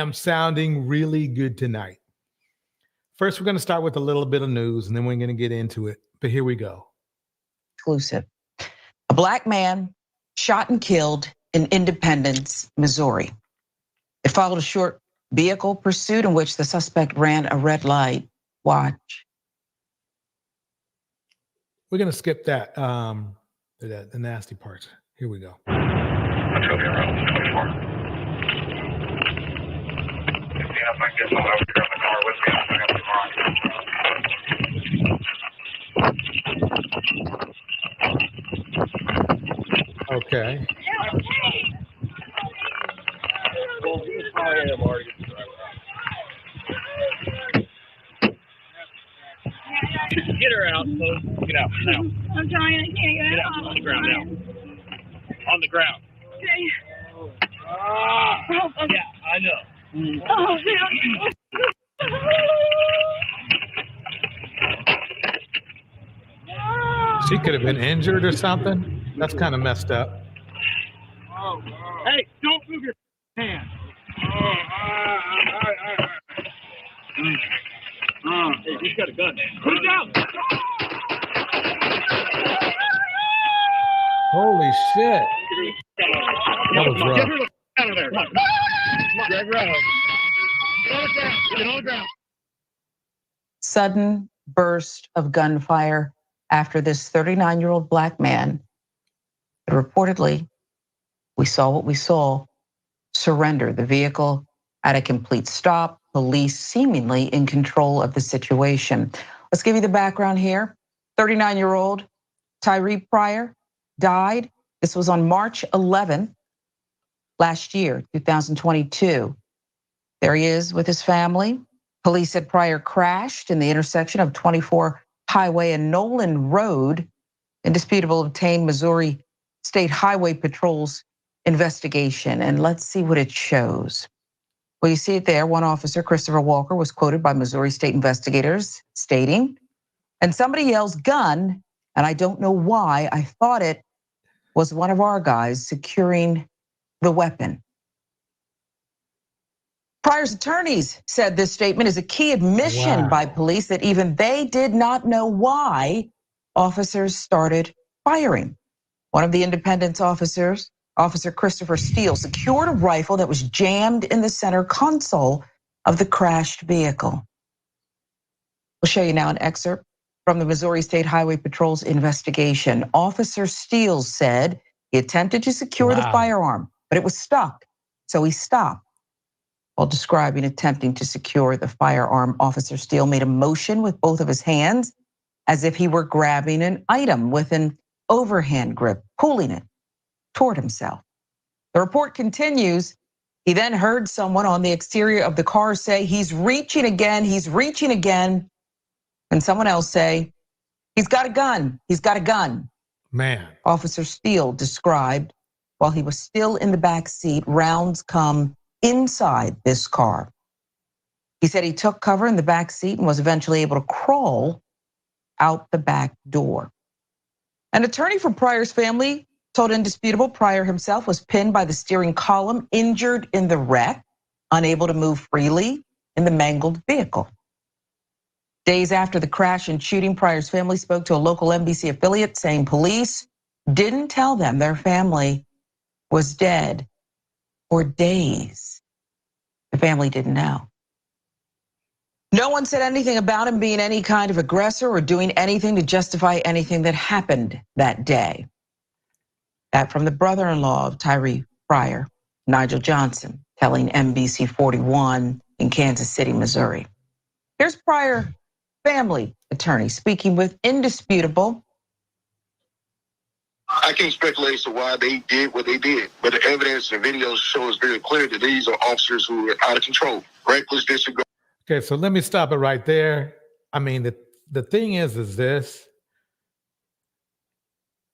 I'm sounding really good tonight. First, we're going to start with a little bit of news, and then we're going to get into it. But here we go. Exclusive. A black man shot and killed in Independence, Missouri. It followed a short vehicle pursuit in which the suspect ran a red light. Watch. We're going to skip that, the nasty parts. Here we go. Okay. Get her out, folks. Get out now. I'm trying. I can't get Get out. out on the ground now. On the ground. Okay. Yeah, I know. Oh, She could have been injured or something. That's kind of messed up. Hey, don't move your hand. Hey, he's got a gun. Put it down. Holy shit. That was rough. Get her out of there. Come on. Grab her out. Get on the ground. Sudden burst of gunfire after this 39-year-old black man, reportedly, we saw what we saw, surrendered the vehicle at a complete stop, police seemingly in control of the situation. Let's give you the background here. 39-year-old Tyree Pryor died. This was on March 11th, last year, 2022. There he is with his family. Police said Pryor crashed in the intersection of 24 Highway and Nolan Road. Indisputable obtained Missouri State Highway Patrol's investigation. And let's see what it shows. Well, you see it there. One officer, Christopher Walker, was quoted by Missouri state investigators stating, and somebody yells gun, and I don't know why. I thought it was one of our guys securing the weapon. Pryor's attorneys said this statement is a key admission by police that even they did not know why officers started firing. One of the Independence officers, Officer Christopher Steele, secured a rifle that was jammed in the center console of the crashed vehicle. We'll show you now an excerpt from the Missouri State Highway Patrol's investigation. Officer Steele said he attempted to secure the firearm, but it was stuck, so he stopped. While describing attempting to secure the firearm, Officer Steele made a motion with both of his hands as if he were grabbing an item with an overhand grip, pulling it toward himself. The report continues. He then heard someone on the exterior of the car say, he's reaching again, and someone else say, he's got a gun, Man. Officer Steele described while he was still in the back seat, rounds come inside this car. He said he took cover in the back seat and was eventually able to crawl out the back door. An attorney for Pryor's family told Indisputable Pryor himself was pinned by the steering column, injured in the wreck, unable to move freely in the mangled vehicle. Days after the crash and shooting, Pryor's family spoke to a local NBC affiliate saying police didn't tell them their family was dead for days. The family didn't know. No one said anything about him being any kind of aggressor or doing anything to justify anything that happened that day. That from the brother-in-law of Tyree Pryor, Nigel Johnson, telling NBC 41 in Kansas City, Missouri. Here's Pryor family attorney speaking with Indisputable. I can't speculate as to why they did what they did, but the evidence and videos shows very clear that these are officers who are out of control, reckless disregard. Okay, so let me stop it right there. I mean, the thing is this.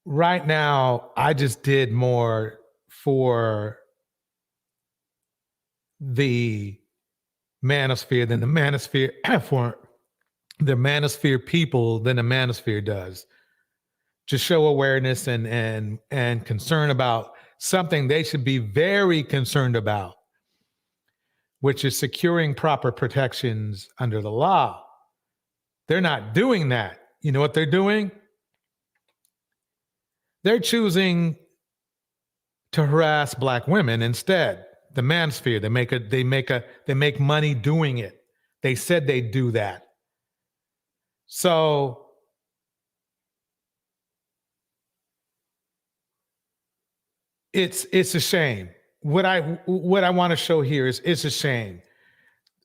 Right now, I just did more for the MammieSphere than the MammieSphere for the MammieSphere people than the MammieSphere does. To show awareness and concern about something they should be very concerned about. which is securing proper protections under the law. They're not doing that. You know what they're doing? They're choosing to harass Black women instead. The MammieSphere, they make money doing it. They said they'd do that. So it's a shame. What I want to show here is it's a shame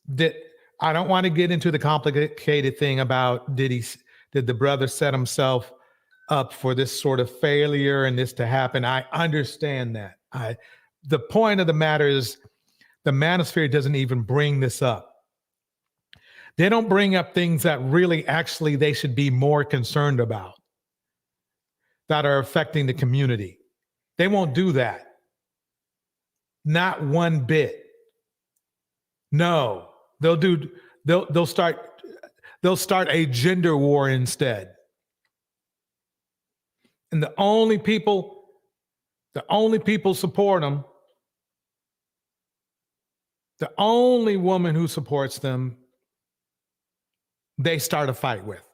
that I don't want to get into the complicated thing about did the brother set himself up for this sort of failure and this to happen. I understand that. The point of the matter is the MammieSphere doesn't even bring this up. They don't bring up things that really actually they should be more concerned about that are affecting the community. They won't do that. Not one bit. No, they'll start a gender war instead. And the only people support them, the only woman who supports them, they start a fight with.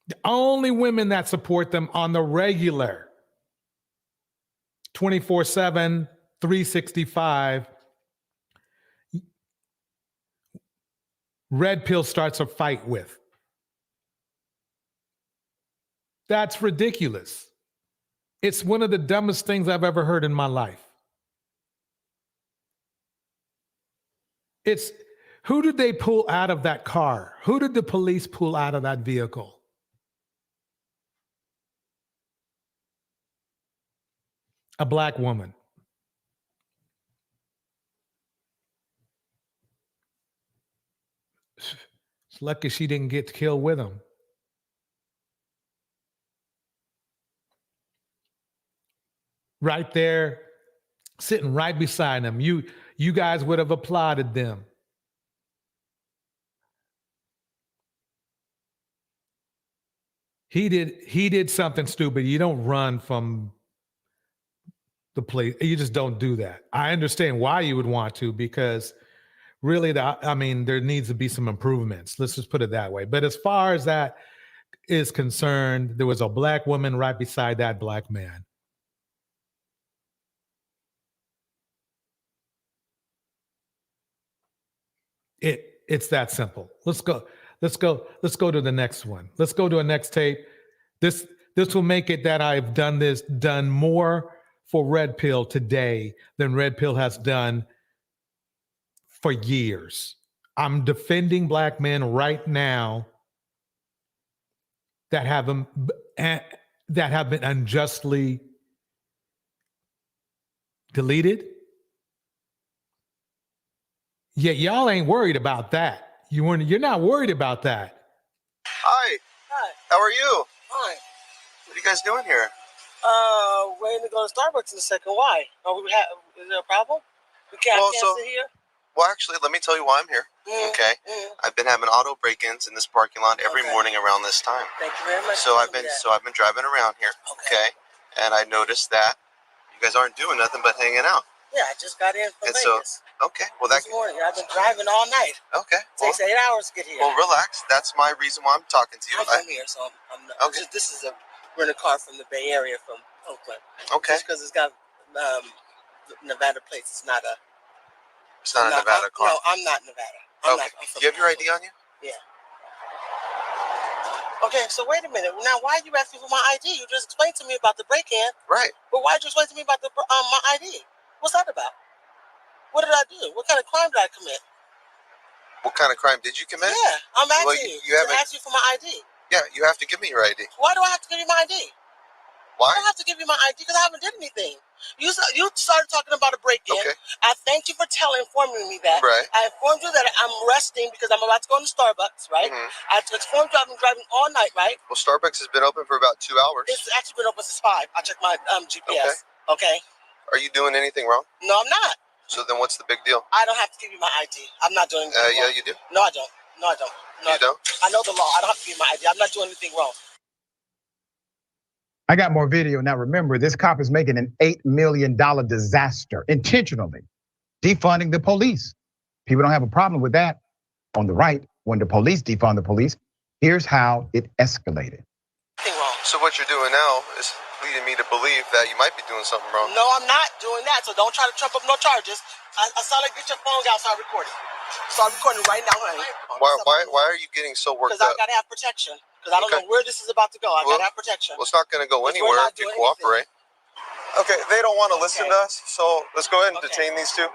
The only women that support them on the regular, 24/7, 365, Red Pill starts a fight with. That's ridiculous. It's one of the dumbest things I've ever heard in my life. Who did they pull out of that car? Who did the police pull out of that vehicle? A Black woman. It's lucky she didn't get killed with him. Right there, sitting right beside them. You guys would have applauded them. He did something stupid. You don't run from the police. You just don't do that. I understand why you would want to, because really, there needs to be some improvements. Let's just put it that way. But as far as that is concerned, there was a Black woman right beside that Black man. It's that simple. Let's go to the next one. Let's go to a next tape. This will make it that I've done more for Red Pill today than Red Pill has done for years. I'm defending Black men right now that have been unjustly deleted. Yet y'all ain't worried about that. You're not worried about that. Hi. Hi. How are you? Fine. What are you guys doing here? Waiting to go to Starbucks in a second. Why? Is there a problem? We can't sit here? Well, actually, let me tell you why I'm here. Okay. I've been having auto break-ins in this parking lot every morning around this time. Thank you very much. So I've been driving around here. Okay. And I noticed that you guys aren't doing nothing but hanging out. Yeah, I just got in from Vegas. Okay. Well, this morning. I've been driving all night. Okay. Takes 8 hours to get here. Well, relax. That's my reason why I'm talking to you. I'm from here, so I'm not. Okay. This is a rental car from the Bay Area, from Oakland. Okay. Just because it's got Nevada plates, it's not a. It's not a Nevada car. No, I'm not Nevada. I'm you have your ID on you? Yeah. Okay, so wait a minute. Now, why are you asking for my ID? You just explained to me about the break-in. Right. But why did you explain to me about my ID? What's that about? What did I do? What kind of crime did I commit? What kind of crime did you commit? Yeah, I'm asking you. I'm asking for my ID. Yeah, you have to give me your ID. Why do I have to give you my ID? Why? I don't have to give you my ID because I haven't did anything. You started talking about a break-in. Okay. I thank you for informing me that. Right. I informed you that I'm resting because I'm about to go to Starbucks, right? Mm-hmm. I informed you I've been driving all night, right? Well, Starbucks has been open for about 2 hours. It's actually been open since 5. I checked my GPS. Okay. Are you doing anything wrong? No, I'm not. So then what's the big deal? I don't have to give you my ID. I'm not doing anything wrong. Yeah, you do. No, I don't. No, I don't. No, you don't? I know the law. I don't have to give you my ID. I'm not doing anything wrong. I got more video. Now remember, this cop is making an $8 million disaster intentionally. defunding the police. People don't have a problem with that. On the right, when the police defund the police, here's how it escalated. So what you're doing now is leading me to believe that you might be doing something wrong. No, I'm not doing that. So don't try to trump up no charges. I saw like get your phone out, start recording. Start recording right now, honey. Why are you getting so worked up? Because I gotta have protection. Because I don't know where this is about to go. I gotta have protection. Well, it's not gonna go anywhere if you cooperate. Okay, they don't want to listen to us, so let's go ahead and detain these two.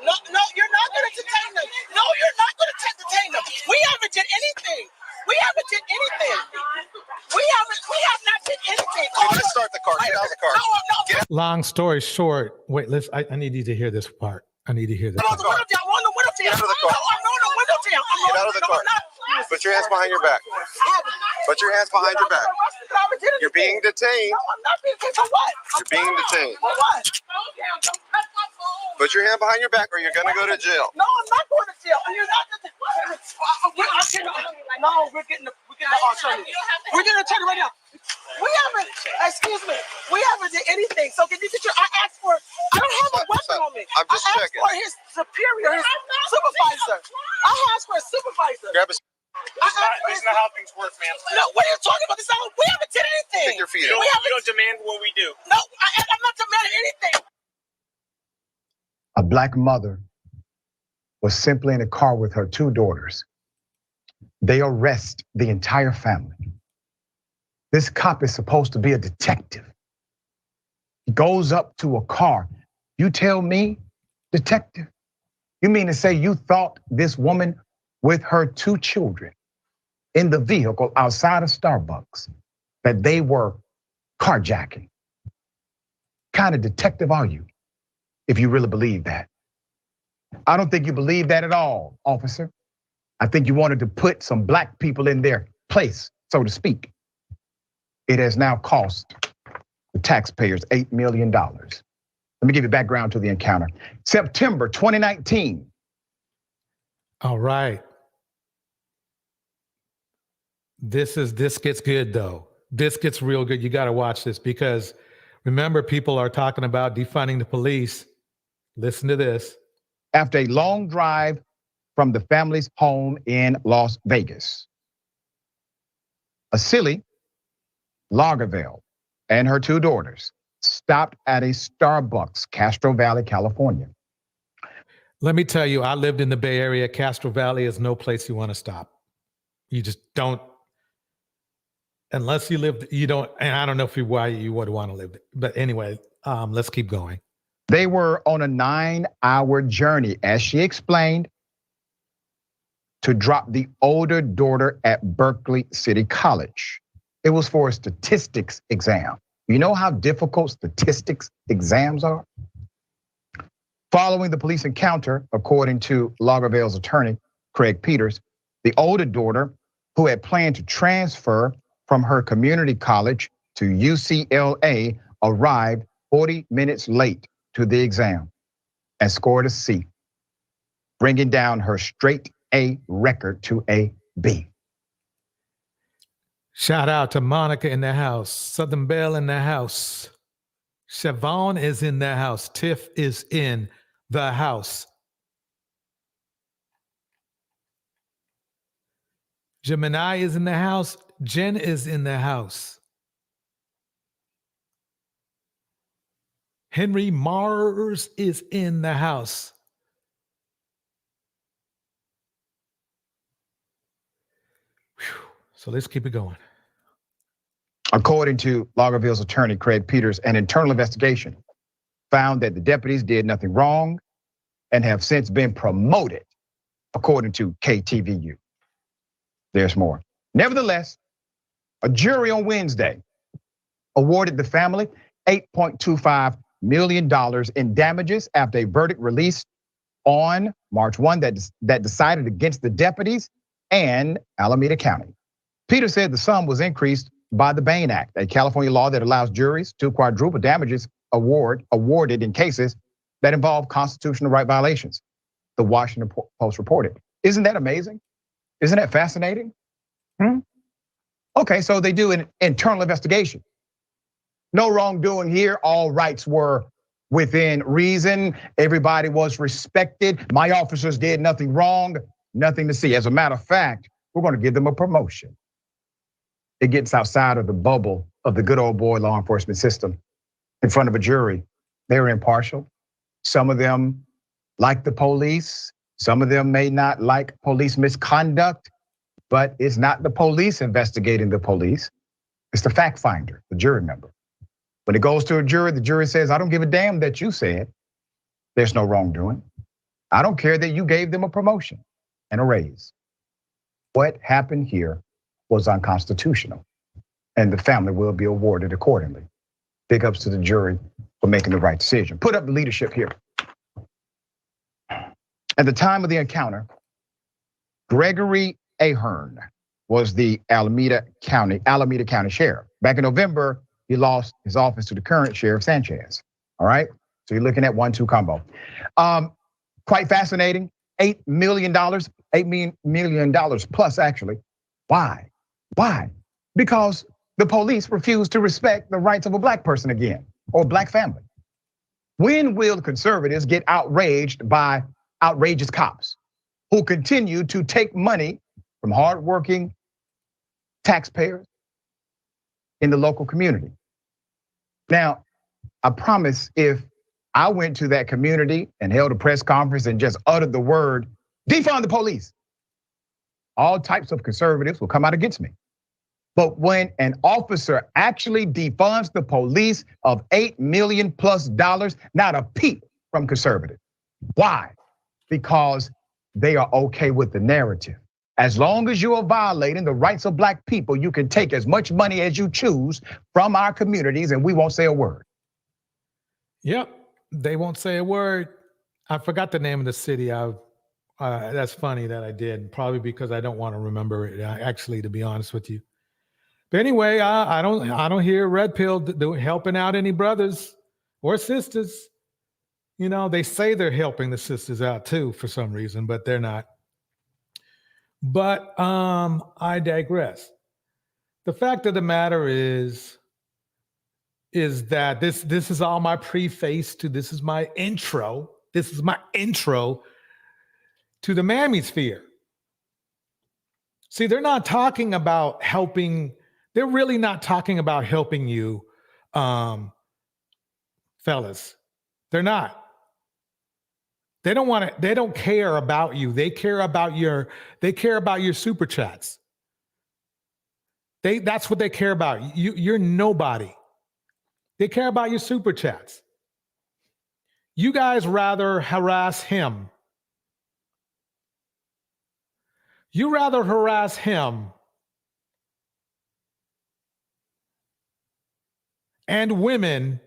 No, you're not gonna detain them. No, you're not gonna detain them. We haven't did anything. We haven't did anything. We have not did anything. Let's start the car. Get out of the car. No. Long story short, wait, I need you to hear this part. I need to hear this. Get out of the car. Get out of the car. Put your hands behind your back. Put your hands behind your back. You're being detained. No, I'm not being detained. For what? You're being detained. For what? Put your hand behind your back or you're gonna go to jail. No, I'm not going to jail. You're not going to. No, we're getting the attorney. We're getting the attorney right now. We haven't. Excuse me. We haven't did anything. So can you get your? I asked for. I don't have a weapon on me. I'm just checking. I asked for his superior, his supervisor. I asked for a supervisor. Grab a. This is not how things work, man. No, what are you talking about? We haven't did anything. Take your feet You up. don't demand what we do. No, I'm not demanding anything. A black mother was simply in a car with her 2 daughters. They arrest the entire family. This cop is supposed to be a detective. He goes up to a car. You tell me, detective? You mean to say you thought this woman with her 2 children in the vehicle outside of Starbucks that they were carjacking? What kind of detective are you if you really believe that? I don't think you believe that at all, officer. I think you wanted to put some black people in their place, so to speak. It has now cost the taxpayers $8 million. Let me give you background to the encounter. September 2019. All right. This gets good though. This gets real good. You got to watch this because remember, people are talking about defunding the police. Listen to this. After a long drive from the family's home in Las Vegas, Asili Lagerville and her 2 daughters stopped at a Starbucks, Castro Valley, California. Let me tell you, I lived in the Bay Area. Castro Valley is no place you want to stop. You just don't, unless you lived, you don't, and I don't know why you would want to live there. But anyway, let's keep going. They were on a 9-hour journey, as she explained, to drop the older daughter at Burly City College. It was for a statistics exam. You know how difficult statistics exams are? Following the police encounter, according to Lagerville's attorney, Craig Peters, the older daughter, who had planned to transfer from her community college to UCLA, arrived 40 minutes late to the exam and scored a C, bringing down her straight A record to a B. Shout out to Monica in the house, Southern Belle in the house, Siobhan is in the house, Tiff is in the house. Gemini is in the house, Jen is in the house. Henry Mars is in the house. Whew. So let's keep it going. According to Lagerville's attorney, Craig Peters, an internal investigation found that the deputies did nothing wrong and have since been promoted, according to KTVU. There's more. Nevertheless, a jury on Wednesday awarded the family $8.25 million in damages after a verdict released on March 1 that decided against the deputies and Alameda County. Peter said the sum was increased by the Bain Act, a California law that allows juries to quadruple damages awarded in cases that involve constitutional right violations. The Washington Post reported. Isn't that amazing? Isn't that fascinating? Okay, so they do an internal investigation. No wrongdoing here. All rights were within reason. Everybody was respected. My officers did nothing wrong, nothing to see. As a matter of fact, we're going to give them a promotion. It gets outside of the bubble of the good old boy law enforcement system. In front of a jury, they're impartial. Some of them like the police. Some of them may not like police misconduct, but it's not the police investigating the police. It's the fact finder, the jury member. When it goes to a jury, the jury says, I don't give a damn that you said there's no wrongdoing. I don't care that you gave them a promotion and a raise. What happened here was unconstitutional, and the family will be awarded accordingly. Big ups to the jury for making the right decision. Put up the leadership here. At the time of the encounter, Gregory Ahern was the Alameda County Sheriff. Back in November, he lost his office to the current Sheriff Sanchez. All right, so you're looking at 1-2 combo. Quite fascinating. $8 million plus actually. Why? Because the police refuse to respect the rights of a black person again, or a black family. When will conservatives get outraged by outrageous cops who continue to take money from hardworking taxpayers in the local community? Now, I promise if I went to that community and held a press conference and just uttered the word, defund the police, all types of conservatives will come out against me. But when an officer actually defunds the police of $8 million plus, not a peep from conservative. Why? Because they are okay with the narrative. As long as you are violating the rights of black people, you can take as much money as you choose from our communities and we won't say a word. Yep, they won't say a word. I forgot the name of the city. That's funny that I did, probably because I don't want to remember it, actually, to be honest with you. But anyway, I don't hear Red Pill helping out any brothers or sisters. You know, they say they're helping the sisters out too for some reason, but they're not. But I digress. The fact of the matter is that this is all my preface to, this is my intro. This is my intro to the MammieSphere. See, they're not talking about helping. They're really not talking about helping you, fellas. They're not. They don't want to. They don't care about you. They care about your super chats. That's what they care about. You're nobody. They care about your super chats. You guys rather harass him. You rather harass him and women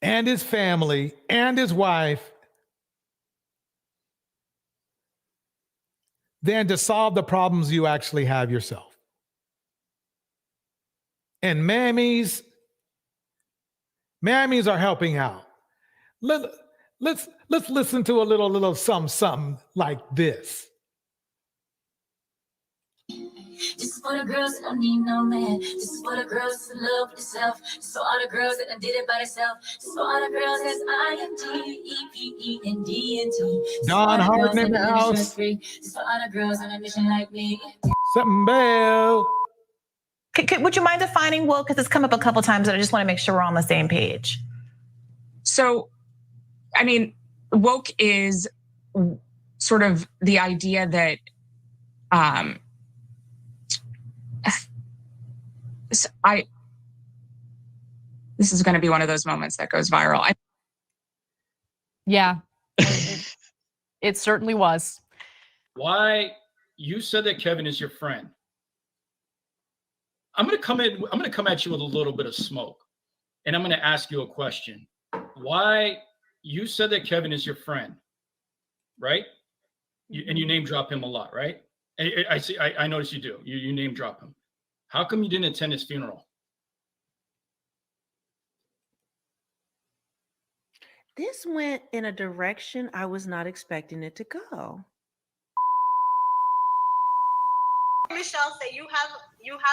and his family and his wife than to solve the problems you actually have yourself. And mammies are helping out. Let's listen to a little something like this. This is for the girls that don't need no man. This is for the girls that's in love with herself. This is for all the girls that done did it by themselves. This is for all the girls that's IMDEPENDENT. Don Harden in the house. This is for all the girls on a mission like me. Something bell. Would you mind defining woke? Because it's come up a couple times and I just want to make sure we're on the same page. So, I mean, woke is sort of the idea that this is going to be one of those moments that goes viral. Yeah, it certainly was. Why you said that Kevin is your friend? I'm going to come at you with a little bit of smoke, and I'm going to ask you a question. Why you said that Kevin is your friend, right? And you name drop him a lot, right? I notice you do. You name drop him. How come you didn't attend his funeral? This went in a direction I was not expecting it to go. Michelle said you have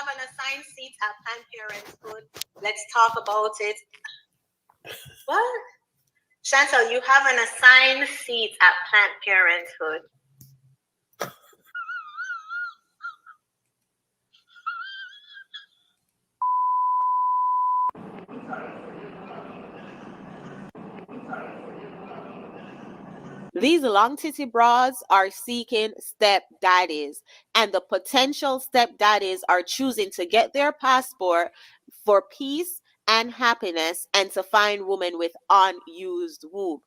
an assigned seat at Planned Parenthood. Let's talk about it. What? Chantelle, you have an assigned seat at Planned Parenthood. These long titty bras are seeking stepdaddies, and the potential stepdaddies are choosing to get their passport for peace and happiness and to find women with unused womb.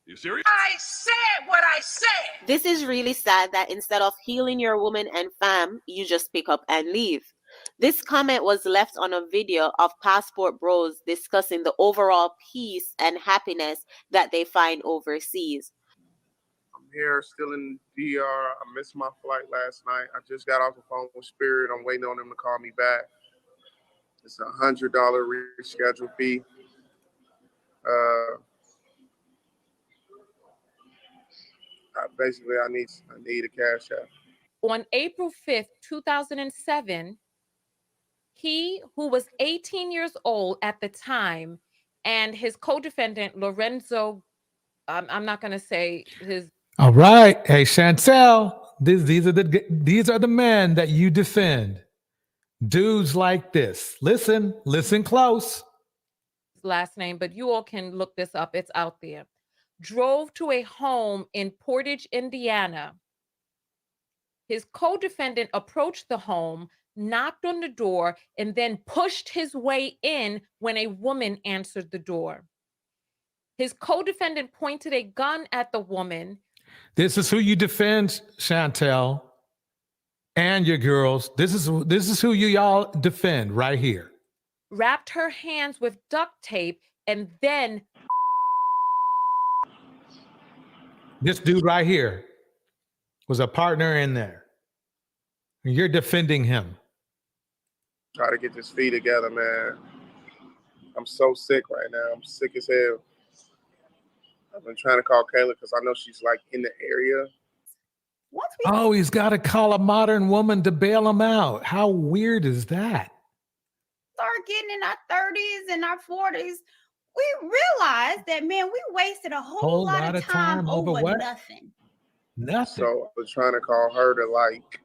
You serious? I said what I said. This is really sad that instead of healing your woman and fam, you just pick up and leave. This comment was left on a video of passport bros discussing the overall peace and happiness that they find overseas. I'm here still in DR. I missed my flight last night. I just got off the phone with Spirit. I'm waiting on them to call me back. It's a $100 reschedule fee. Basically, I need a cash out. On April 5th, 2007, he, who was 18 years old at the time, and his co-defendant, Lorenzo, I'm not going to say his. All right. Hey, Chantelle, these are the men that you defend. Dudes like this. Listen close. Last name, but you all can look this up. It's out there. Drove to a home in Portage, Indiana. His co-defendant approached the home, knocked on the door, and then pushed his way in when a woman answered the door. His co-defendant pointed a gun at the woman. This is who you defend, Chantelle, and your girls. This is who you y'all defend right here. Wrapped her hands with duct tape, and then this dude right here was a partner in there. You're defending him. Try to get this fee together, man. I'm so sick right now. I'm sick as hell. I've been trying to call Kayla because I know she's like in the area. Oh, he's got to call a modern woman to bail him out. How weird is that? Start getting in our 30s and our 40s, we realized that, man, we wasted a whole lot of time over what? Nothing. Nothing. So I was trying to call her to like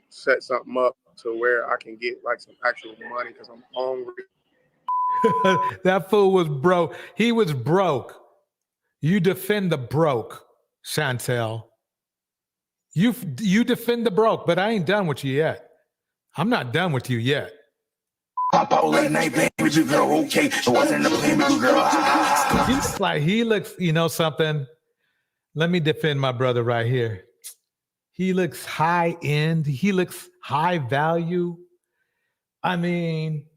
set something up to where I can get like some actual money because I'm hungry. That fool was broke. He was broke. You defend the broke, Chantelle. You defend the broke, but I ain't done with you yet. I'm not done with you yet. He looks, you know something? Let me defend my brother right here. He looks high end. He looks high value. I mean,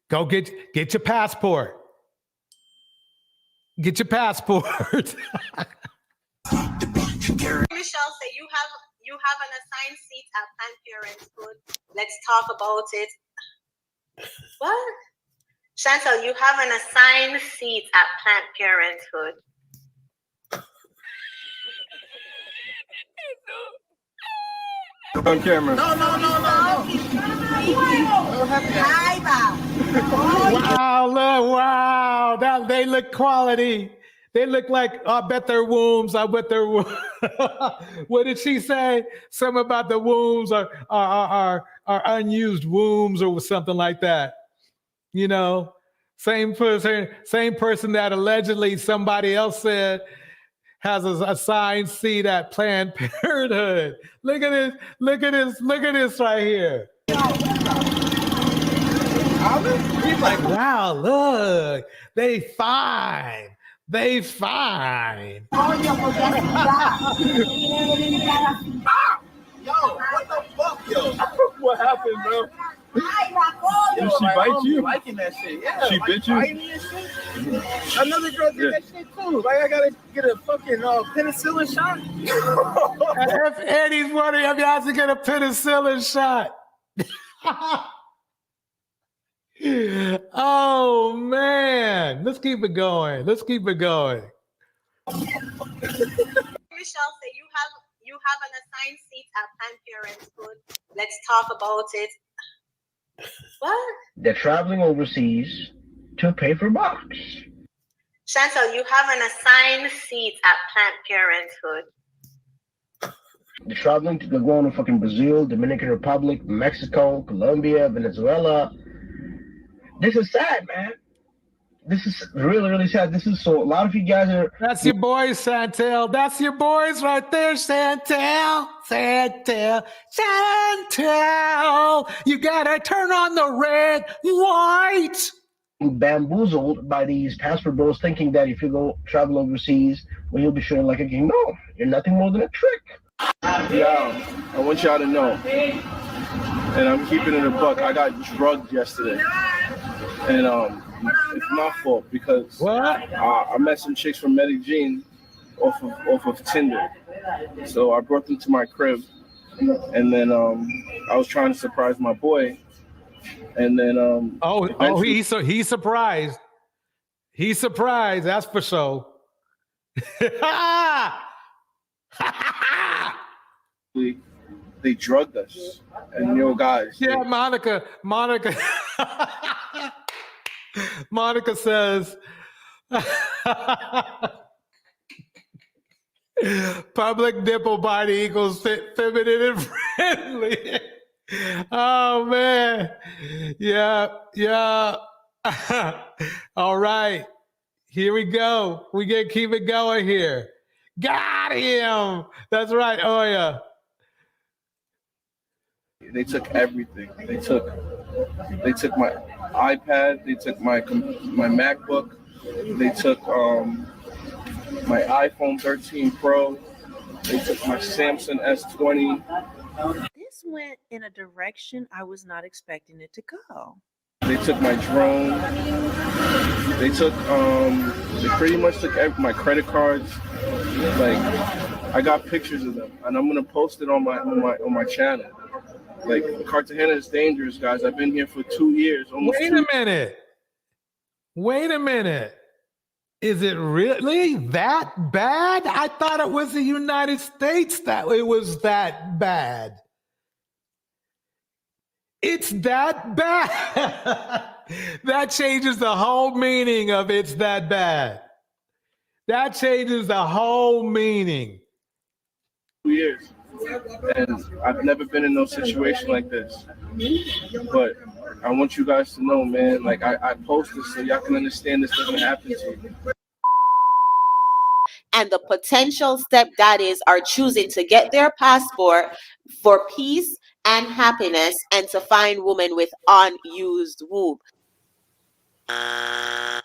go get your passport. Get your passport. Michelle said you have an assigned seat at Planned Parenthood. Let's talk about it. What? Chantelle, you have an assigned seat at Planned Parenthood. On camera. No. Wow. They look quality. They look like, I bet their wombs. What did she say? Something about the wombs are unused wombs or something like that. You know, same person that allegedly somebody else said has a assigned seat at Planned Parenthood. Look at this right here. He's like, wow, look, they fine. Yo, what the fuck, yo? What happened, bro? Did she bite you? Liking that shit. Yeah, she bit you? Another girl did that shit too. Like, I gotta get a fucking penicillin shot. If Eddie's wondering if you have to get a penicillin shot. Oh man, let's keep it going. Michelle said you have an assigned seat at Planned Parenthood. Let's talk about it. What? They're traveling overseas to pay for box. Chantelle, you have an assigned seat at Planned Parenthood. They're traveling to, they're going to fucking Brazil, Dominican Republic, Mexico, Colombia, Venezuela. This is sad, man. This is really, really sad. This is so, a lot of you guys are. That's your boys, Chantelle. That's your boys right there, Chantelle. Chantelle. You gotta turn on the red light. Bamboozled by these passport bros thinking that if you go travel overseas, well, you'll be treated like a king. No, you're nothing more than a trick. Yeah, I want y'all to know, and I'm keeping it a buck. I got drugged yesterday, and it's my fault because I met some chicks from Medellin off of Tinder. So I brought them to my crib, and then I was trying to surprise my boy, and then he's surprised. He's surprised. That's for sure. They drugged us, and guys. Yeah, Monica. Monica says, public nipple body equals feminine and friendly. Oh, man. Yeah. All right. Here we go. We get keep it going here. Got him. That's right. Oh, yeah. They took everything. They took my iPad. They took my MacBook. They took my iPhone 13 Pro. They took my Samsung S20. This went in a direction I was not expecting it to go. They took my drone. They took they pretty much took my credit cards. Like, I got pictures of them, and I'm gonna post it on my channel. Like, Cartagena is dangerous, guys. I've been here for 2 years. Wait a minute. Is it really that bad? I thought it was the United States that it was that bad. It's that bad. That changes the whole meaning of it's that bad. That changes the whole meaning. 2 years. And I've never been in no situation like this. But I want you guys to know, man, like I post this so y'all can understand this doesn't happen to you. And the potential stepdaddies are choosing to get their passport for peace and happiness and to find women with unused womb. I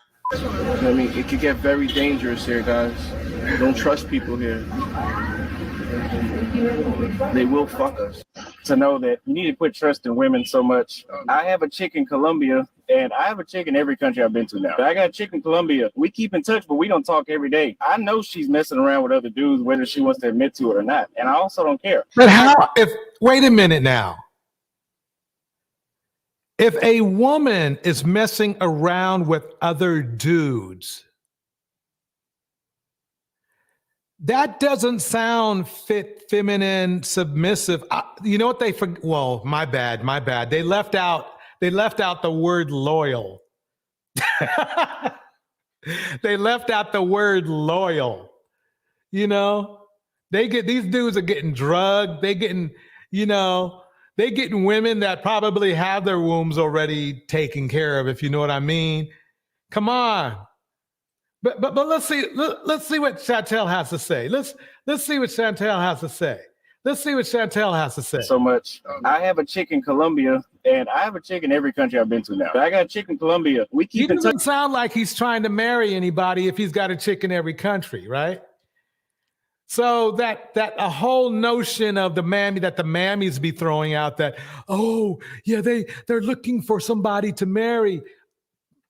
mean, it could get very dangerous here, guys. Don't trust people here. They will fuck us. To know that you need to put trust in women so much. I have a chick in Colombia, and I have a chick in every country I've been to now. I got a chick in Colombia. We keep in touch, but we don't talk every day. I know she's messing around with other dudes, whether she wants to admit to it or not. And I also don't care. But wait a minute now. If a woman is messing around with other dudes, that doesn't sound feminine, submissive. You know what they forgot? Well, my bad. They left out the word loyal. They left out the word loyal. You know, these dudes are getting drugged. They getting women that probably have their wombs already taken care of, if you know what I mean. Come on. But let's see what Chantelle has to say. Let's see what Chantelle has to say. So much. I have a chick in Colombia, and I have a chick in every country I've been to now. I got a chick in Colombia. We keep in touch. He doesn't sound like he's trying to marry anybody if he's got a chick in every country, right? So that a whole notion of the mammy that the mammies be throwing out that, oh yeah, they're looking for somebody to marry.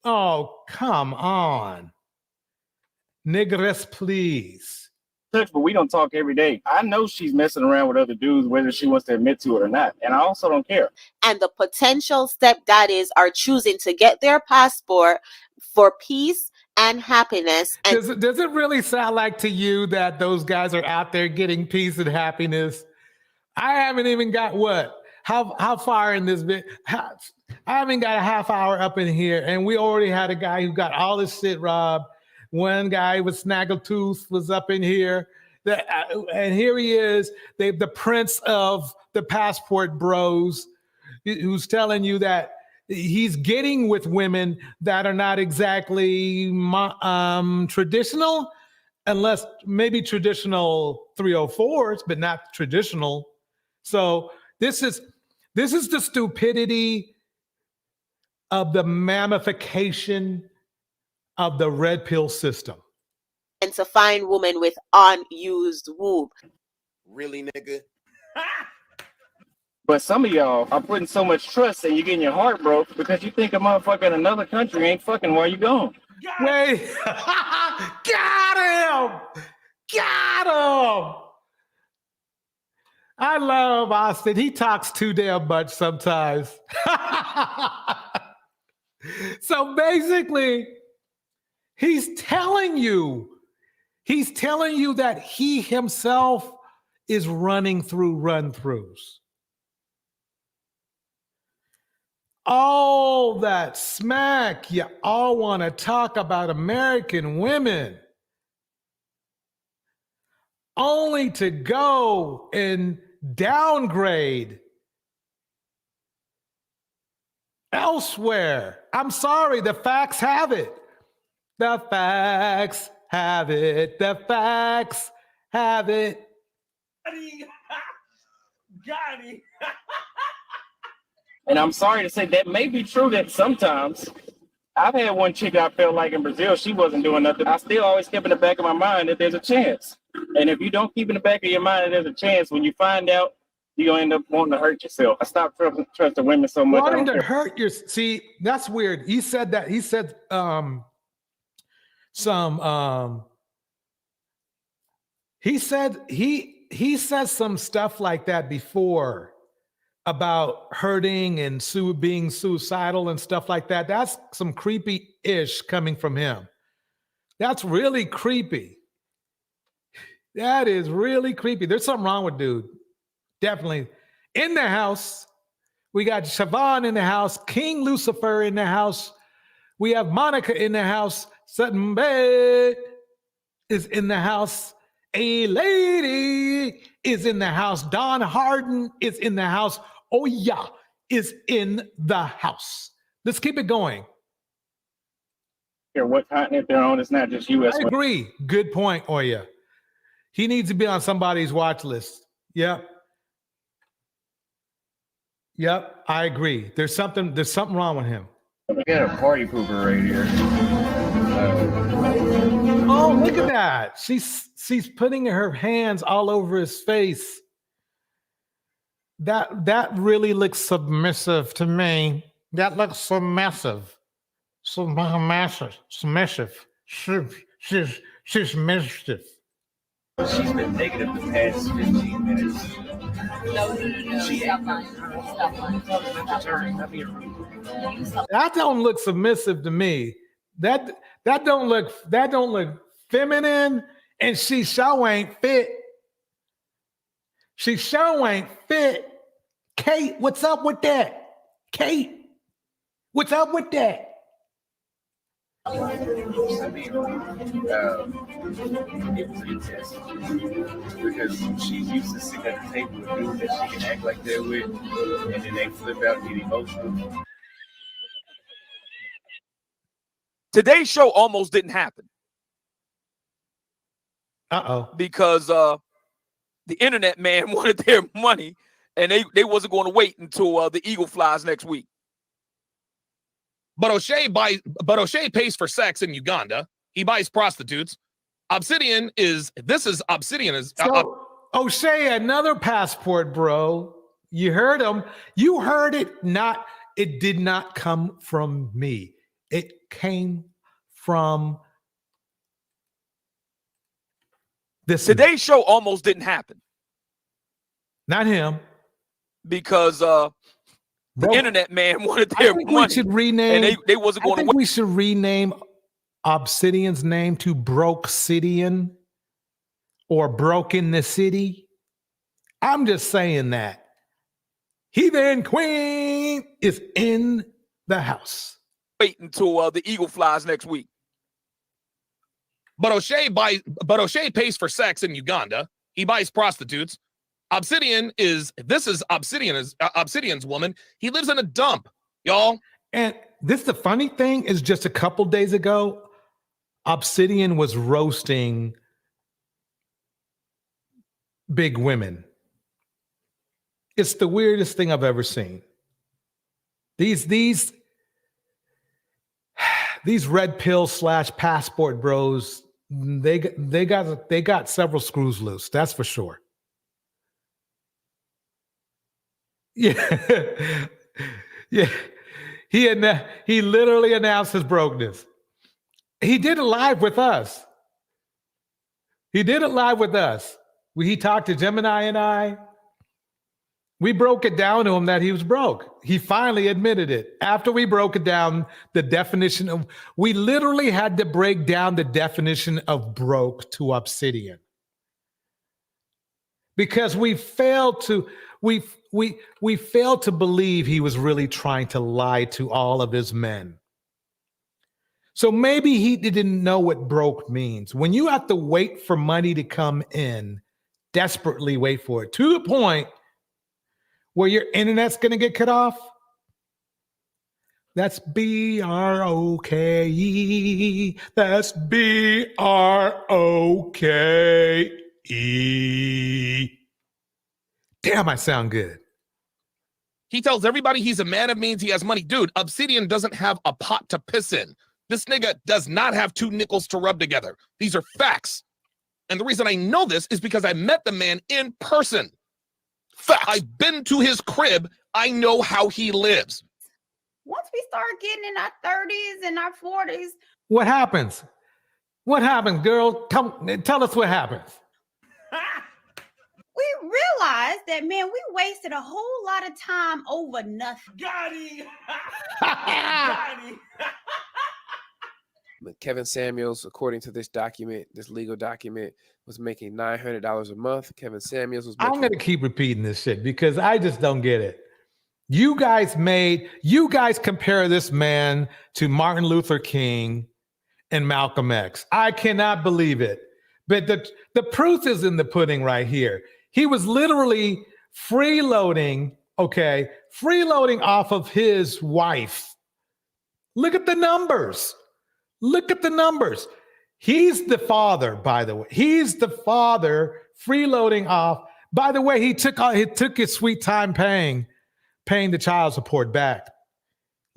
Oh, come on. Niggeress, please. But we don't talk every day. I know she's messing around with other dudes, whether she wants to admit to it or not. And I also don't care. And the potential stepdaddies are choosing to get their passport for peace and happiness. And does it really sound like to you that those guys are out there getting peace and happiness? I haven't even got how far in this bit? I haven't got a half hour up in here, and we already had a guy who got all this shit robbed. One guy with Snaggletooth was up in here, and here he is, the prince of the passport bros, who's telling you that he's getting with women that are not exactly traditional, unless maybe traditional 304s, but not traditional. So this is the stupidity of the mammification of the red pill system. And to find women with unused womb. Really, nigga? But some of y'all are putting so much trust and you're getting your heart broke because you think a motherfucker in another country ain't fucking where you going. Wait. Got him! Got him! I love Austin. He talks too damn much sometimes. So basically, he's telling you that he himself is running through run-throughs. All that smack, you all want to talk about American women, only to go and downgrade elsewhere. I'm sorry, the facts have it. The facts have it. The facts have it. Got it. And I'm sorry to say that may be true that sometimes I've had one chick I felt like in Brazil, she wasn't doing nothing. I still always kept in the back of my mind that there's a chance. And if you don't keep in the back of your mind that there's a chance, when you find out, you're going to end up wanting to hurt yourself. I stopped trusting women so much. Wanting to hurt your, see, that's weird. He said that. He said he said some stuff like that before about hurting and being suicidal and stuff like that. That's some creepy-ish coming from him. That's really creepy. That is really creepy. There's something wrong with dude. Definitely. In the house, we got Siobhan in the house, King Lucifer in the house. We have Monica in the house. Sutton Bay is in the house. A lady is in the house. Don Harden is in the house. Oh yeah, is in the house. Let's keep it going. Care what continent they're on, it's not just U.S. I agree. Good point, Oya. He needs to be on somebody's watch list. Yep. Yep, I agree. There's something wrong with him. We got a party pooper right here. Oh, look at that. She's putting her hands all over his face. That really looks submissive to me. That looks submissive. Submissive. She's mischief. She's been negative the past 15 minutes. No. That don't look submissive to me. That don't look feminine, and she sure ain't fit. She sure ain't fit. Kate, what's up with that? Kate, what's up with that? I mean, it was intense because she's used to sitting at the table with dudes that she can act like that with, and then they flip out and get emotional. Today's show almost didn't happen. Because the internet man wanted their money, and they wasn't going to wait until the Eagle flies next week. But O'Shea pays for sex in Uganda. He buys prostitutes. Obsidian is. So, O'Shea, another passport, bro. You heard him. You heard it. It did not come from me. It came from this. Today's show almost didn't happen. Not him. Because the internet man wanted their money. We should rename. And they wasn't going to. We should rename Obsidian's name to Brokesidian or Broke in the City. I'm just saying that. Heathen Queen is in the house. Wait until the eagle flies next week. But O'Shea pays for sex in Uganda. He buys prostitutes. Obsidian's woman. He lives in a dump, y'all. And this, the funny thing is, just a couple days ago, Obsidian was roasting big women. It's the weirdest thing I've ever seen. These red pill / passport bros, they got several screws loose. That's for sure. Yeah, yeah. He literally announced his brokenness. He did it live with us. He talked to Gemini and I. We broke it down to him that he was broke. He finally admitted it. After we broke it down, we literally had to break down the definition of broke to Obsidian. Because we failed to believe he was really trying to lie to all of his men. So maybe he didn't know what broke means. When you have to wait for money to come in, desperately wait for it, to the point where your internet's going to get cut off, that's B-R-O-K-E. That's B-R-O-K-E. Damn, I sound good. He tells everybody he's a man of means, he has money. Dude, Obsidian doesn't have a pot to piss in. This nigga does not have two nickels to rub together. These are facts. And the reason I know this is because I met the man in person. Facts. I've been to his crib. I know how he lives. Once we start getting in our 30s and our 40s. What happens? What happens, girl? Tell us what happens. We realized that, man, we wasted a whole lot of time over nothing. Got him. Got him. Kevin Samuels, according to this legal document, was making $900 a month. Kevin Samuels was making— I'm going to keep repeating this shit because I just don't get it. You guys compare this man to Martin Luther King and Malcolm X. I cannot believe it. But the proof is in the pudding right here. He was literally freeloading off of his wife. Look at the numbers. He's the father, by the way. He's the father freeloading off. By the way, he took his sweet time paying the child support back.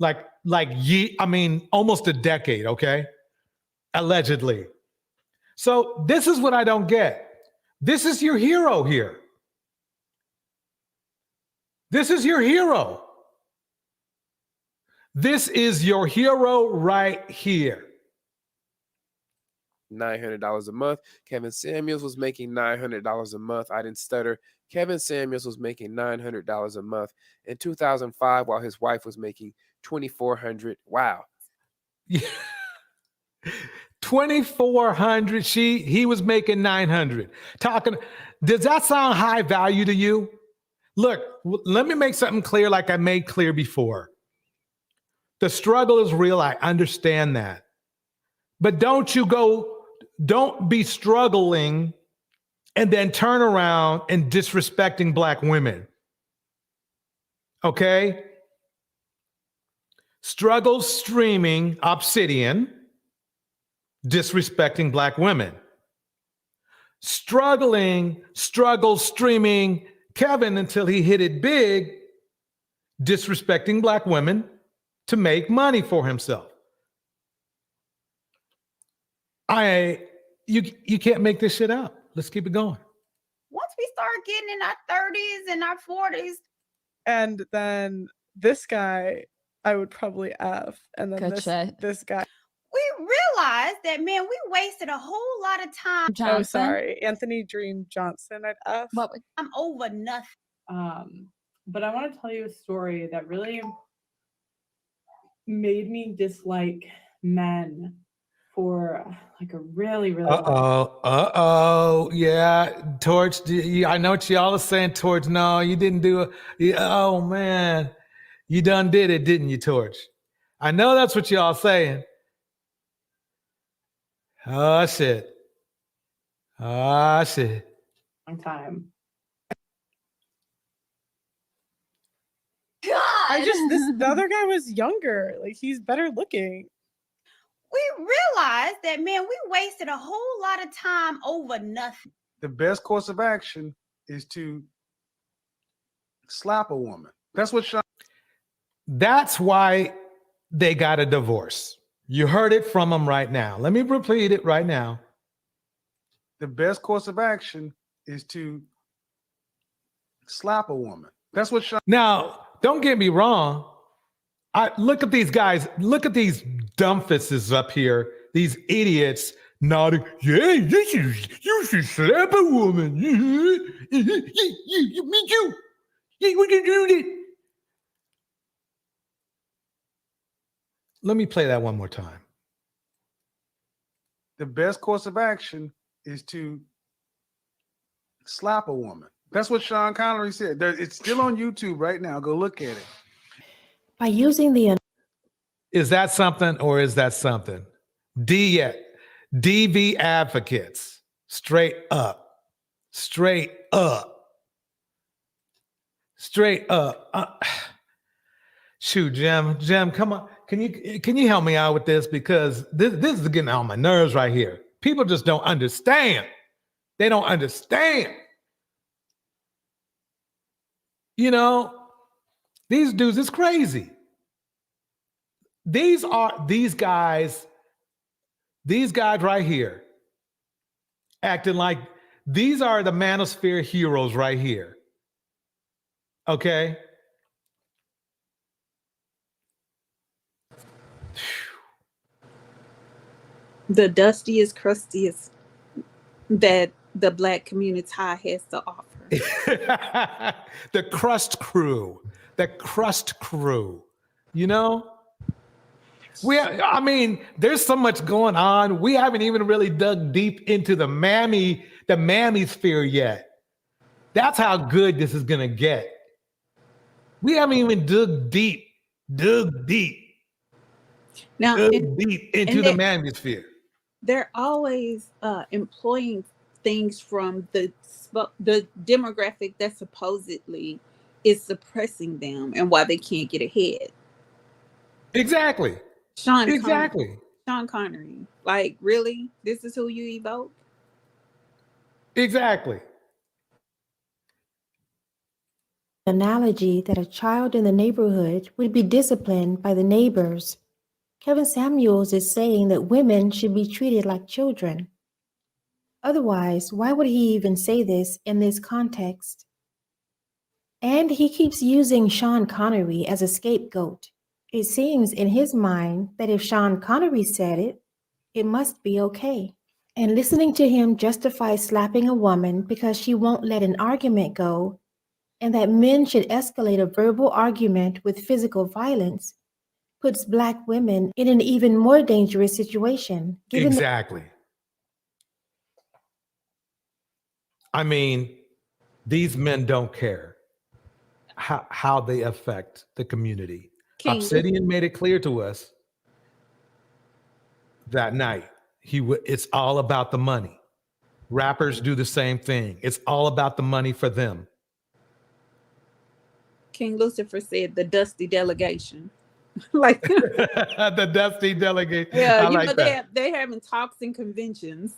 Almost a decade, okay? Allegedly. So this is what I don't get. This is your hero here. This is your hero. This is your hero right here. $900 a month. Kevin Samuels was making $900 a month. I didn't stutter. Kevin Samuels was making $900 a month in 2005, while his wife was making $2,400. Wow. $2,400. He was making $900. Does that sound high value to you? Look, let me make something clear, like I made clear before. The struggle is real. I understand that. But don't be struggling and then turn around and disrespecting Black women. Okay? Struggle streaming Obsidian, disrespecting Black women. Struggle streaming Kevin until he hit it big, disrespecting Black women to make money for himself. You can't make this shit up. Let's keep it going. Once we start getting in our 30s and our 40s. And then this guy, I would probably F. And then this guy. We realized that, man, we wasted a whole lot of time. Johnson. Oh, sorry. Anthony Dream Johnson at F. I'm over nothing. But I want to tell you a story that really made me dislike men for like a really, really long Yeah, Torch. I know what y'all are saying, Torch. No, you didn't do it. Oh man, you done did it, didn't you, Torch? I know that's what y'all saying. Oh shit. Oh shit. time. The other guy was younger. Like, he's better looking. We realized that, man, we wasted a whole lot of time over nothing. The best course of action is to slap a woman. That's what Sean. That's why they got a divorce. You heard it from them right now. Let me repeat it right now. The best course of action is to slap a woman. That's what Sean. Now, don't get me wrong. Look at these guys. Look at these dumbasses up here. These idiots nodding. Yeah, you should slap a woman. Me too. Yeah, we can do it. Let me play that one more time. The best course of action is to slap a woman. That's what Sean Connery said. It's still on YouTube right now. Go look at it. By using the... Is that something or is that something? DV advocates. Straight up. Straight up. Straight up. Shoot, Jim, come on. Can you help me out with this? Because this is getting on my nerves right here. People just don't understand. They don't understand. You know, these dudes is crazy. These guys right here acting like these are the MammieSphere heroes right here. Okay? The dustiest, crustiest that the Black community has to offer. The crust crew. You know? There's so much going on. We haven't even really dug deep into the MammieSphere yet. That's how good this is gonna get. We haven't even dug deep into the MammieSphere. They're always employing things from the demographic that supposedly is suppressing them and why they can't get ahead. Exactly. Sean Connery. Like, really? This is who you evoke? Exactly. Analogy that a child in the neighborhood would be disciplined by the neighbors. Kevin Samuels is saying that women should be treated like children. Otherwise, why would he even say this in this context? And he keeps using Sean Connery as a scapegoat. It seems in his mind that if Sean Connery said it, it must be okay. And listening to him justify slapping a woman because she won't let an argument go, and that men should escalate a verbal argument with physical violence, puts Black women in an even more dangerous situation. Exactly. These men don't care how they affect the community. Obsidian made it clear to us that night. It's all about the money. Rappers do the same thing. It's all about the money for them. King Lucifer said the dusty delegation. Like the dusty delegation. Yeah, that. they're having talks and conventions.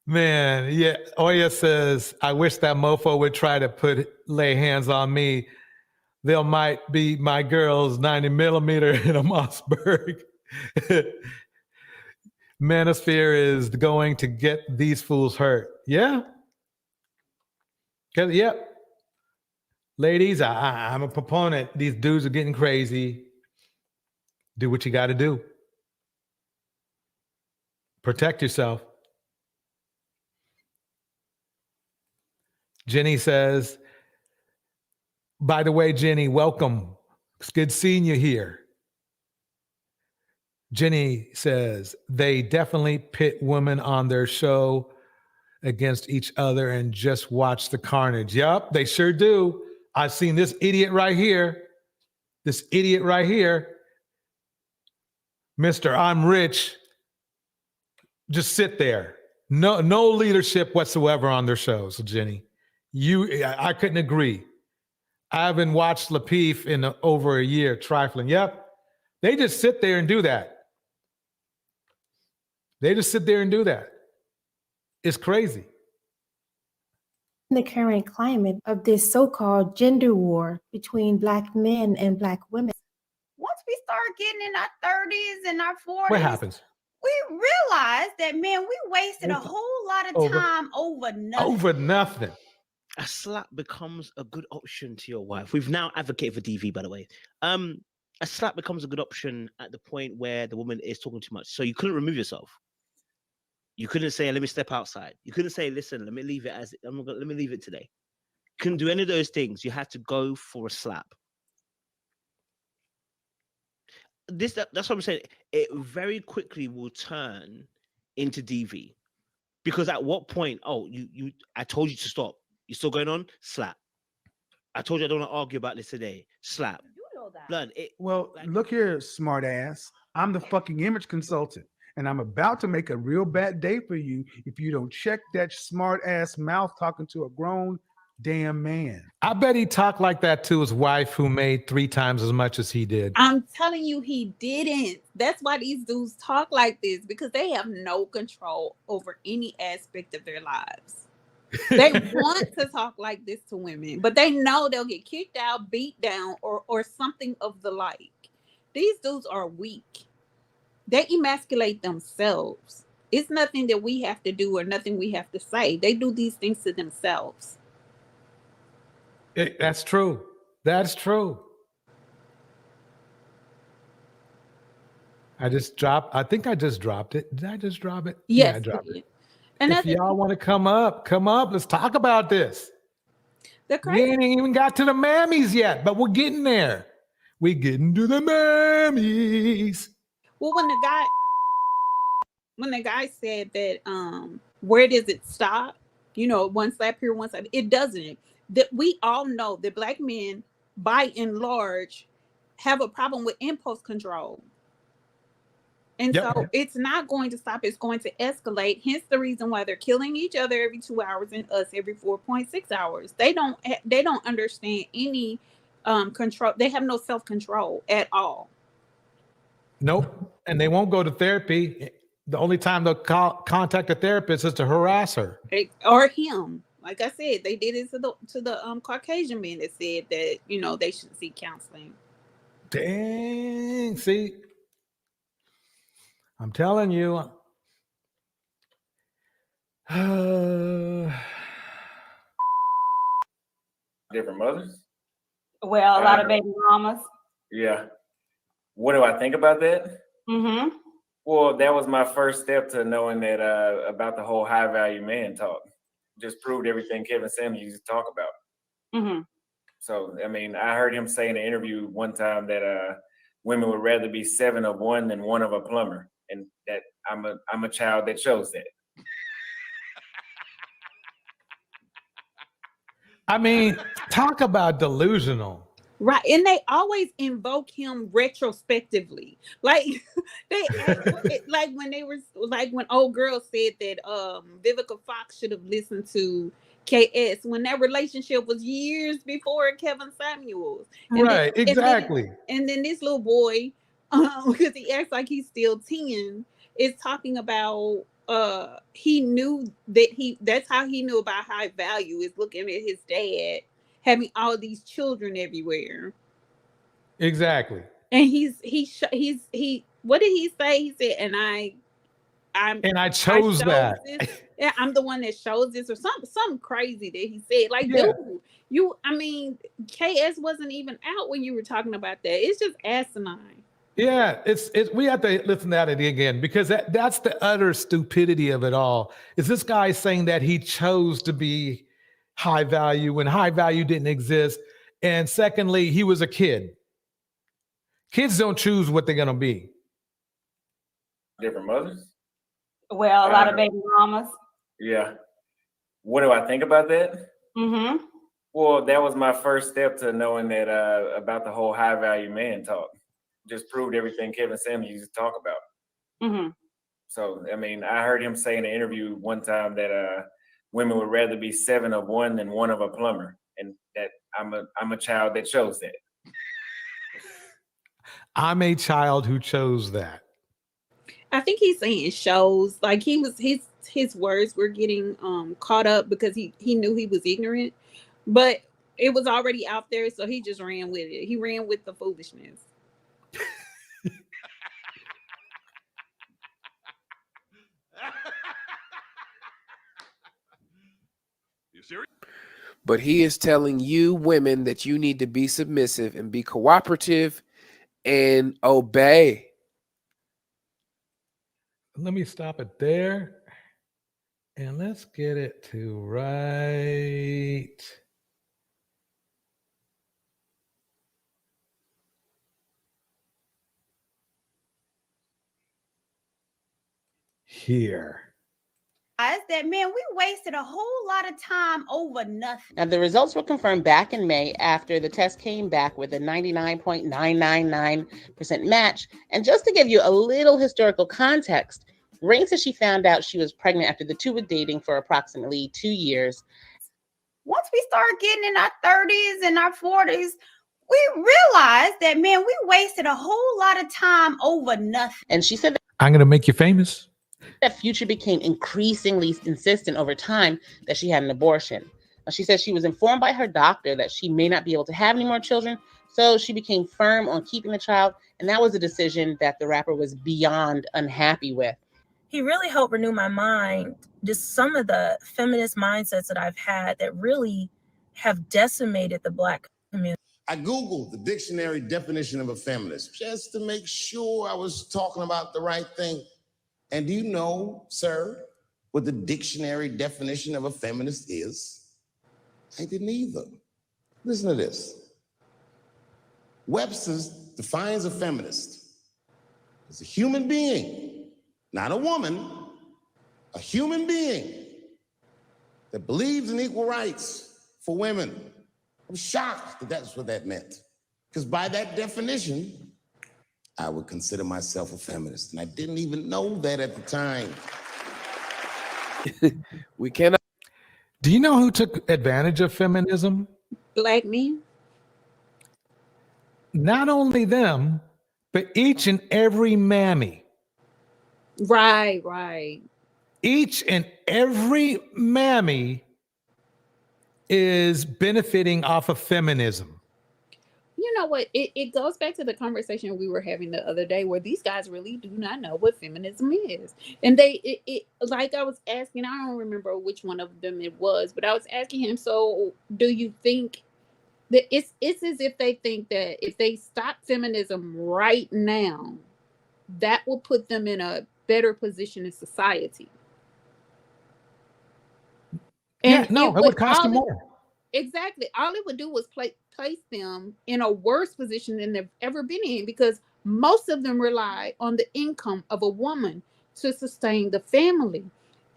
Man, yeah. Oya says, I wish that mofo would try to lay hands on me. There might be my girl's 90 millimeter in a Mossberg. MammieSphere is going to get these fools hurt. Yeah. Yep. Ladies, I'm a proponent. These dudes are getting crazy. Do what you got to do. Protect yourself. Jenny says, by the way, Jenny, welcome. It's good seeing you here. Jenny says they definitely pit women on their show against each other and just watch the carnage. Yup, they sure do. I've seen this idiot right here. This idiot right here. Mr. I'm rich. Just sit there. No leadership whatsoever on their shows, Jenny. I couldn't agree. I haven't watched Lapeef in over a year, trifling. Yep. They just sit there and do that. They just sit there and do that. It's crazy. In the current climate of this so-called gender war between Black men and Black women. Once we start getting in our 30s and our 40s, What happens? we realize that, man, we wasted a whole lot of time over nothing. Over nothing. A slap becomes a good option to your wife. We've now advocated for DV, by the way. A slap becomes a good option at the point where the woman is talking too much. So you couldn't remove yourself. You couldn't say, let me step outside. You couldn't say, listen, let me leave it let me leave it today. You couldn't do any of those things. You had to go for a slap. That's what I'm saying. It very quickly will turn into DV. Because at what point, I told you to stop. You're still going on? Slap. I told you I don't want to argue about this today. Slap. You know that. Blood. Look here, smart ass. I'm the fucking image consultant, and I'm about to make a real bad day for you if you don't check that smart ass mouth talking to a grown damn man. I bet he talked like that to his wife who made 3 times as much as he did. I'm telling you, he didn't. That's why these dudes talk like this, because they have no control over any aspect of their lives. They want to talk like this to women, but they know they'll get kicked out, beat down, or something of the like. These dudes are weak. They emasculate themselves. It's nothing that we have to do or nothing we have to say. They do these things to themselves. That's true. That's true. I think I just dropped it. Did I just drop it? Yes, yeah, I dropped it. And if y'all want to come up. Let's talk about this. We ain't even got to the Mammies yet, but we're getting there. We're getting to the Mammies. Well, when the guy said that, where does it stop? One slap here, one slap. It doesn't. That we all know that Black men, by and large, have a problem with impulse control. And so it's not going to stop. It's going to escalate. Hence the reason why they're killing each other every 2 hours and us every 4.6 hours. They don't understand any control. They have no self-control at all. Nope. And they won't go to therapy. The only time they'll contact a therapist is to harass her. Or him. Like I said, they did it to the Caucasian men that said that, they should seek counseling. Dang. See? I'm telling you. Different mothers? Well, a lot of baby mamas. Yeah. What do I think about that? Mm-hmm. Well, that was my first step to knowing that about the whole high value man talk. Just proved everything Kevin Samuels used to talk about. Mm-hmm. So, I mean, I heard him say in an interview one time that women would rather be 7 of one than 1 of a plumber. And that I'm a child that shows that. I mean, talk about delusional. Right. And they always invoke him retrospectively. Like when old girl said that Vivica Fox should have listened to KS when that relationship was years before Kevin Samuels. Right, exactly. And then this little boy, because he acts like he's still 10, is talking about he knew that's how he knew about high value, is looking at his dad having all these children everywhere. Exactly. And he what did he say? He said, and I chose that. Yeah, I'm the one that shows this, or something crazy that he said. Like, dude, KS wasn't even out when you were talking about that. It's just asinine. Yeah, we have to listen to that again, because that's the utter stupidity of it all. Is this guy saying that he chose to be high value when high value didn't exist? And secondly, he was a kid. Kids don't choose what they're going to be. different mothers. Well, a lot of baby mamas. Yeah. What do I think about that? Mm-hmm. Well, that was my first step to knowing that about the whole high value man talk. Just proved everything Kevin Samuels used to talk about. Mm-hmm. So, I mean, I heard him say in an interview one time that women would rather be 7 of one than 1 of a plumber, and that I'm a child that chose that. I'm a child who chose that. I think he's saying shows. Like his words were getting caught up because he knew he was ignorant, but it was already out there, so he just ran with it. He ran with the foolishness. You serious? But he is telling you women that you need to be submissive and be cooperative and obey. Let me stop it there. And let's get it to right here. That man, we wasted a whole lot of time over nothing. Now, the results were confirmed back in May after the test came back with a 99.999% match. And just to give you a little historical context, Ring says she found out she was pregnant after the two were dating for approximately 2 years. Once we start getting in our 30s and our 40s, we realized that, man, we wasted a whole lot of time over nothing. And she said I'm going to make you famous. that Future became increasingly insistent over time that she had an abortion. She says she was informed by her doctor that she may not be able to have any more children, so she became firm on keeping the child, and that was a decision that the rapper was beyond unhappy with. He really helped renew my mind, just some of the feminist mindsets that I've had that really have decimated the Black community. I Googled the dictionary definition of a feminist just to make sure I was talking about the right thing. And do you know, sir, what the dictionary definition of a feminist is? I didn't either. Listen to this. Webster's defines a feminist as a human being, not a woman, a human being that believes in equal rights for women. I'm shocked that that's what that meant. Because by that definition, I would consider myself a feminist. And I didn't even know that at the time. We cannot. Do you know who took advantage of feminism? Black men. Not only them, but each and every mammy. Right. Each and every mammy is benefiting off of feminism. You know what? It goes back to the conversation we were having the other day where these guys really do not know what feminism is. And it like I was asking, I don't remember which one of them it was, but I was asking him, so do you think that it's as if they think that if they stop feminism right now, that will put them in a better position in society? And yeah, no, it would cost them more. Exactly. All it would do was place them in a worse position than they've ever been in, because most of them rely on the income of a woman to sustain the family.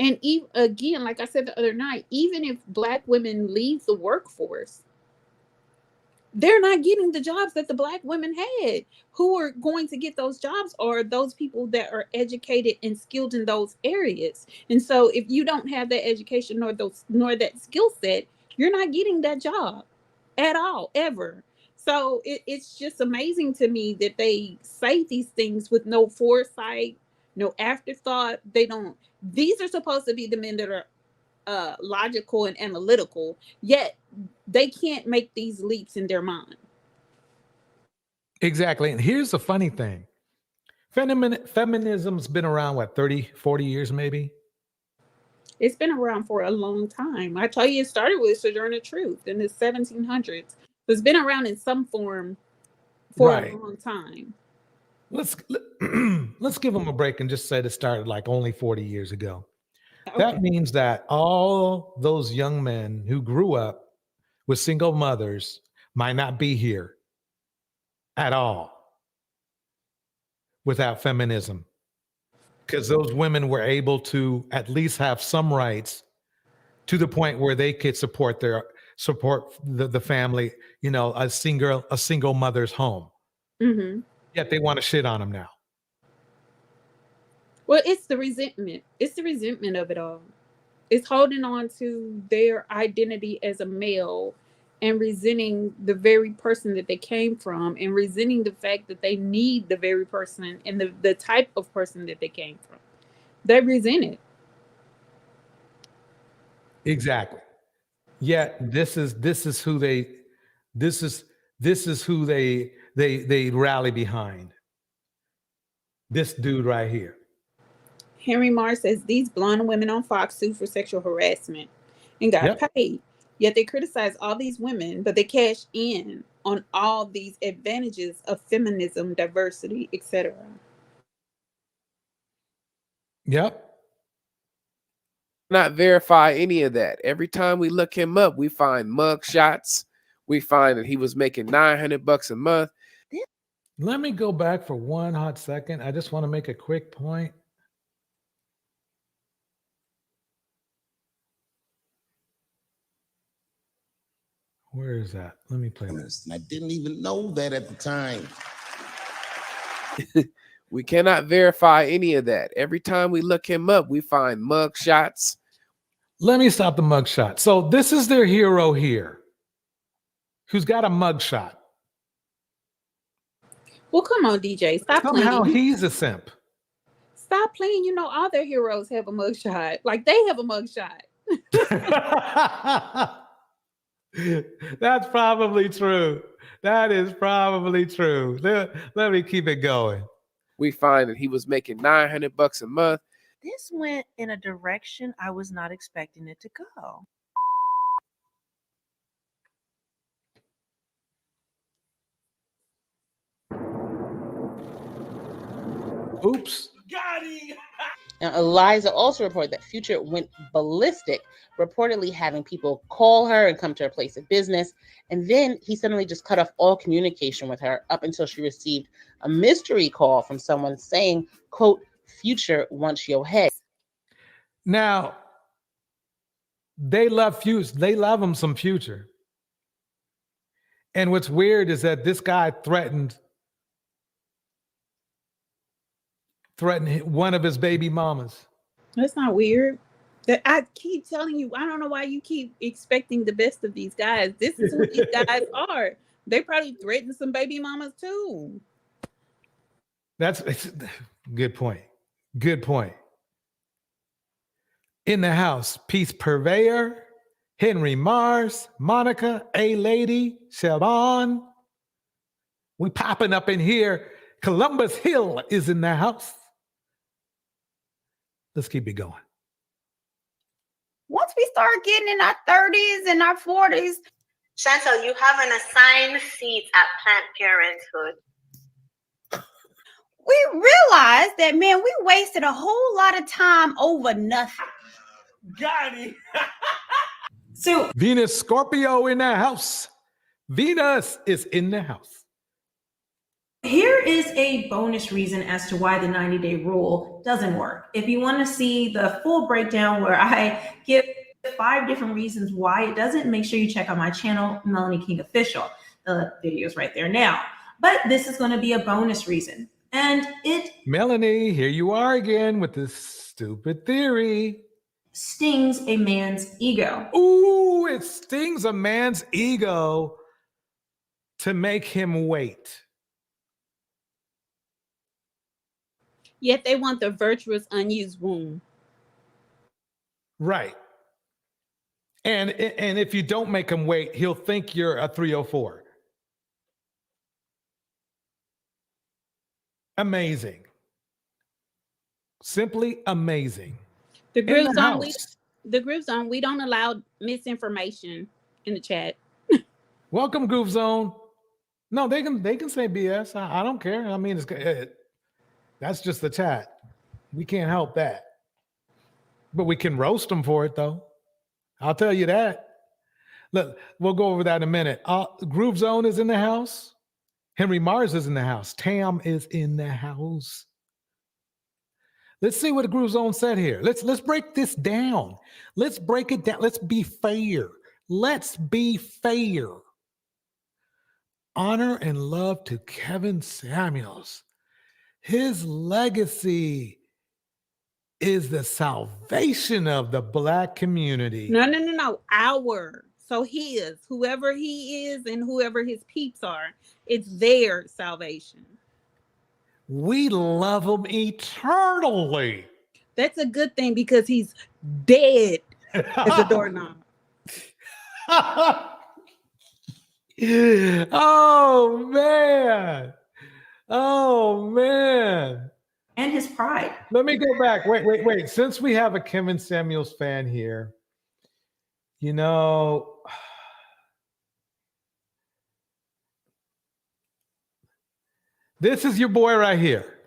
And even, again, like I said the other night, even if Black women leave the workforce, they're not getting the jobs that the Black women had. Who are going to get those jobs are those people that are educated and skilled in those areas. And so if you don't have that education nor that skill set, you're not getting that job at all, ever. So it's just amazing to me that they say these things with no foresight, no afterthought. These are supposed to be the men that are logical and analytical, yet they can't make these leaps in their mind. Exactly. And here's the funny thing. Feminism's been around, what, 30, 40 years maybe? It's been around for a long time. I tell you, it started with Sojourner Truth in the 1700s. It's been around in some form for a long time. Let's give them a break and just say it started like only 40 years ago. Okay. That means that all those young men who grew up with single mothers might not be here at all without feminism. because those women were able to at least have some rights to the point where they could support the family, you know, a single mother's home. Mm-hmm. Yet they want to shit on them now. Well, it's the resentment. It's the resentment of it all. It's holding on to their identity as a male and resenting the very person that they came from and resenting the fact that they need the very person and the type of person that they came from. They resent it. Exactly. Yet this is who they rally behind. This dude right here. Henry Marr says these blonde women on Fox sued for sexual harassment and got paid. Yet they criticize all these women, but they cash in on all these advantages of feminism, diversity, etc. Yep. Not verify any of that. Every time we look him up, we find mug shots. We find that he was making $900 a month. Let me go back for one hot second. I just want to make a quick point. Where is that? Let me play this. I didn't even know that at the time. We cannot verify any of that. Every time we look him up, we find mug shots. Let me stop the mug shot. So this is their hero here, who's got a mug shot. Well, come on, DJ. Stop Somehow playing. He's a simp. Stop playing. You know, all their heroes have a mug shot. Like they have a mug shot. That's probably true. That is probably true. Let me keep it going. We find that he was making $900 a month. This went in a direction I was not expecting it to go. Oops. Now, Eliza also reported that Future went ballistic, reportedly having people call her and come to her place of business. And then he suddenly just cut off all communication with her up until she received a mystery call from someone saying, quote, Future wants your head. Now, they love Future. They love him some Future. And what's weird is that this guy threatened one of his baby mamas. That's not weird. That I keep telling you, I don't know why you keep expecting the best of these guys. This is who these guys are. They probably threatened some baby mamas too. That's good point. Good point. In the house, Peace Purveyor, Henry Mars, Monica, A-Lady, Siobhan. We popping up in here. Columbus Hill is in the house. Let's keep it going. Once we start getting in our 30s and our 40s. Chantelle, you have an assigned seat at Planned Parenthood. We realized that, man, we wasted a whole lot of time over nothing. Got it. So Venus Scorpio in the house. Venus is in the house. Here is a bonus reason as to why the 90-day rule doesn't work. If you want to see the full breakdown where I give 5 different reasons why it doesn't, make sure you check out my channel, Melanie King Official. The video is right there now. But this is going to be a bonus reason. And it Melanie, here you are again with this stupid theory. Stings a man's ego. Ooh, it stings a man's ego to make him wait. Yet they want the virtuous unused womb. Right. And if you don't make him wait, he'll think you're a 304. Amazing. Simply amazing. The Groove Zone, we don't allow misinformation in the chat. Welcome, Groove Zone. No, they can say BS. I don't care. I mean, that's just the chat. We can't help that. But we can roast them for it, though. I'll tell you that. Look, we'll go over that in a minute. Groove Zone is in the house. Henry Mars is in the house. Tam is in the house. Let's see what Groove Zone said here. Let's break this down. Let's break it down. Let's be fair. Let's be fair. Honor and love to Kevin Samuels. His legacy is the salvation of the Black community. No. Our. So his, whoever he is and whoever his peeps are, it's their salvation. We love him eternally. That's a good thing because he's dead as a doorknob. Oh, man. Oh, man. And his pride. Let me go back. Wait. Since we have a Kevin Samuels fan here, you know, this is your boy right here.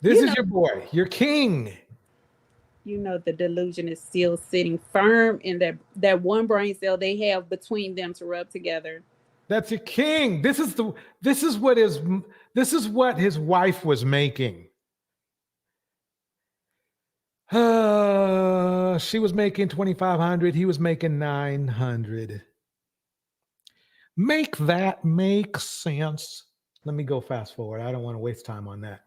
This is your boy, your king. You know, the delusion is still sitting firm in that one brain cell they have between them to rub together. That's your king. This is what his wife was making. She was making $2,500. He was making $900. Make that make sense. Let me go fast forward. I don't want to waste time on that.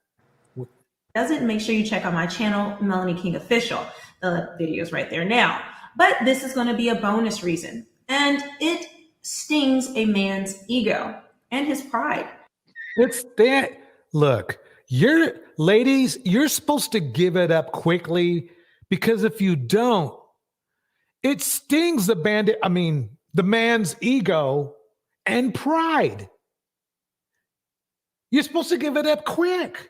Doesn't, make sure you check out my channel, Melanie King Official. The video is right there now. But this is going to be a bonus reason. And it stings a man's ego and his pride. It's that. Look, ladies, you're supposed to give it up quickly, because if you don't, it stings the man's ego and pride. You're supposed to give it up quick.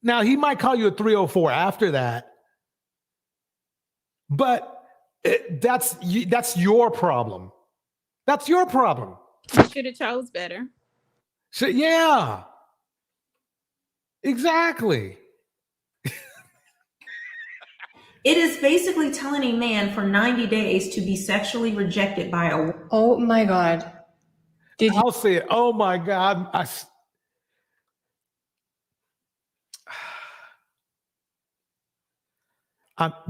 Now, he might call you a 304 after that, but that's your problem. That's your problem. You should have chose better. So, yeah, exactly. It is basically telling a man for 90 days to be sexually rejected by a woman. Oh my God. I'll say it. Oh my God.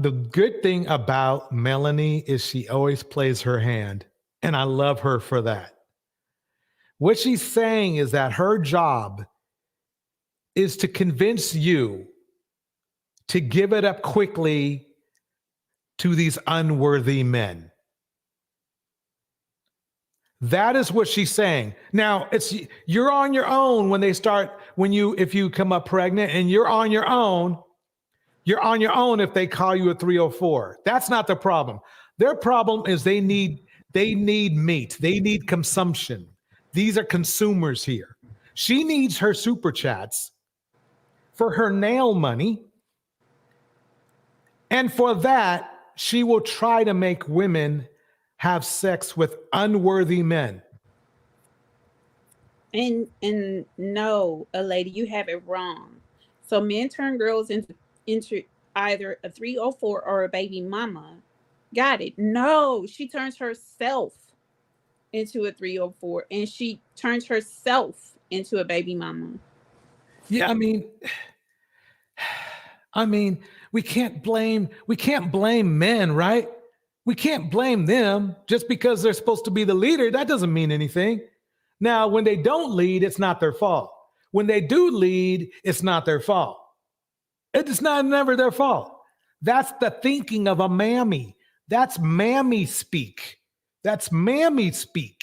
The good thing about Melanie is she always plays her hand, and I love her for that. What she's saying is that her job is to convince you to give it up quickly to these unworthy men. That is what she's saying. Now, you're on your own if you come up pregnant, and you're on your own. You're on your own if they call you a 304. That's not the problem. Their problem is they need meat. They need consumption. These are consumers here. She needs her super chats for her nail money. And for that, she will try to make women have sex with unworthy men. And no, a lady, you have it wrong. So men turn girls into either a 304 or a baby mama. Got it. No, she turns herself into a 304, and she turns herself into a baby mama. Yeah, I mean, we can't blame men, right? We can't blame them just because they're supposed to be the leader. That doesn't mean anything. Now, when they don't lead, it's not their fault. When they do lead, it's not their fault. It's never their fault. That's the thinking of a mammy. That's mammy speak. That's mammy speak.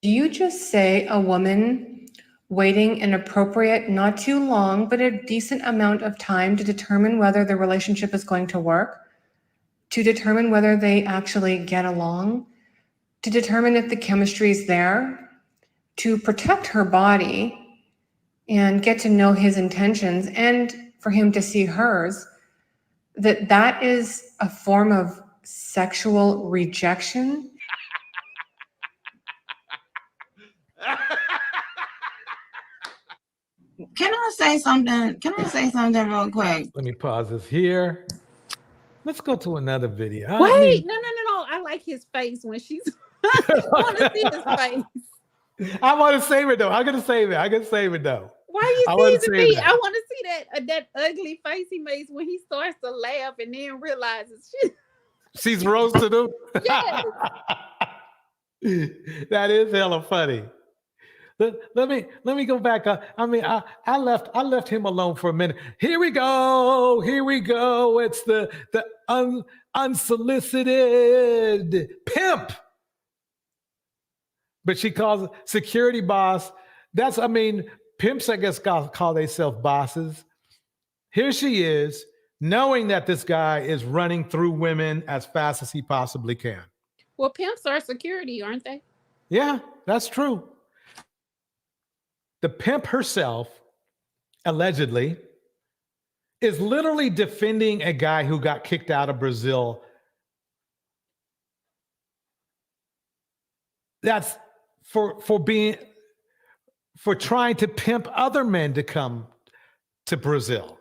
Do you just say a woman waiting an appropriate, not too long, but a decent amount of time to determine whether the relationship is going to work, to determine whether they actually get along, to determine if the chemistry is there, to protect her body and get to know his intentions, and for him to see hers, that is a form of sexual rejection? Can I say something? Can I say something real quick? Let me pause this here. Let's go to another video. Wait, no. I like his face when she's I want to see his face. I want to save it though. I'm gonna save it. I'm gonna save it though. Why are you I wanna teasing save me? that. I want to see that ugly face he makes when he starts to laugh and then realizes shit. She's roasted him. Yes. That is hella funny. Let me go back. I left him alone for a minute. Here we go. It's the unsolicited pimp. But she calls security boss. Pimps, I guess, call themselves bosses. Here she is, knowing that this guy is running through women as fast as he possibly can. Well, pimps are security, aren't they? Yeah, that's true. The pimp herself, allegedly, is literally defending a guy who got kicked out of Brazil. That's for trying to pimp other men to come to Brazil.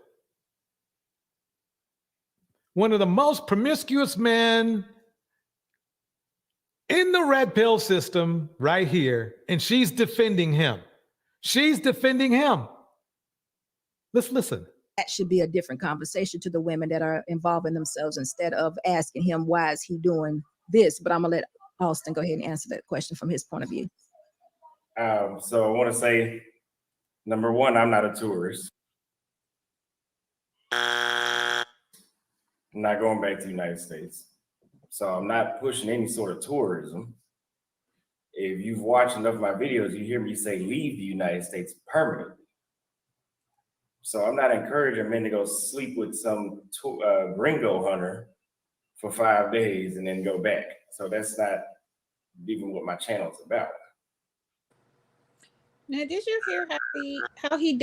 One of the most promiscuous men in the red pill system right here, and she's defending him. Let's listen. That should be a different conversation to the women that are involving themselves instead of asking him, why is he doing this? But I'm going to let Austin go ahead and answer that question from his point of view. So I want to say, number one, I'm not a tourist. I'm not going back to the United States. So I'm not pushing any sort of tourism. If you've watched enough of my videos, you hear me say leave the United States permanently. So I'm not encouraging men to go sleep with some gringo hunter for 5 days and then go back. So that's not even what my channel's about. Now, did you hear how he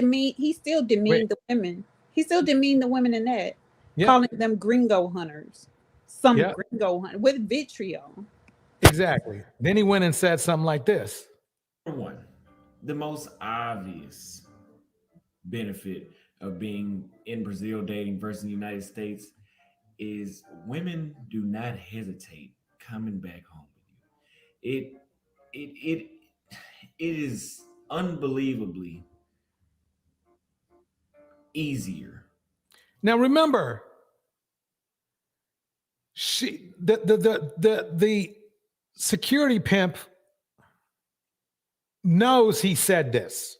still demeaned the women? He still demeaned the women in that, calling them gringo hunters. Gringo hunter with vitriol. Exactly. Then he went and said something like this. Number one, the most obvious benefit of being in Brazil dating versus the United States is women do not hesitate coming back home with you. It is unbelievably easier. Now remember, the security pimp knows he said this,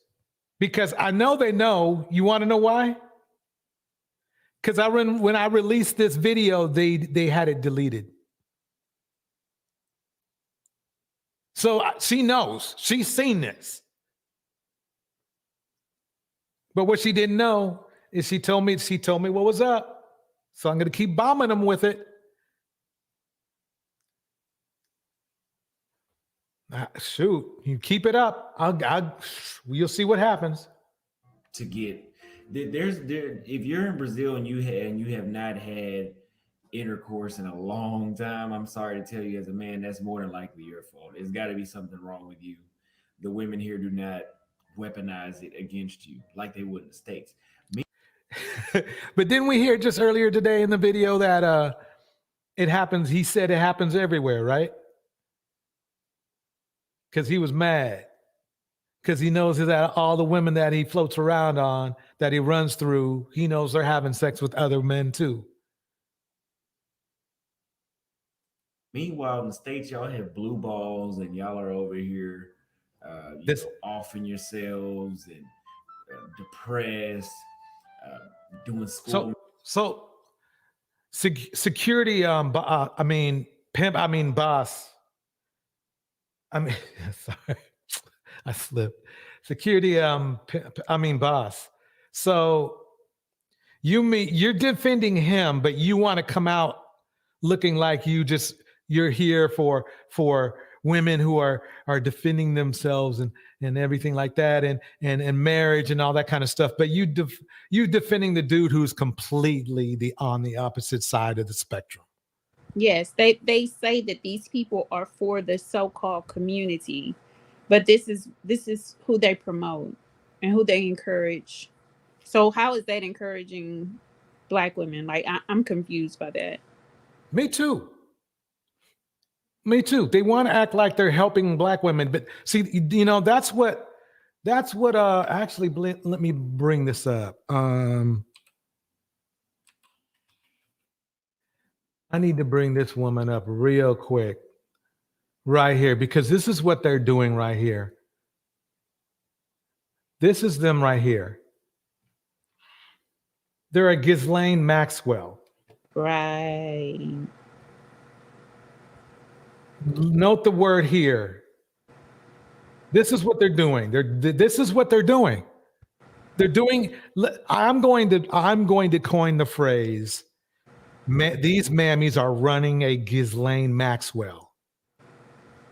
because I know they know. You want to know why? Because when I released this video, they had it deleted. So she knows. She's seen this. But what she didn't know is she told me what was up. So I'm going to keep bombing them with it. Shoot, you keep it up. You'll see what happens. To get if you're in Brazil and you have not had intercourse in a long time, I'm sorry to tell you, as a man, that's more than likely your fault. It's got to be something wrong with you. The women here do not weaponize it against you like they would in the States. But didn't we hear just earlier today in the video that it happens? He said it happens everywhere, right? Because he was mad. Because he knows that all the women that he floats around on, that he runs through, he knows they're having sex with other men too. Meanwhile, in the States, y'all have blue balls and y'all are over here offing yourselves and depressed, doing school. So security, boss. Sorry, I slipped. Security, boss. So you're defending him, but you want to come out looking like you're here for women who are defending themselves and everything like that, and marriage and all that kind of stuff. But you defending the dude who's completely on the opposite side of the spectrum. Yes, they say that these people are for the so-called community, but this is who they promote and who they encourage. So how is that encouraging Black women? Like I'm confused by that. Me too. Me too. They want to act like they're helping black women, but see, you know, that's what actually, let me bring this up. I need to bring this woman up real quick right here, because this is what they're doing right here. This is them right here. They're a Ghislaine Maxwell. Right. Note the word here. This is what they're doing. This is what they're doing. They're doing. I'm going to coin the phrase. These mammies are running a Ghislaine Maxwell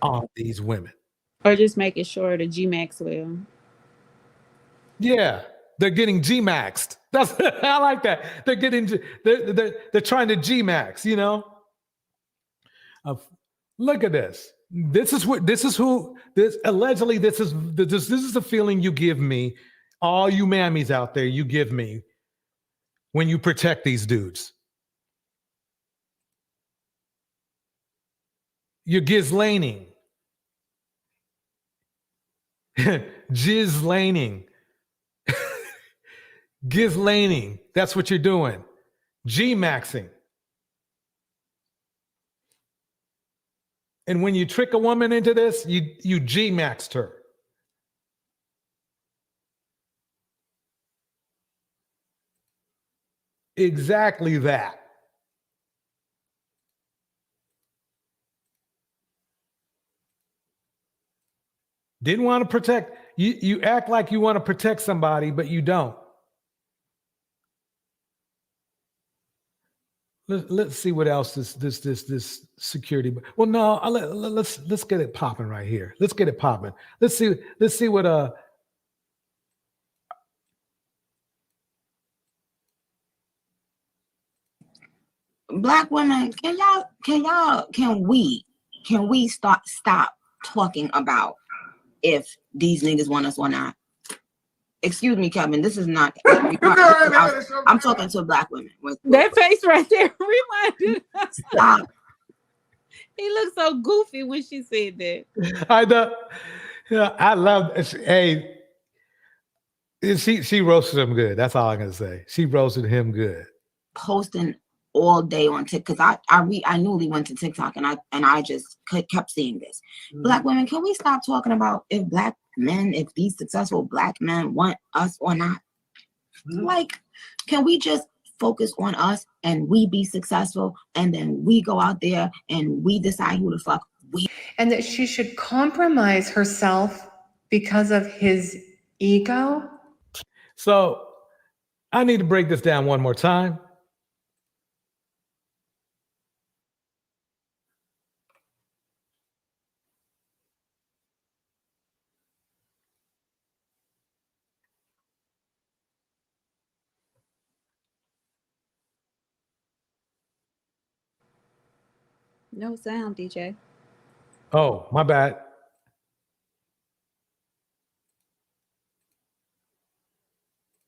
on these women. Or just making sure the G Maxwell. Yeah, they're getting G maxed. That's I like that. They're getting they're trying to G max. You know. Look at this. This is allegedly this is the feeling you give me, all you mammies out there. You give me when you protect these dudes. You're Ghislaining. Ghislaining. Ghislaining. That's what you're doing. G-maxing. And when you trick a woman into this, you G-maxed her. Exactly that. Didn't want to protect you. You act like you want to protect somebody, but you don't. Let's see what else this security. Well, no, let's get it popping right here. Let's get it popping. Let's see what Black women, can we stop talking about if these niggas want us or not? Excuse me, Kevin. This is not. I'm talking to black women. That face right there reminded us. Stop. He looked so goofy when she said that. I know. Yeah, I love. Hey, she roasted him good. That's all I'm gonna say. She roasted him good. Posting all day on TikTok, because I newly went to TikTok and I just kept seeing this. Black women, can we stop talking about if black men, if these successful black men want us or not? Like, can we just focus on us and we be successful, and then we go out there and we decide who the fuck we. And that she should compromise herself because of his ego? So I need to break this down one more time. No sound, DJ. Oh, my bad.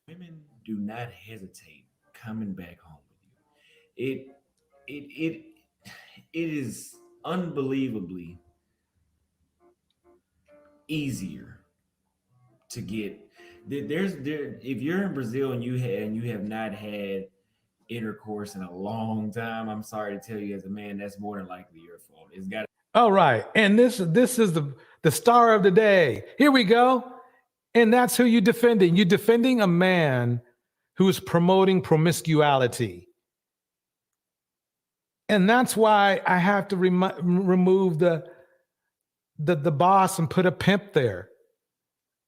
Women do not hesitate coming back home with you. It is unbelievably easier to get. If you're in Brazil and you have not had intercourse in a long time, I'm sorry to tell you, as a man, that's more than likely your fault. It's got. All right, and this is the star of the day. Here we go, and that's who you're defending. You're defending a man who is promoting promiscuity, and that's why I have to remove the boss and put a pimp there.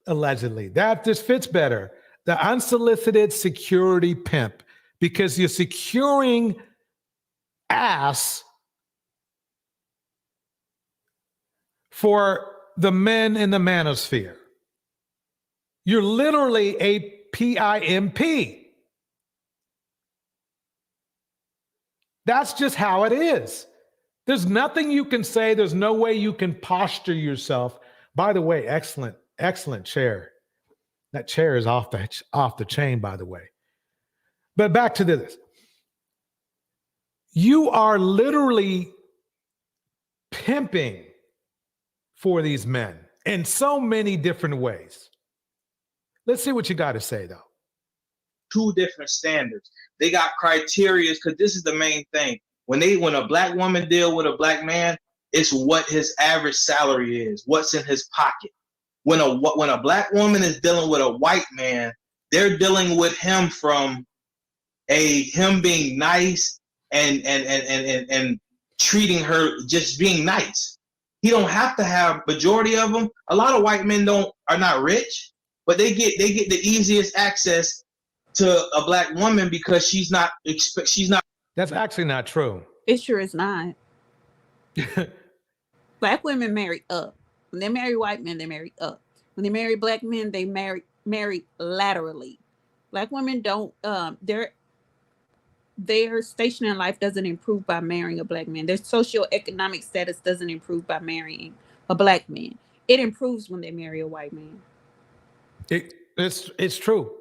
Allegedly, that just fits better. The unsolicited security pimp. Because you're securing ass for the men in the MammieSphere. You're literally a PIMP. That's just how it is. There's nothing you can say. There's no way you can posture yourself. By the way, excellent chair. That chair is off the chain, by the way. But back to this. You are literally pimping for these men in so many different ways. Let's see what you got to say, though. Two different standards. They got criteria, because this is the main thing. When a black woman deal with a black man, it's what his average salary is, what's in his pocket. When a black woman is dealing with a white man, they're dealing with him from him being nice and treating her, just being nice. He don't have to have, majority of them. A lot of white men are not rich, but they get the easiest access to a black woman because she's not. That's actually not true. It sure is not. Black women marry up. When they marry white men, they marry up. When they marry black men, they marry laterally. Black women don't. Their station in life doesn't improve by marrying a black man. Their socioeconomic status doesn't improve by marrying a black man. It improves when they marry a white man. It's true.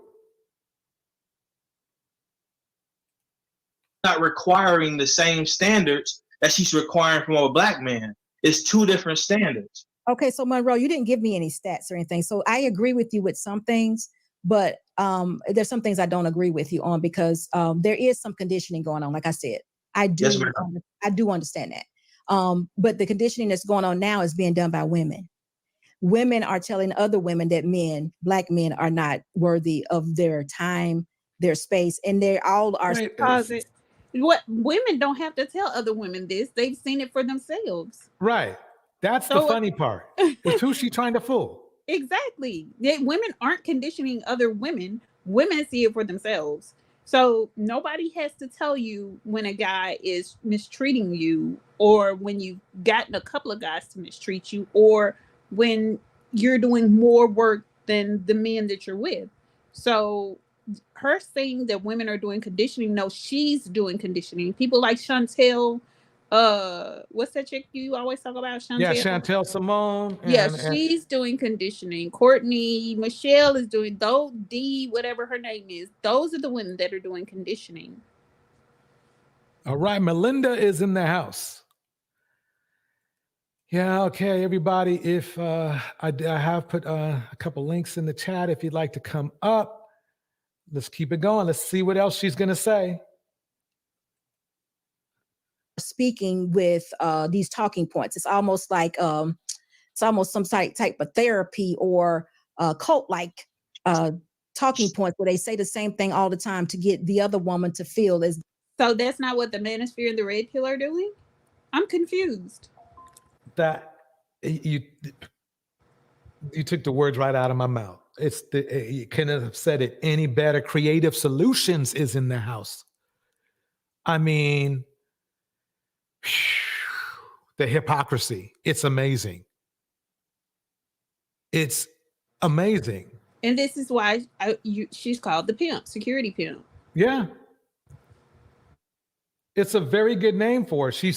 Not requiring the same standards that she's requiring from a black man. It's two different standards. Okay, so Monroe, you didn't give me any stats or anything. So I agree with you with some things, but there's some things I don't agree with you on because there is some conditioning going on. Like I said, I do understand that. But the conditioning that's going on now is being done by women. Women are telling other women that black men are not worthy of their time, their space, and they all are. What women don't have to tell other women this. They've seen it for themselves. Right. That's the funny part. It's who she trying to fool. Exactly. Women aren't conditioning other women. Women see it for themselves. So nobody has to tell you when a guy is mistreating you, or when you've gotten a couple of guys to mistreat you, or when you're doing more work than the men that you're with. So her saying that women are doing conditioning, no, she's doing conditioning. People like Chantelle, what's that chick you always talk about? Chantelle? Yeah, Chantelle Simone. She's doing conditioning. Courtney, Michelle is doing, whatever her name is. Those are the women that are doing conditioning. All right, Melinda is in the house. Yeah, okay, everybody. If I have put a couple links in the chat, if you'd like to come up, let's keep it going. Let's see what else she's going to say. Speaking with these talking points, it's almost like it's almost some type of therapy or cult-like talking points where they say the same thing all the time to get the other woman to feel as. So that's not what the MammieSphere and the Red Pill are doing? I'm confused. That you took the words right out of my mouth. You couldn't have said it any better. Creative Solutions is in the house. I mean, the hypocrisy. It's amazing. It's amazing. And this is why she's called the pimp, security pimp. Yeah. It's a very good name for her. She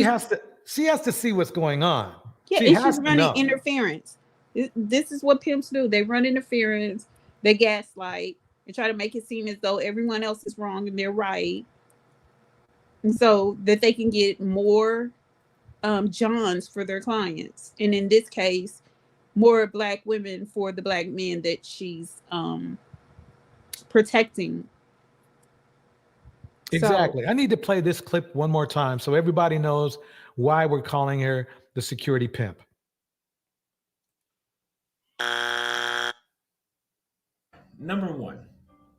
has to see what's going on. Yeah, and she's running interference. This is what pimps do. They run interference. They gaslight. They try to make it seem as though everyone else is wrong and they're right. And so that they can get more Johns for their clients. And in this case, more black women for the black men that she's protecting. Exactly. I need to play this clip one more time so everybody knows why we're calling her the security pimp. Number one,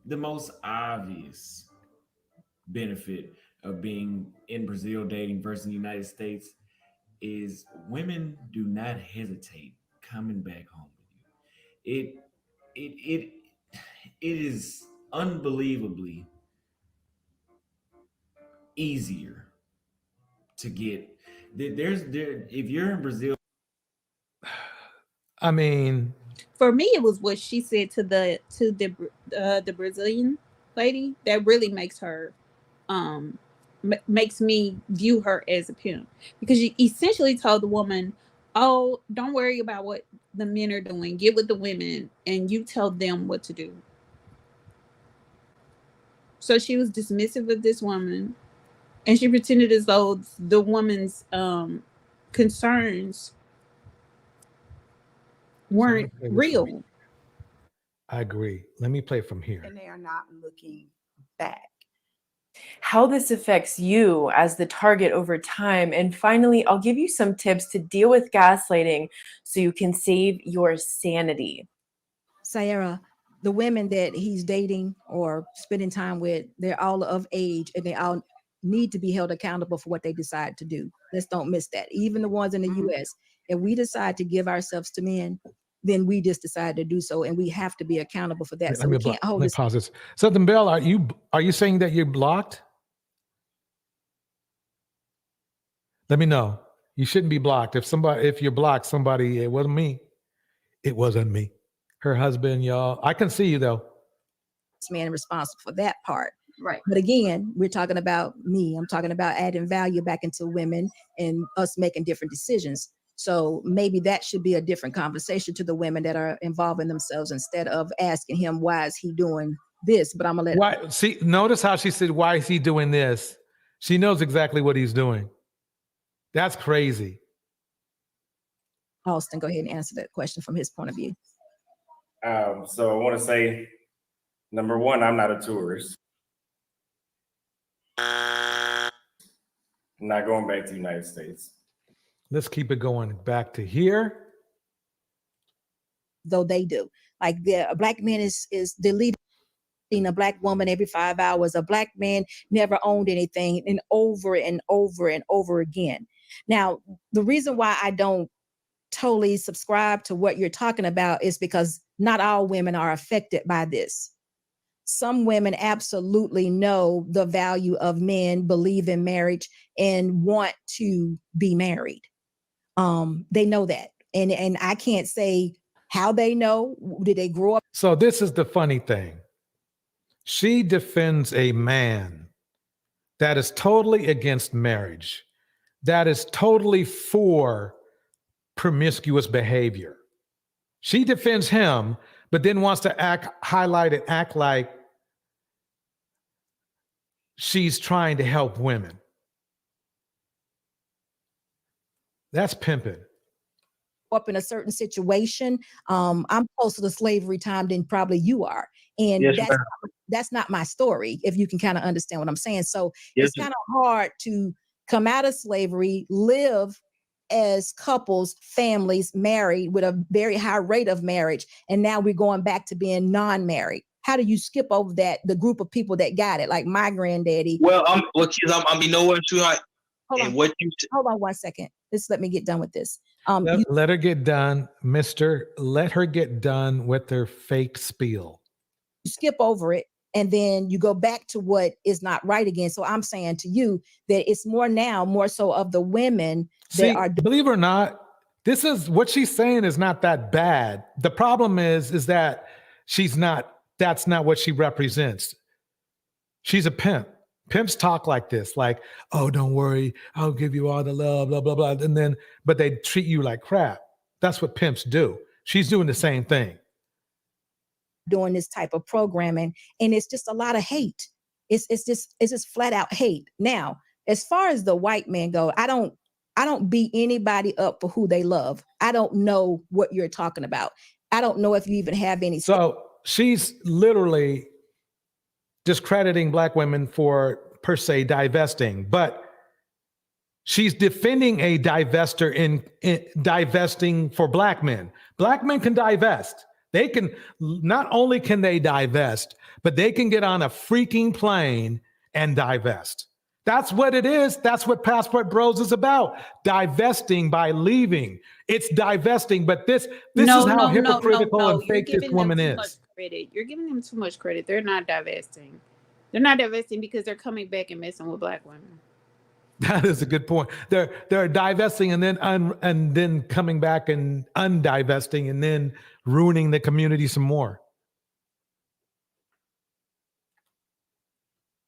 the most obvious benefit of being in Brazil dating versus the United States is women do not hesitate coming back home with you. It is unbelievably easier to get. If you're in Brazil, I mean, for me, it was what she said to the Brazilian lady that really makes her makes me view her as a pimp, because she essentially told the woman, "Oh, don't worry about what the men are doing. Get with the women, and you tell them what to do." So she was dismissive of this woman, And she pretended as though the woman's concerns weren't real. I agree. Let me play from here. And they are not looking back. How this affects you as the target over time. And finally, I'll give you some tips to deal with gaslighting so you can save your sanity. Sierra, the women that he's dating or spending time with, they're all of age and they all need to be held accountable for what they decide to do. Let's don't miss that. Even the ones in the US, if we decide to give ourselves to men, then we just decide to do so, and we have to be accountable for that. So we can't hold this. Pause this. Southern Belle, are you saying that you're blocked? Let me know. You shouldn't be blocked. If you're blocked, somebody, it wasn't me. It wasn't me. Her husband, y'all. I can see you though. This man responsible for that part. Right. But again, we're talking about me. I'm talking about adding value back into women and us making different decisions. So maybe that should be a different conversation to the women that are involving themselves instead of asking him, why is he doing this? But I'm gonna let why. See, notice how she said, why is he doing this? She knows exactly what he's doing. That's crazy. Austin, go ahead and answer that question from his point of view. So I want to say, number one, I'm not a tourist. I'm not going back to the United States. Let's keep it going back to here. Though they do. Like a black man is deleting a black woman every 5 hours. A black man never owned anything, and over and over and over again. Now, the reason why I don't totally subscribe to what you're talking about is because not all women are affected by this. Some women absolutely know the value of men, believe in marriage, and want to be married. They know that. And I can't say how they know. Did they grow up? So this is the funny thing. She defends a man that is totally against marriage, that is totally for promiscuous behavior. She defends him, but then wants to highlight and act like she's trying to help women. That's pimping. Up in a certain situation. I'm closer to slavery time than probably you are. And Yes, that's not my story, if you can kind of understand what I'm saying. So Yes, it's kind of hard to come out of slavery, live as couples, families, married with a very high rate of marriage. And now we're going back to being non-married. How do you skip over that, the group of people that got it, like my granddaddy? Well, kids, you know what, sweetheart? Hold And on. what you Hold on 1 second. Just let me get done with this. Let her get done, mister. Let her get done with her fake spiel. You skip over it, and then you go back to what is not right again. So I'm saying to you that it's more so of the women that are. Believe it or not, this is what she's saying is not that bad. The problem is that that's not what she represents. She's a pimp. Pimps talk like this, like, oh, don't worry, I'll give you all the love, blah, blah, blah. But they treat you like crap. That's what pimps do. She's doing the same thing. Doing this type of programming, and it's just a lot of hate. It's just flat out hate. Now, as far as the white men go, I don't beat anybody up for who they love. I don't know what you're talking about. I don't know if you even have any. So she's literally discrediting black women for per se divesting, but she's defending a divester in divesting for black men. Black men can divest. They can, not only can they divest, but they can get on a freaking plane and divest. That's what it is. That's what Passport Bros is about. Divesting by leaving. It's divesting, but this is how hypocritical and fake this woman is. You're giving them too much credit. They're not divesting. They're not divesting because they're coming back and messing with black women. That is a good point. They're divesting and then coming back and undivesting and then ruining the community some more.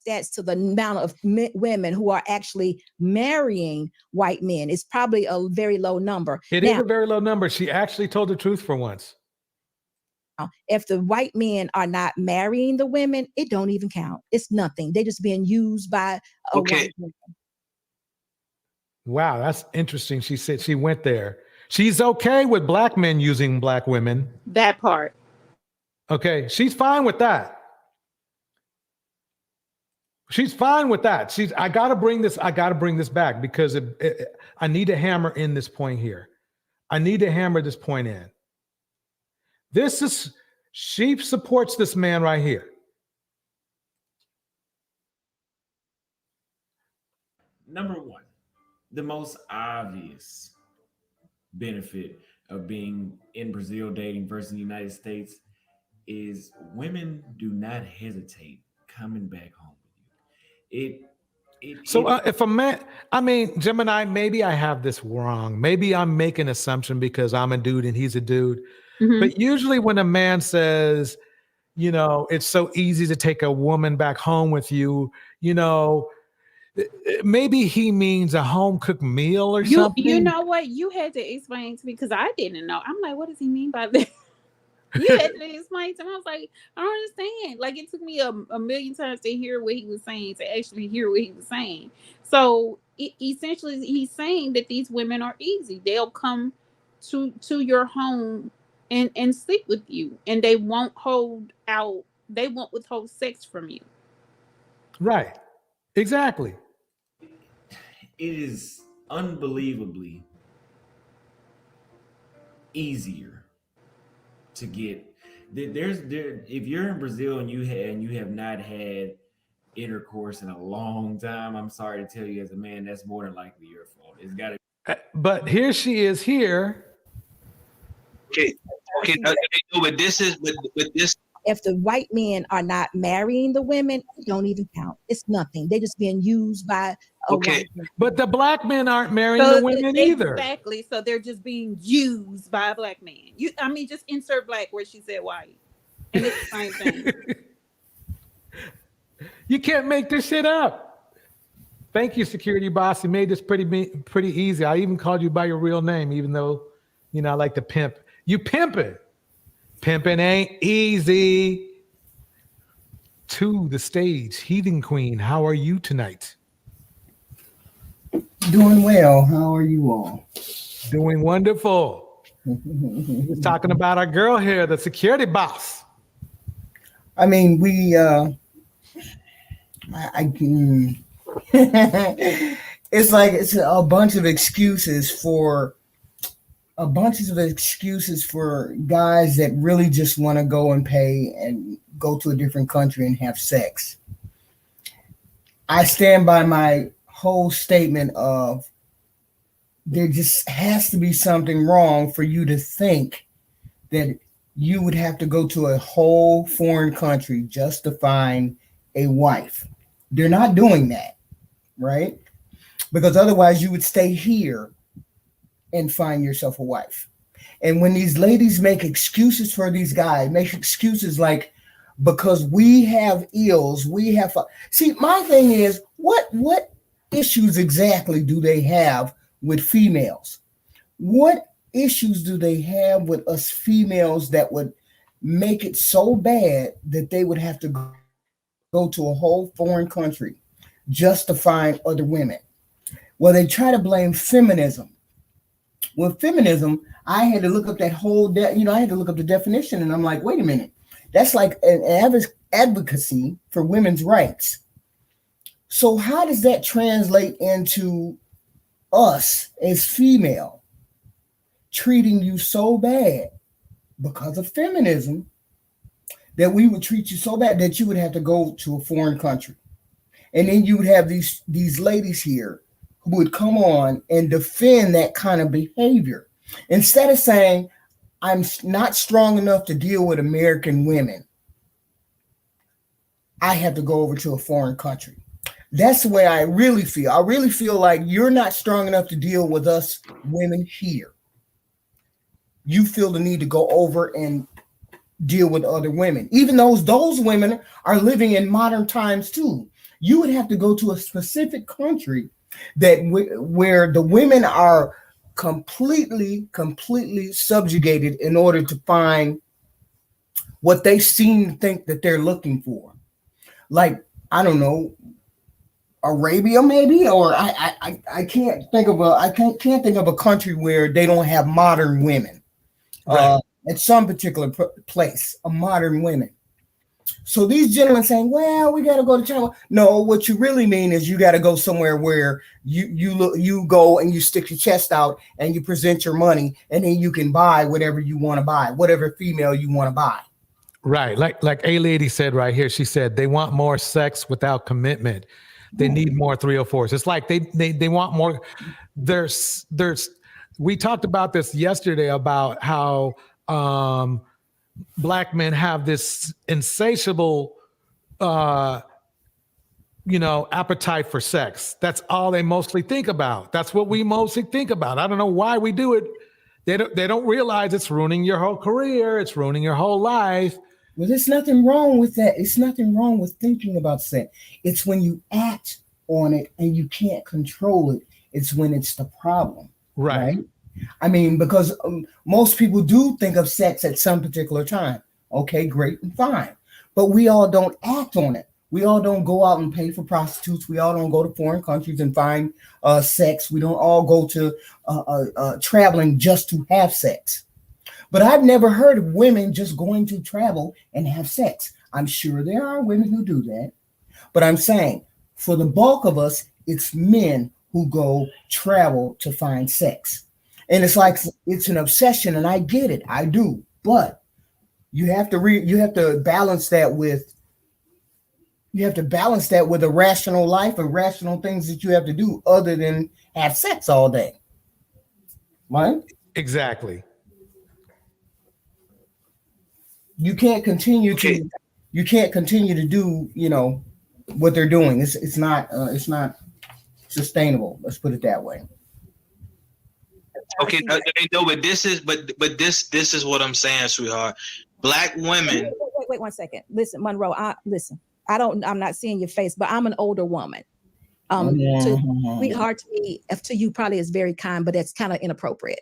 That's to the amount of women who are actually marrying white men. It's probably a very low number. It is a very low number. She actually told the truth for once. If the white men are not marrying the women, it don't even count. It's nothing. They're just being used by a white woman. Wow, that's interesting. She said she went there. She's okay with black men using black women. That part. Okay, she's fine with that. She's fine with that. I gotta bring this back because I need to hammer in this point here. I need to hammer this point in. She supports this man right here. Number one, the most obvious benefit of being in Brazil dating versus the United States is women do not hesitate coming back home with you. If a man, I mean, Gemini, maybe I have this wrong. Maybe I'm making an assumption because I'm a dude and he's a dude. Mm-hmm. But usually when a man says, you know, it's so easy to take a woman back home with you, you know, maybe he means a home cooked meal or something. You know what? You had to explain to me because I didn't know. I'm like, what does he mean by that? You had to explain to me. I was like, I don't understand. Like, it took me a million times to hear what he was saying, to actually hear what he was saying. So essentially, he's saying that these women are easy. They'll come to your home and sleep with you, and they won't withhold sex from you. Right. Exactly. It is unbelievably easier to get. If you're in Brazil and you have not had intercourse in a long time, I'm sorry to tell you, as a man, that's more than likely your fault. It's got to. But here she is here. Okay. But this is with this. If the white men are not marrying the women, it don't even count. It's nothing. They're just being used by a white woman. But the black men aren't marrying the women either. Exactly. So they're just being used by a black man. Just insert black where she said white. And it's the same thing. You can't make this shit up. Thank you, security boss. You made this pretty easy. I even called you by your real name, even though, you know, I like to pimp. You pimping. Pimping ain't easy. To the stage, Heathen Queen. How are you tonight? Doing well. How are you all? Doing wonderful. We're talking about our girl here, the security boss. I mean, it's like it's a bunch of excuses for guys that really just want to go and pay and go to a different country and have sex. I stand by my whole statement of there just has to be something wrong for you to think that you would have to go to a whole foreign country just to find a wife. They're not doing that, right? Because otherwise you would stay here and find yourself a wife. And when these ladies make excuses for these guys, make excuses like, because we have ills, see, my thing is, what issues exactly do they have with females? What issues do they have with us females that would make it so bad that they would have to go to a whole foreign country just to find other women? Well, they try to blame feminism. With feminism, I had to look up that whole, I had to look up the definition, and I'm like, wait a minute, that's like an advocacy for women's rights. So how does that translate into us as female treating you so bad because of feminism that we would treat you so bad that you would have to go to a foreign country? And then you would have these ladies here who would come on and defend that kind of behavior. Instead of saying, I'm not strong enough to deal with American women, I have to go over to a foreign country. That's the way I really feel. I really feel like you're not strong enough to deal with us women here. You feel the need to go over and deal with other women, even though those women are living in modern times too. You would have to go to a specific country where the women are completely subjugated in order to find what they seem to think that they're looking for. Like, I don't know, Arabia maybe, or I can't think of a country where they don't have modern women. Right. At some particular place, a modern women. So these gentlemen saying, well, we got to go to China. No, what you really mean is you got to go somewhere where you go and you stick your chest out and you present your money, and then you can buy whatever you want to buy, whatever female you want to buy. Right. Like a lady said right here, she said they want more sex without commitment. They need more 304s. It's like they want more. There's we talked about this yesterday about how Black men have this insatiable appetite for sex. That's all they mostly think about. That's what we mostly think about. I don't know why we do it. They don't realize it's ruining your whole career. It's ruining your whole life. Well, there's nothing wrong with that. It's nothing wrong with thinking about sex. It's when you act on it and you can't control it. It's when it's the problem. Right? I mean, because most people do think of sex at some particular time. Okay, great and fine. But we all don't act on it. We all don't go out and pay for prostitutes. We all don't go to foreign countries and find sex. We don't all go to traveling just to have sex. But I've never heard of women just going to travel and have sex. I'm sure there are women who do that. But I'm saying for the bulk of us, it's men who go travel to find sex. And it's like it's an obsession, and I get it. I do. But you have to balance that with a rational life and rational things that you have to do other than have sex all day. Right? Exactly. You can't continue to do, what they're doing. It's not sustainable. Let's put it that way. Okay, but this is what I'm saying, sweetheart. Black women. Wait 1 second. Listen, Monroe. I'm not seeing your face, but I'm an older woman. Sweetheart to me, to you probably is very kind, but it's kind of inappropriate.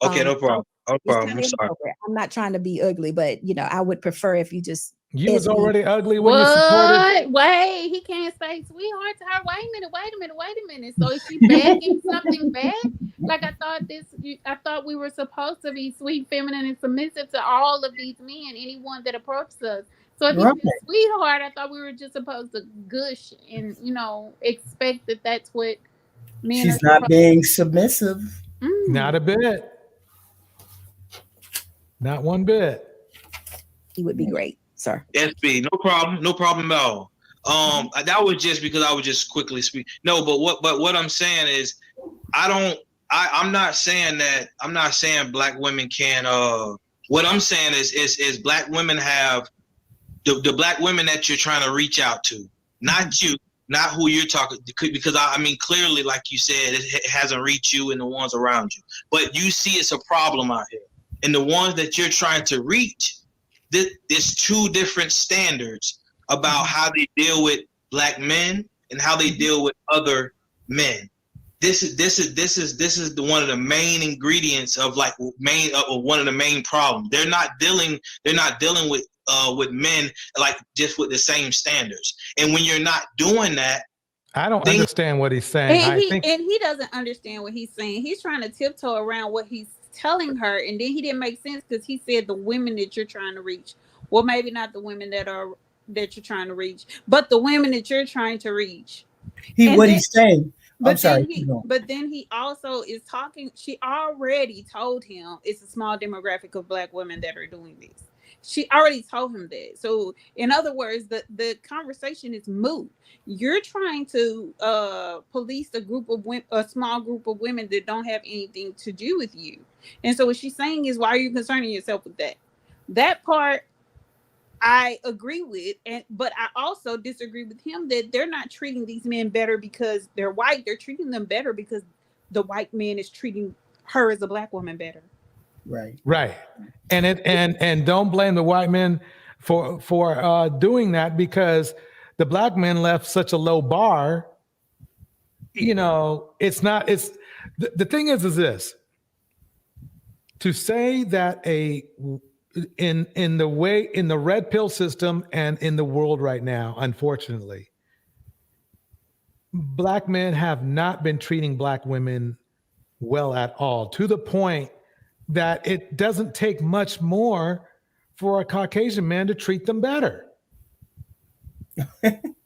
Okay, no problem. No problem. I'm sorry. I'm not trying to be ugly, but I would prefer if you just. You was already ugly when you supported. Wait, he can't say sweetheart to her. Wait a minute. So is she begging something back? Like I thought we were supposed to be sweet, feminine, and submissive to all of these men, anyone that approaches us. So if you said sweetheart, I thought we were just supposed to gush and expect that that's what men. She's not being submissive. Not a bit. Not one bit. He would be great, sir. SB, no problem at all. That was just because I was just quickly speak. No, but what I'm saying is, I'm not saying Black women can. What I'm saying is Black women have the Black women that you're trying to reach out to, not you, not who you're talking, because I mean clearly, like you said, it hasn't reached you and the ones around you, but you see it's a problem out here. And the ones that you're trying to reach, there's two different standards about how they deal with Black men and how they deal with other men. This is one of the main ingredients of one of the main problems. They're not dealing with men like just with the same standards. And when you're not doing that, I don't understand what he's saying. And he doesn't understand what he's saying. He's trying to tiptoe around what he's telling her, and then he didn't make sense because he said the women that you're trying to reach. Well, maybe not the women that you're trying to reach, but the women that you're trying to reach. He's saying. But then he also is talking. She already told him it's a small demographic of Black women that are doing this. She already told him that. So in other words, the conversation is moot. You're trying to police a small group of women that don't have anything to do with you. And so what she's saying is, why are you concerning yourself with that? That part I agree with, but I also disagree with him that they're not treating these men better because they're white. They're treating them better because the white man is treating her as a Black woman better. Right. And don't blame the white men for doing that, because the Black men left such a low bar. It's not. The thing is this: to say that in the red pill system and in the world right now, unfortunately, Black men have not been treating Black women well at all, to the point that it doesn't take much more for a Caucasian man to treat them better.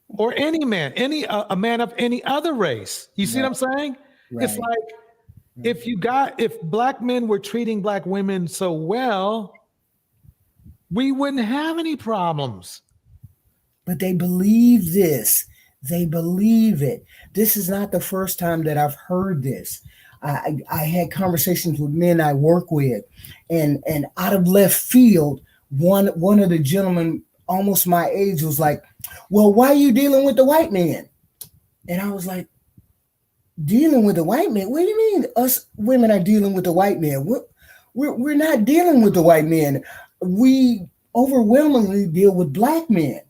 Or any man, a man of any other race. You see what I'm saying? Right. It's like if Black men were treating Black women so well, we wouldn't have any problems. But they believe this. They believe it. This is not the first time that I've heard this. I had conversations with men I work with, and out of left field, one of the gentlemen, almost my age, was like, "Well, why are you dealing with the white man?" And I was like, "Dealing with the white man? What do you mean? Us women are dealing with the white man? We're not dealing with the white man. We overwhelmingly deal with Black men.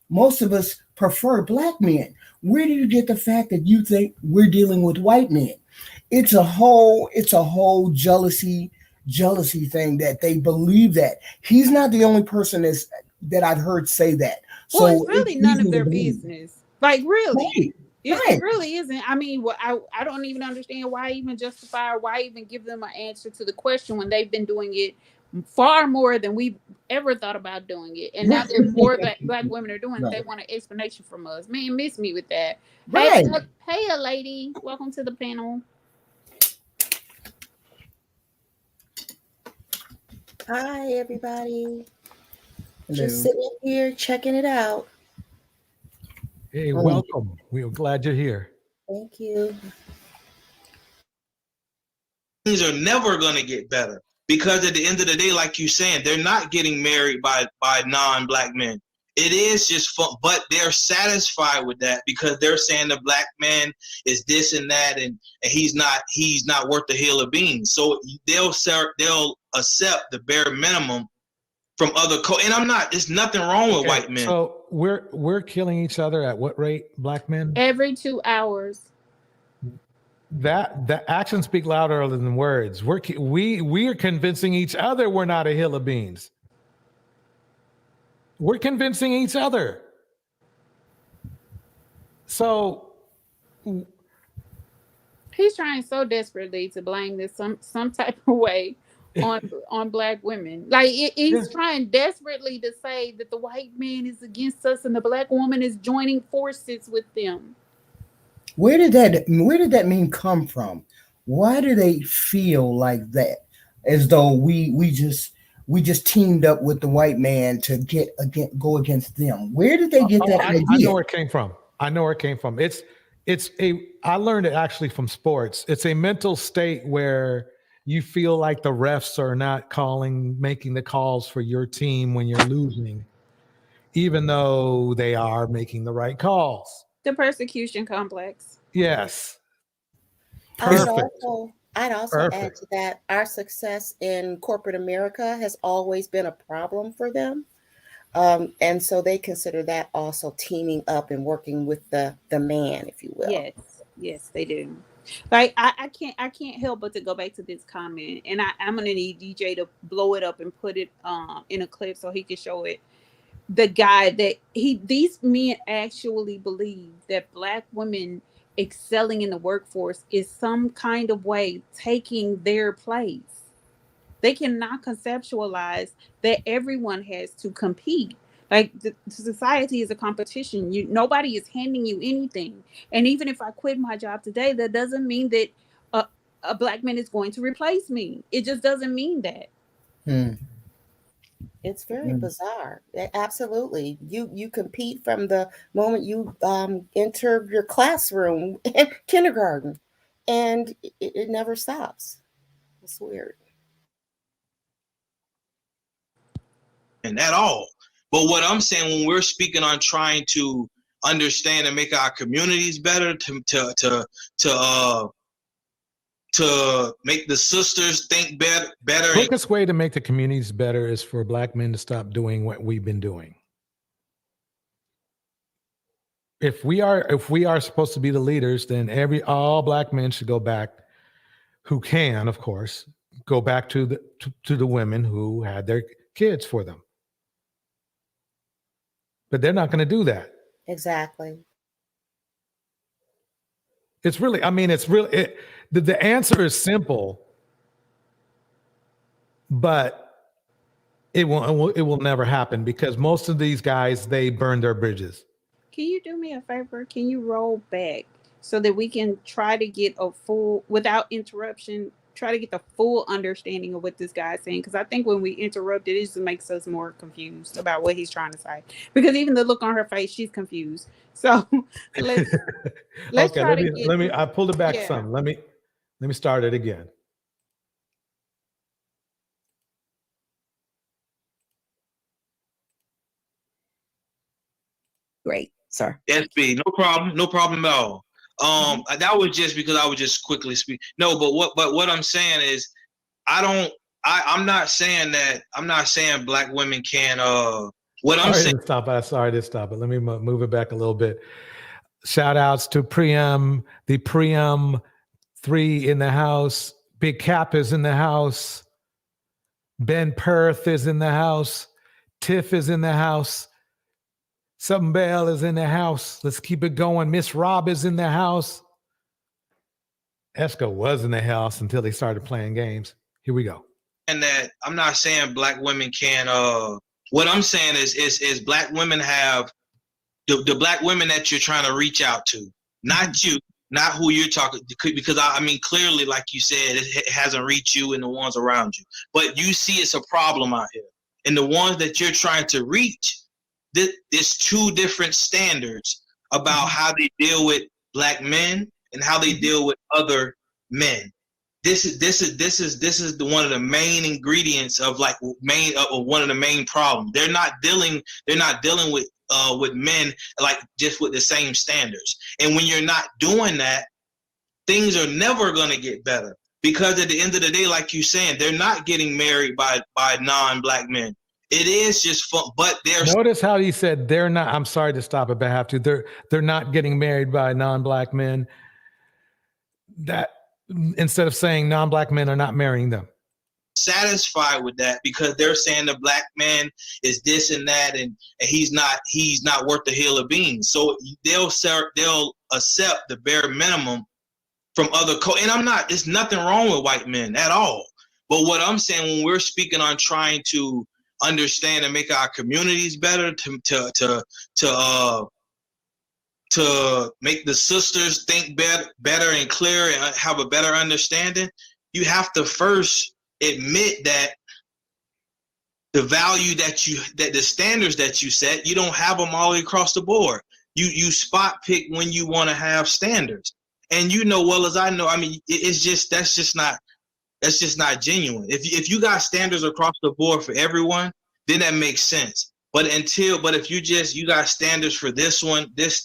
Most of us prefer Black men. Where do you get the fact that you think we're dealing with white men?" It's a whole jealousy thing that they believe that. He's not the only person that I've heard say that. Well, So it's really none of their business. Like, really. Right. It really isn't. I mean, I don't even understand why even justify or why even give them an answer to the question when they've been doing it far more than we've ever thought about doing it. And now there's more that Black women are doing. Right. They want an explanation from us. Man, miss me with that. Right. Hey, a lady. Welcome to the panel. Hi, everybody. Hello. Just sitting here checking it out. Hey, welcome. We're glad you're here. Thank you. Things are never going to get better because at the end of the day, like you're saying, they're not getting married by non-Black men. It is just fun, but they're satisfied with that because they're saying the Black man is this and that, and he's not worth a hill of beans. So they'll accept the bare minimum from other and there's nothing wrong with white men. So we're killing each other at what rate, Black men? Every 2 hours. That actions speak louder than words. We are convincing each other we're not a hill of beans. We're convincing each other. So He's trying so desperately to blame this some type of way on Black women. Like he's trying desperately to say that the white man is against us and the Black woman is joining forces with them. Where did that meme come from? Why do they feel like that? As though we just teamed up with the white man to go against them. Where did they get that idea? I know where it came from. I learned it actually from sports. It's a mental state where you feel like the refs are not making the calls for your team when you're losing, even though they are making the right calls. The persecution complex. Yes. Perfect. I'd also add to that, our success in corporate America has always been a problem for them. And so they consider that also teaming up and working with the man, if you will. Yes, they do. Like I can't help but to go back to this comment, and I'm gonna need DJ to blow it up and put it in a clip so he can show it. The guy that these men actually believe that Black women excelling in the workforce is some kind of way taking their place. They cannot conceptualize that everyone has to compete. Like the society is a competition. Nobody is handing you anything. And even if I quit my job today, that doesn't mean that a Black man is going to replace me. It just doesn't mean that. It's very bizarre. Absolutely. You compete from the moment you enter your classroom in kindergarten, and it never stops. It's weird. And at all. But what I'm saying, when we're speaking on trying to understand and make our communities better, to make the sisters think better. The quickest way to make the communities better is for Black men to stop doing what we've been doing. If we are supposed to be the leaders, then all Black men should go back, who can, of course, go back to the women who had their kids for them. But they're not going to do that. Exactly. It's really, I mean, it's really, the answer is simple, but it will never happen because most of these guys, they burn their bridges. Can you do me a favor? Can you roll back so that we can try to get a full, without interruption, try to get the full understanding of what this guy is saying? Because I think when we interrupt it just makes us more confused about what he's trying to say. Because even the look on her face, she's confused. So let's okay, try to get. Let me. I pulled it back Yeah. some. Let me start it again. Great, sir. SB, no problem at all. That was just because I would just quickly speak. No, but what I'm saying is, I'm not saying black women can. I'm saying. Sorry to stop it. Let me move it back a little bit. Shout outs to the Priam 3 in the house. Big Cap is in the house. Ben Perth is in the house. Tiff is in the house. Something Bell is in the house. Let's keep it going. Miss Rob is in the house. Esco was in the house until they started playing games. Here we go. And that I'm not saying black women can. What I'm saying is black women have the black women that you're trying to reach out to, not you, not who you're talking, because I mean clearly, like you said, it hasn't reached you and the ones around you. But you see, it's a problem out here, and the ones that you're trying to reach. There's two different standards about how they deal with black men and how they deal with other men. This is one of the main ingredients of one of the main problems. They're not dealing with men like just with the same standards. And when you're not doing that, things are never going to get better, because at the end of the day, like you're saying, they're not getting married by non-black men. It is just fun, but there's. Notice how he said they're not. I'm sorry to stop it, but I have to. They're not getting married by non-black men. That instead of saying non-black men are not marrying them. Satisfied with that because they're saying the black man is this and that, and he's not worth the hill of beans. So they'll accept the bare minimum from other and there's nothing wrong with white men at all. But what I'm saying, when we're speaking on trying to understand and make our communities better, to make the sisters think better and clearer and have a better understanding, you have to first admit that the value that the standards that you set, you don't have them all across the board. You spot pick when you want to have standards, and you know well as I know. I mean, that's just not genuine. If you got standards across the board for everyone, then that makes sense. But if you got standards for this one, this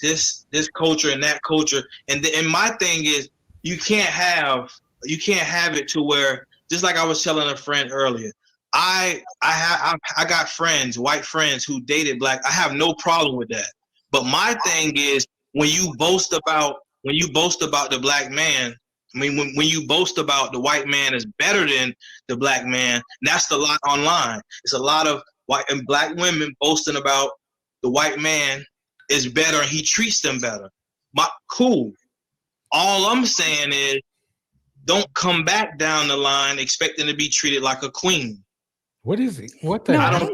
culture and that culture, and my thing is you can't have it to where, just like I was telling a friend earlier, I got friends, white friends who dated black. I have no problem with that. But my thing is when you boast about the black man. I mean, when you boast about the white man is better than the black man, that's a lot online. It's a lot of white and black women boasting about the white man is better and he treats them better. Cool. All I'm saying is don't come back down the line expecting to be treated like a queen. What is he? What the? No, hell?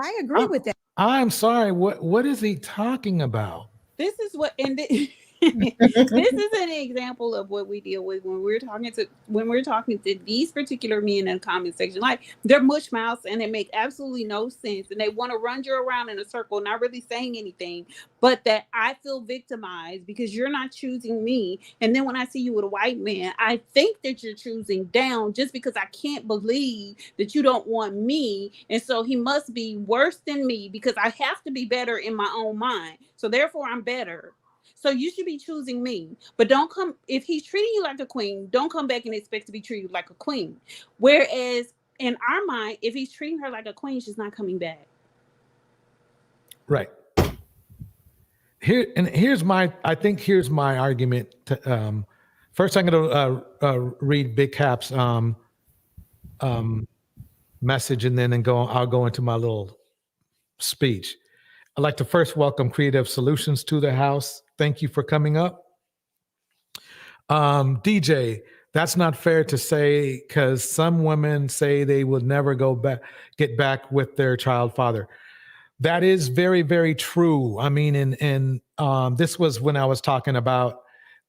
I agree with that. I'm sorry. What is he talking about? This is what, and this is an example of what we deal with when we're talking to these particular men in the comment section. Like, they're mush mouths and they make absolutely no sense, and they want to run you around in a circle, not really saying anything, but that I feel victimized because you're not choosing me. And then when I see you with a white man, I think that you're choosing down just because I can't believe that you don't want me. And so he must be worse than me because I have to be better in my own mind. So therefore I'm better. So you should be choosing me, but don't come, if he's treating you like a queen, don't come back and expect to be treated like a queen. Whereas in our mind, if he's treating her like a queen, she's not coming back. Right. Here's my argument. First, I'm going to read Big Cap's message, and then I'll go into my little speech. I'd like to first welcome Creative Solutions to the house. Thank you for coming up. DJ, that's not fair to say, because some women say they will never get back with their child father. That is very, very true. I mean, and this was when I was talking about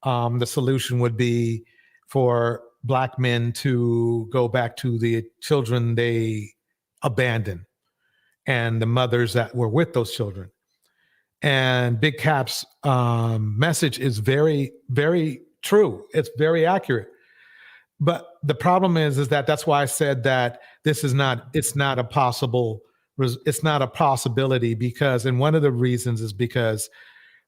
the solution would be for Black men to go back to the children they abandoned and the mothers that were with those children. And Big Cap's message is very, very true. It's very accurate. But the problem is that's why I said that it's not a possibility, because, and one of the reasons is because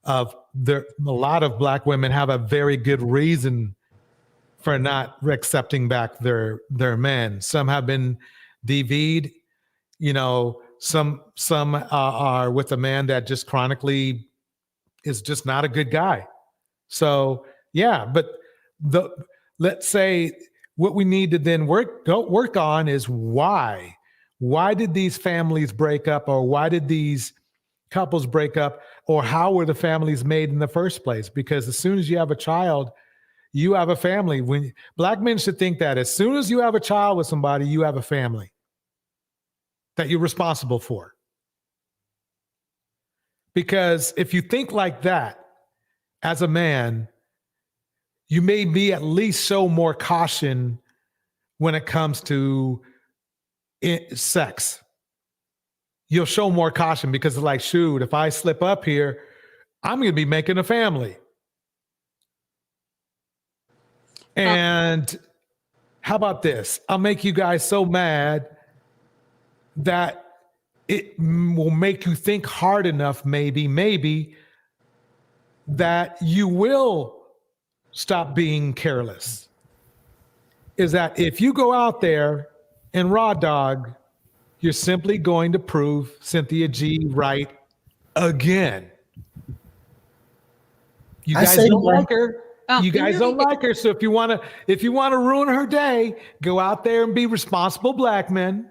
of a lot of Black women have a very good reason for not accepting back their men. Some have been DV'd, some are with a man that just chronically is just not a good guy. So yeah, but let's say what we need to then work on is why did these families break up, or why did these couples break up, or how were the families made in the first place? Because as soon as you have a child, you have a family. When Black men should think that as soon as you have a child with somebody, you have a family that you're responsible for. Because if you think like that as a man, you may be at least show more caution when it comes to sex. You'll show more caution because it's like, shoot, if I slip up here, I'm going to be making a family. And how about this? I'll make you guys so mad that it will make you think hard enough, maybe, that you will stop being careless. Is that if you go out there and raw dog, you're simply going to prove Cynthia G right again. You guys don't like her. You guys don't like her. So if you want to ruin her day, go out there and be responsible Black men.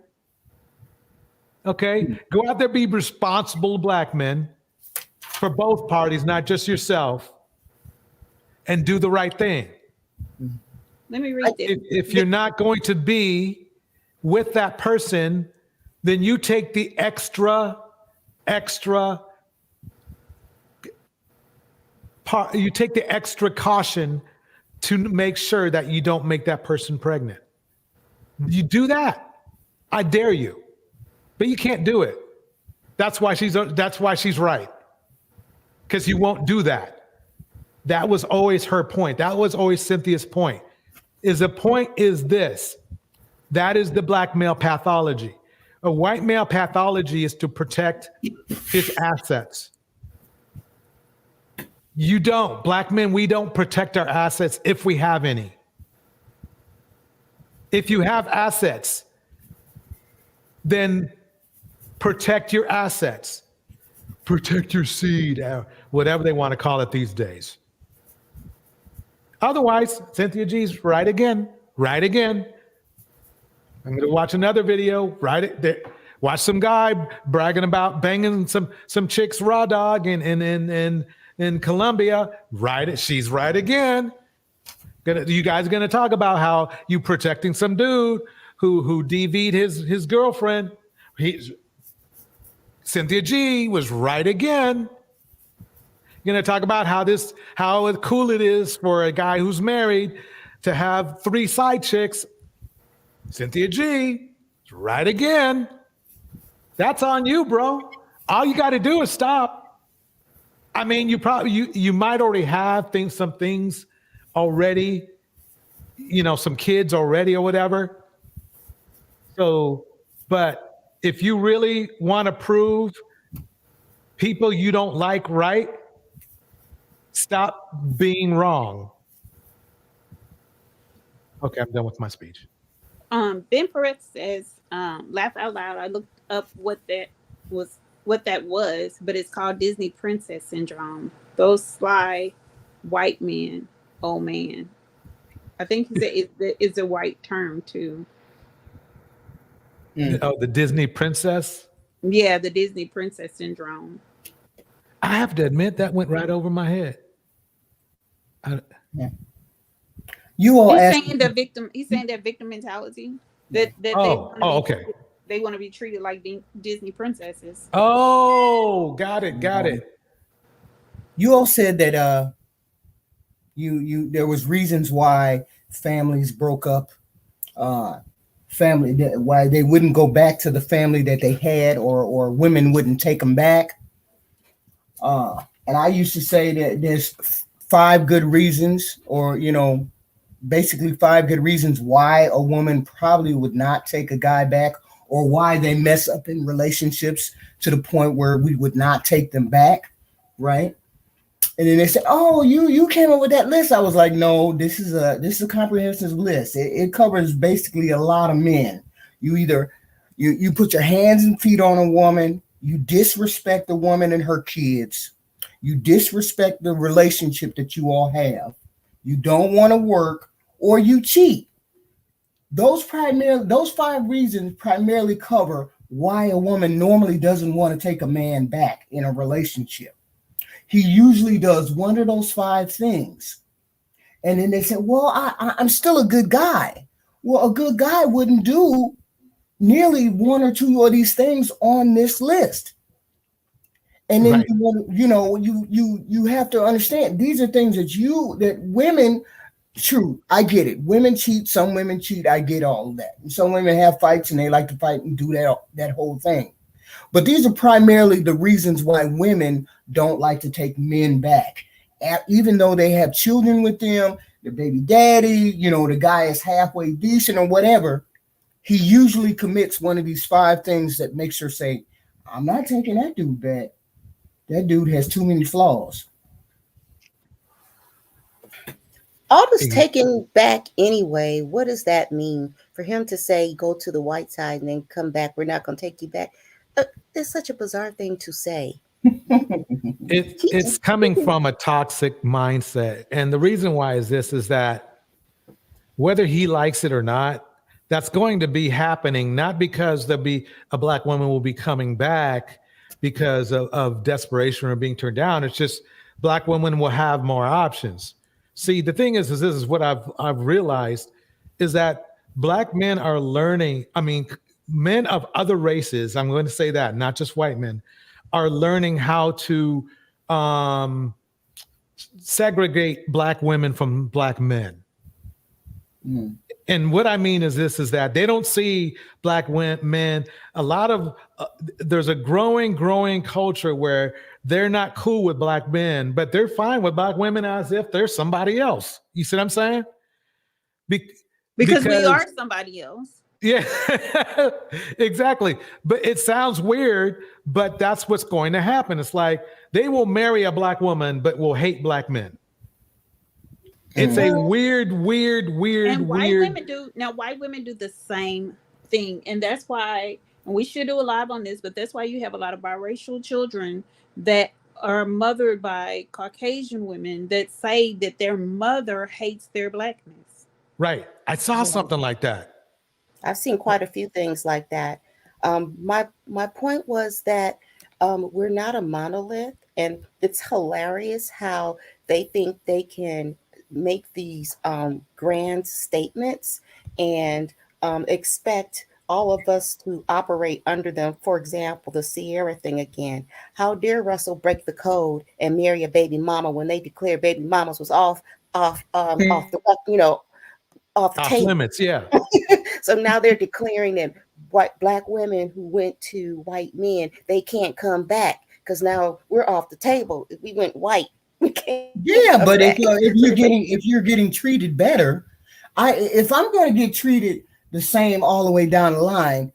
Okay? Go out there, be responsible Black men for both parties, not just yourself, and do the right thing. Let me read this. If you're not going to be with that person, then you take the extra caution to make sure that you don't make that person pregnant. You do that, I dare you. But you can't do it. That's why she's right. Because you won't do that. That was always her point. That was always Cynthia's point. The point is this. That is the Black male pathology. A white male pathology is to protect his assets. You don't. Black men, we don't protect our assets if we have any. If you have assets, then protect your assets. Protect your seed, whatever they want to call it these days. Otherwise, Cynthia G's right again. I'm going to watch another video, watch some guy bragging about banging some chick's raw dog in Colombia. She's right again. You guys are going to talk about how you protecting some dude who DV'd his girlfriend. Cynthia G was right again. You're going to talk about how cool it is for a guy who's married to have 3 side chicks. Cynthia G is right again. That's on you, bro. All you got to do is stop. I mean, you might already have some things already, some kids already or whatever. So, but if you really want to prove people you don't like right, stop being wrong. Okay, I'm done with my speech. Ben Perez says, laugh out loud. I looked up what that was, but it's called Disney Princess Syndrome. Those sly white men, oh man. I think he said it's a white term too. Oh, the Disney princess. Yeah, the Disney princess syndrome. I have to admit that went right over my head. You all He's asked. saying the victim. He's saying that victim mentality. That Okay. They want to be treated like Disney princesses. Oh, got it. You all said that there was reasons why families broke up, why they wouldn't go back to the family that they had, or women wouldn't take them back. And I used to say that there's 5 good reasons, or basically 5 good reasons why a woman probably would not take a guy back, or why they mess up in relationships to the point where we would not take them back, right? And then they said, "Oh, you came up with that list." I was like, "No, this is a comprehensive list. It covers basically a lot of men. You either you put your hands and feet on a woman, you disrespect the woman and her kids, you disrespect the relationship that you all have, you don't want to work, or you cheat." Those 5 reasons primarily cover why a woman normally doesn't want to take a man back in a relationship. He usually does one of those 5 things. And then they say, "Well, I'm still a good guy." Well, a good guy wouldn't do nearly 1 or 2 of these things on this list. And then, you have to understand, these are things that women, true, I get it. Women cheat, some women cheat, I get all of that. And some women have fights and they like to fight and do that whole thing. But these are primarily the reasons why women don't like to take men back. Even though they have children with them, the baby daddy, the guy is halfway decent or whatever, he usually commits one of these 5 things that makes her say, "I'm not taking that dude back. That dude has too many flaws." All this taken back anyway, what does that mean? For him to say, go to the white side and then come back, we're not going to take you back. It's such a bizarre thing to say. It's coming from a toxic mindset. And the reason why is that whether he likes it or not, that's going to be happening, not because there'll be a Black woman will be coming back because of desperation or being turned down. It's just Black women will have more options. See, the thing is this is what I've realized is that Black men are learning. I mean, men of other races, I'm going to say that, not just white men, are learning how to segregate Black women from Black men. Mm. And what I mean is is that they don't see Black men. A lot of there's a growing culture where they're not cool with Black men, but they're fine with Black women as if they're somebody else. You see what I'm saying? Because we are somebody else. Yeah, exactly. But it sounds weird, but that's what's going to happen. It's like they will marry a Black woman, but will hate Black men. It's a weird. And white women do the same thing. And that's why, and we should do a live on this, but that's why you have a lot of biracial children that are mothered by Caucasian women that say that their mother hates their Blackness. Right. I saw something like that. I've seen quite a few things like that. My point was that we're not a monolith, and it's hilarious how they think they can make these grand statements and expect all of us to operate under them. For example, the Sierra thing again. How dare Russell break the code and marry a baby mama when they declared baby mamas was off the table. Limits, yeah. So now they're declaring that Black women who went to white men, they can't come back because now we're off the table. If we went white, we can't. Yeah, but if you're getting treated better, if I'm going to get treated the same all the way down the line,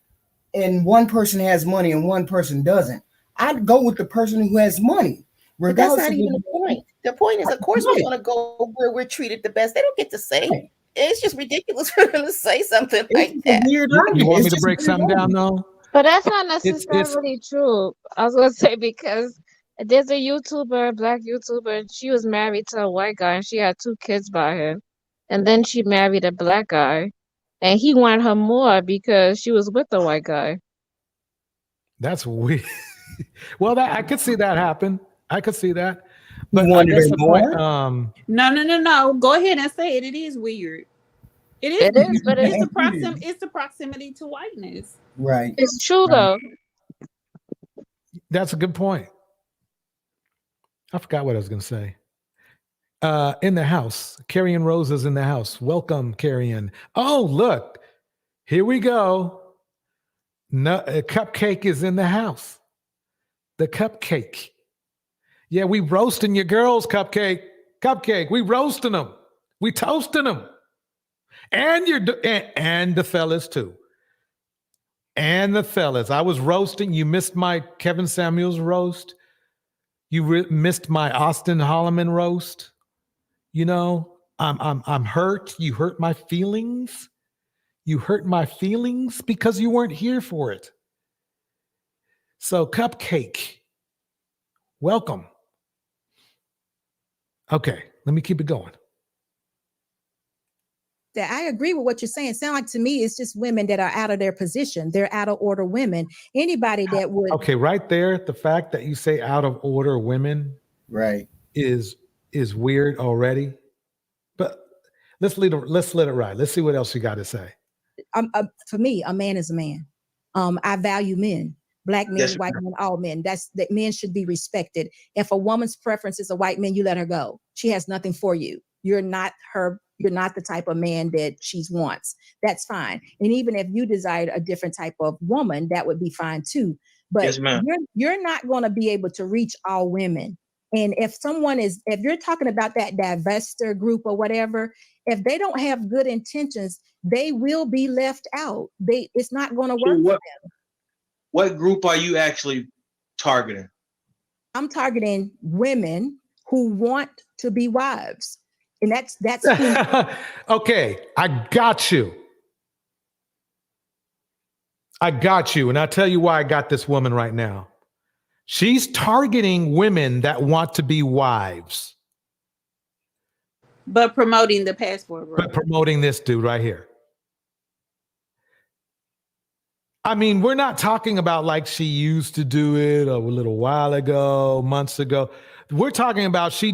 and one person has money and one person doesn't, I'd go with the person who has money. But that's not even the point. The point is, of course, we're going to go where we're treated the best. They don't get to say. Right. It's just ridiculous for them to say something like that. You want me to break something down, though? But that's not necessarily true. I was going to say, because there's a YouTuber, a Black YouTuber, and she was married to a white guy, and she had 2 kids by him. And then she married a Black guy, And he wanted her more because she was with the white guy. That's weird. Well, I could see that happen. I could see that. You But I wanted guess her the more? point, No. Go ahead and say it. It is weird. It is. It is, but It's the proximity to whiteness. Right. It's true though. that's a good point. I forgot what I was going to say. In the house, Carrion Rose is in the house. Welcome, Carrion. Oh, look, here we go. No, a cupcake is in the house. The cupcake. Yeah, we roasting your girls, cupcake. Cupcake. We roasting them. We toasting them. And and the fellas too. And the fellas. I was roasting. You missed my Kevin Samuels roast. You missed my Austin Holloman roast. You know, I'm hurt. You hurt my feelings. You hurt my feelings because you weren't here for it. So, cupcake, welcome. Okay, let me keep it going. That I agree with what you're saying. Sound like to me, it's just women that are out of their position. They're out of order women. Anybody that would. Okay, right there, the fact that you say out of order women, right, is weird already. But let's let it ride. Let's see what else you got to say. For me, a man is a man. I value men. Black men, Yes, white ma'am. men, all men. That men should be respected. If a woman's preference is a white man, you let her go. She has nothing for you. You're not the type of man that she wants. That's fine. And even if you desired a different type of woman, that would be fine too. But Yes, ma'am. you're not going to be able to reach all women. And if you're talking about that divestiture group or whatever, if they don't have good intentions, they will be left out. It's not going to work for them. What group are you actually targeting? I'm targeting women who want to be wives. And that's Okay, I got you. And I'll tell you why I got this woman right now. She's targeting women that want to be wives. But promoting the passport, bro. But promoting this dude right here. I mean, we're not talking about like she used to do it a little while ago, months ago. We're talking about she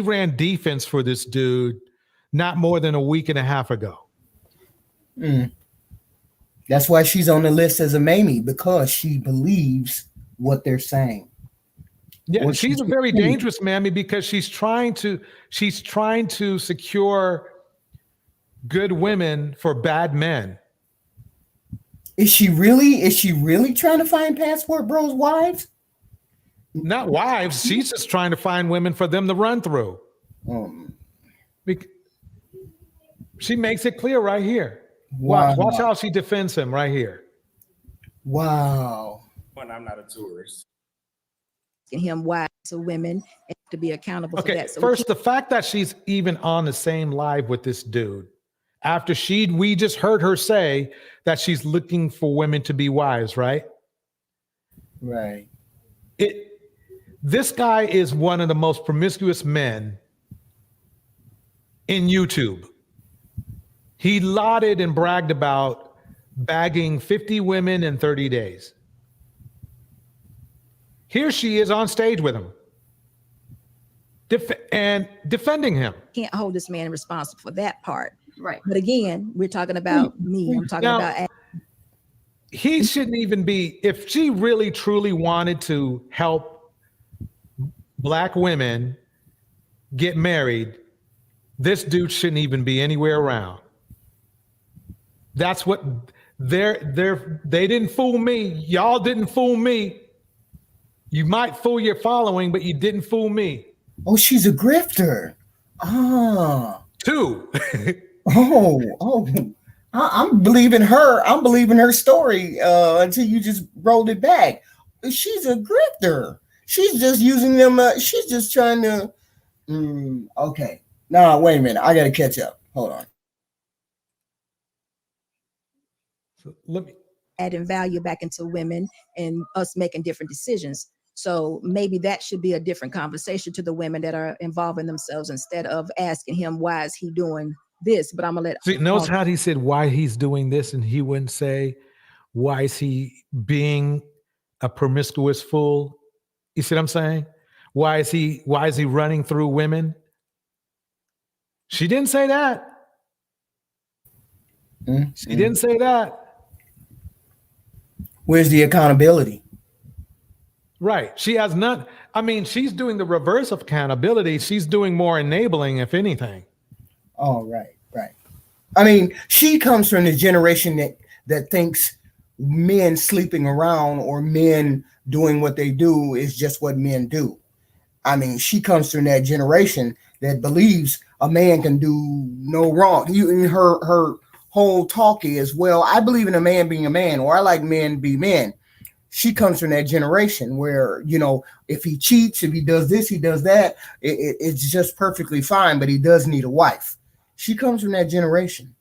ran defense for this dude not more than a week and a half ago. That's why she's on the list as a Mammy, because she believes what they're saying. Yeah, she's a very dangerous Mammy because she's trying to secure good women for bad men. Is she really trying to find Passport Bros wives? Not wives. She's just trying to find women for them to run through. She makes it clear right here. Wow. Watch how she defends him right here. Wow. When I'm not a tourist. Him wives to women and to be accountable for that. So first, the fact that she's even on the same live with this dude after we just heard her say that she's looking for women to be wives, right? Right. This guy is one of the most promiscuous men in YouTube. He lauded and bragged about bagging 50 women in 30 days. Here she is on stage with him and defending him. Can't hold this man responsible for that part. Right. But again, we're talking about me. I'm talking about. He shouldn't even be, if she really truly wanted to help Black women get married, this dude shouldn't even be anywhere around. That's what they didn't fool me. Y'all didn't fool me. You might fool your following, but you didn't fool me. Oh, she's a grifter. Two. I'm believing her. I'm believing her story until you just rolled it back. She's a grifter. She's just using them. She's just trying to. Okay. No, wait a minute. I got to catch up. Hold on. So let me adding value back into women and us making different decisions. So maybe that should be a different conversation to the women that are involving themselves instead of asking him, why is he doing this, but I'm gonna let. See, notice how he said why he's doing this, and he wouldn't say why is he being a promiscuous fool. You see what I'm saying? Why is he running through women? She didn't say that. She didn't say that. Where's the accountability? Right. She has not. I mean, she's doing the reverse of accountability. She's doing more enabling, if anything. Oh, right. I mean, she comes from the generation that thinks men sleeping around or men doing what they do is just what men do. I mean, she comes from that generation that believes a man can do no wrong. Her whole talk is, well, I believe in a man being a man, or I like men be men. She comes from that generation where, you know, if he cheats, if he does this, he does that, it's just perfectly fine, but he does need a wife. She comes from that generation.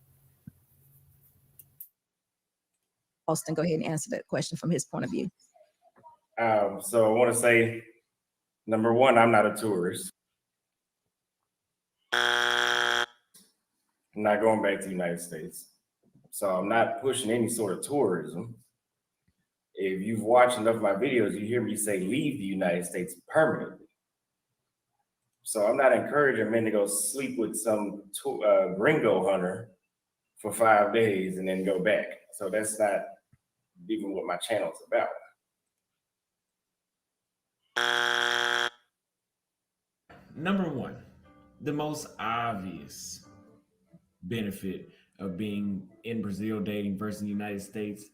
Austin, go ahead and answer that question from his point of view. So I want to say, number one, I'm not a tourist. I'm not going back to the United States. So I'm not pushing any sort of tourism. If you've watched enough of my videos, you hear me say leave the United States permanently. So I'm not encouraging men to go sleep with some gringo hunter for 5 days and then go back. So that's not even what my channel's about. Number one, the most obvious benefit of being in Brazil dating versus the United States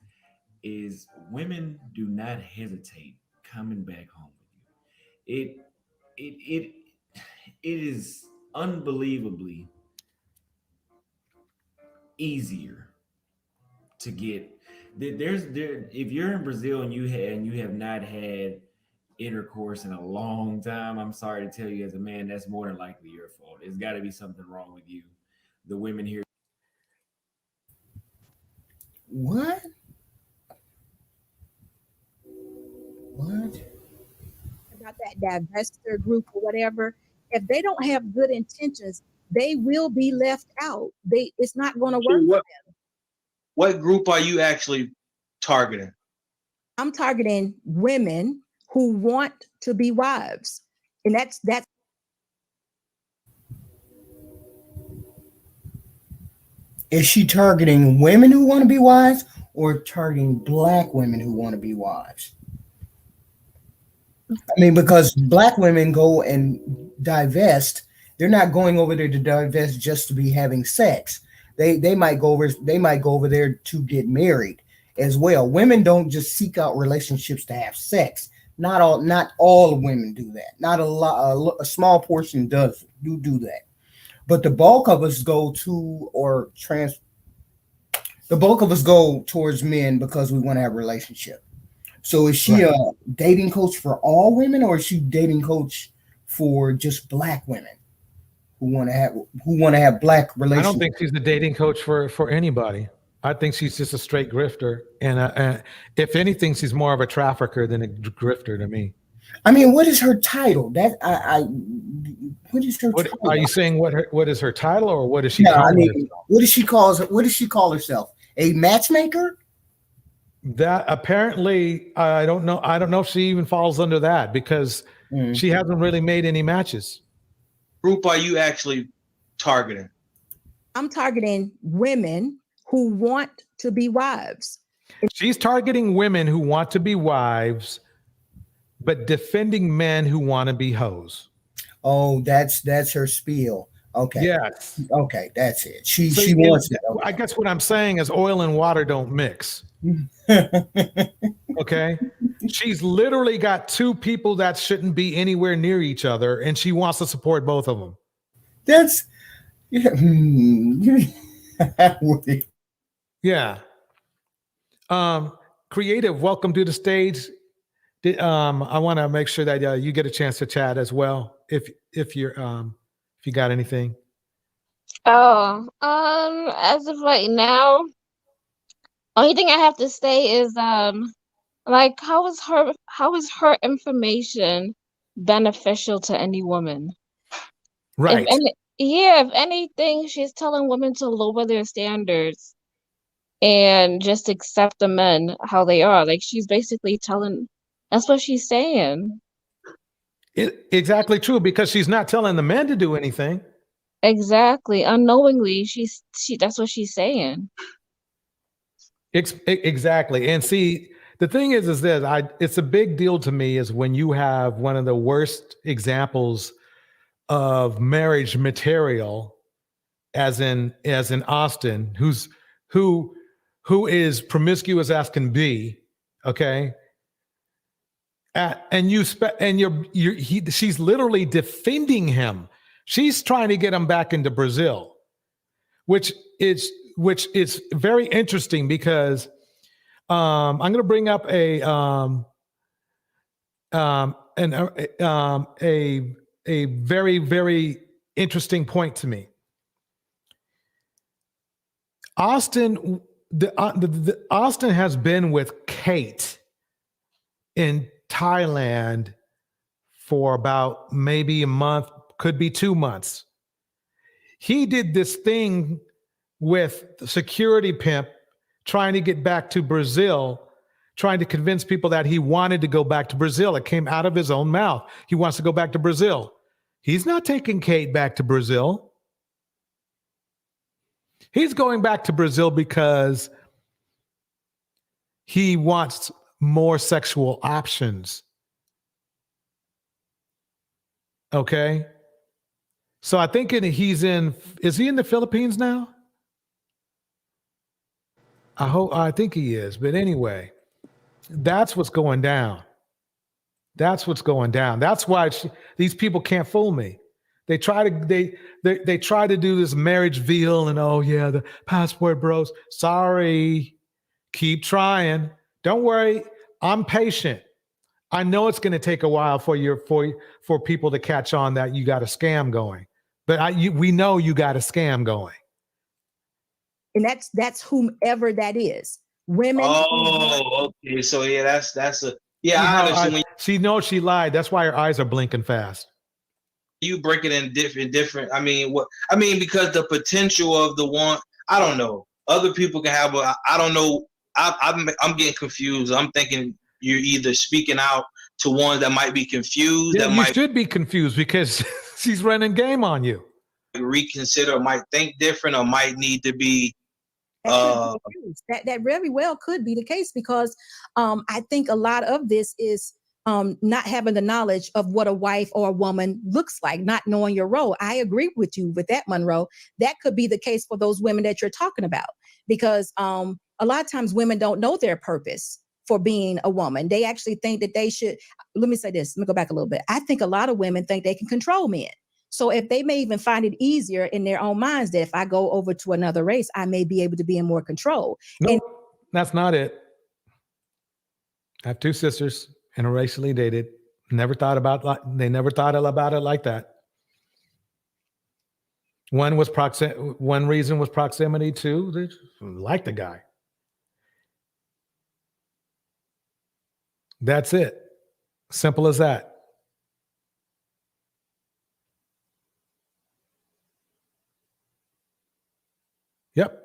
is women do not hesitate coming back home with you. It is unbelievably easier to get. If you're in Brazil and you have not had intercourse in a long time, I'm sorry to tell you, as a man, that's more than likely your fault. It's got to be something wrong with you. The women here. What? About that divestiture group or whatever, if they don't have good intentions, they will be left out. It's not going to work for them. What group are you actually targeting? I'm targeting women who want to be wives, and that's. Is she targeting women who want to be wives or targeting Black women who want to be wives? I mean, because Black women go and divest, they're not going over there to divest just to be having sex. They might go over there to get married as well. Women don't just seek out relationships to have sex. Not all women do that. Not a lot. A small portion do that. But the bulk of us go towards men because we want to have a relationship. So is she a dating coach for all women, or is she dating coach for just Black women who want to have Black relationships? I don't think she's a dating coach for anybody. I think she's just a straight grifter, and if anything, she's more of a trafficker than a grifter to me. I mean, what is her title? What is her title? Are you saying what is her title, or what is she? Yeah, I mean, what does she call herself? A matchmaker? That apparently, I don't know. I don't know if she even falls under that because she hasn't really made any matches. Group are you actually targeting? I'm targeting women who want to be wives. She's targeting women who want to be wives, but defending men who want to be hoes. Oh, that's her spiel. Okay. Yes. Okay, that's it. She wants it. Okay. I guess what I'm saying is oil and water don't mix. Okay. She's literally got two people that shouldn't be anywhere near each other, and she wants to support both of them. That's yeah. Creative, welcome to the stage. I want to make sure that you get a chance to chat as well. If you got anything. As of right now, only thing I have to say is like how is her information beneficial to any woman? Right. Yeah, if anything, she's telling women to lower their standards and just accept the men how they are. Like she's basically telling, that's what she's saying. Exactly true, because she's not telling the men to do anything. Exactly. Unknowingly, that's what she's saying. Exactly. And see, the thing is that it's a big deal to me is when you have one of the worst examples of marriage material, as in Austin, who is promiscuous as can be, okay? She's literally defending him. She's trying to get him back into Brazil, which is very interesting because I'm going to bring up a very, very interesting point to me. Austin has been with Kate in Thailand for about maybe a month, could be 2 months. He did this thing with the security pimp trying to get back to Brazil, trying to convince people that he wanted to go back to Brazil. It came out of his own mouth. He wants to go back to Brazil. He's not taking Kate back to Brazil. He's going back to Brazil because he wants more sexual options. Okay? So I think is he in the Philippines now? I think he is. But anyway, that's what's going down. That's what's going down. That's why these people can't fool me. They try to do this marriage veil and oh yeah, the passport bros. Sorry. Keep trying. Don't worry. I'm patient. I know it's going to take a while for people to catch on that you got a scam going. But we know you got a scam going. And that's whomever that is. Women. Oh, okay. So yeah, that's a yeah. I understand. She knows she lied. That's why her eyes are blinking fast. You break it in different. I mean, because the potential of the one, I don't know. Other people can have I don't know. I'm getting confused. I'm thinking you're either speaking out to ones that might be confused. Yeah, you should be confused because she's running game on you. Reconsider, might think different, or might need to be. That very well could be the case because I think a lot of this is not having the knowledge of what a wife or a woman looks like, not knowing your role. I agree with you with that, Monroe. That could be the case for those women that you're talking about because a lot of times women don't know their purpose for being a woman. They actually think that they should. Let me say this. Let me go back a little bit. I think a lot of women think they can control men. So if they may even find it easier in their own minds that if I go over to another race, I may be able to be in more control. No, that's not it. I have two sisters, interracially dated. They never thought about it like that. One reason was proximity. Two, they just liked the guy. That's it. Simple as that. Yep.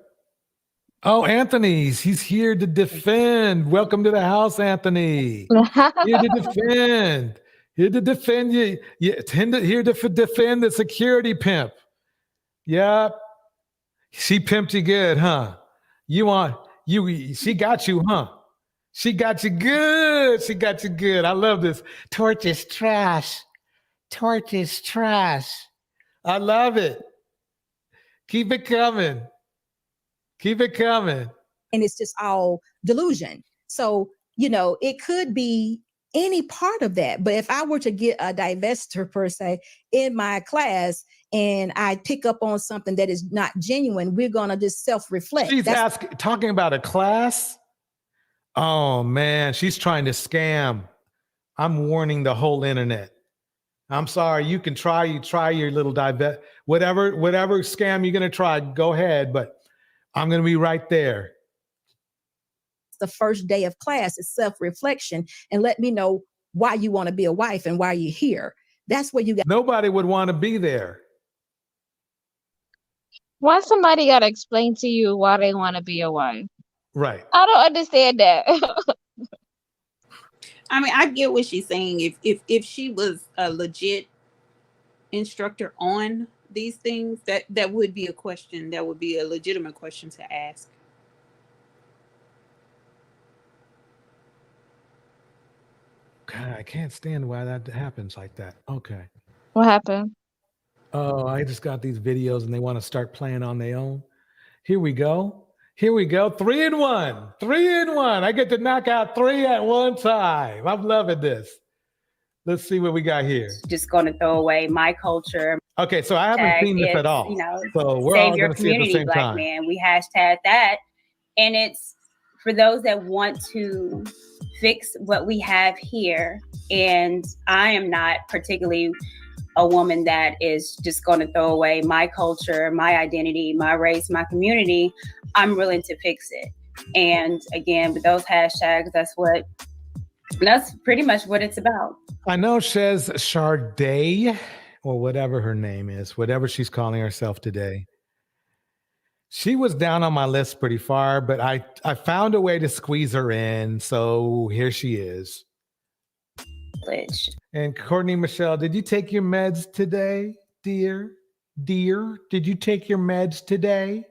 Oh, Anthony's. He's here to defend. Welcome to the house, Anthony. Here to defend. Here to defend you. Here to defend the security pimp. Yep. She pimped you good, huh? She got you, huh? She got you good. She got you good. I love this. Torch is trash. Torch is trash. I love it. Keep it coming. Keep it coming. And it's just all delusion. So, it could be any part of that. But if I were to get a divester per se in my class and I pick up on something that is not genuine, we're going to just self-reflect. She's talking about a class. Oh man, she's trying to scam. I'm warning the whole internet. I'm sorry. You can try your little divest, whatever scam you're going to try, go ahead. But I'm going to be right there. The first day of class is self-reflection and let me know why you want to be a wife and why you're here. That's where you got. Nobody would want to be there. Why somebody gotta explain to you why they want to be a wife? Right. I don't understand that. I mean, I get what she's saying. If she was a legit instructor on these things, that would be a question. That would be a legitimate question to ask. God, I can't stand why that happens like that. Okay. What happened? Oh, I just got these videos and they want to start playing on their own. Here we go. Here we go. 3 in 1. 3 in 1. I get to knock out 3 at one time. I'm loving this. Let's see what we got here. Just going to throw away my culture. Okay, so I haven't seen this at all. You know, so we're save all your going to see it at the community, same Black time. man. We hashtag that. And it's for those that want to fix what we have here. And I am not particularly a woman that is just going to throw away my culture, my identity, my race, my community. I'm willing to fix it. And again, with those hashtags, that's pretty much what it's about. I know Shez Charday, or whatever her name is, whatever she's calling herself today. She was down on my list pretty far, but I found a way to squeeze her in. So here she is. And Courtney Michelle, did you take your meds today, dear? Dear, did you take your meds today?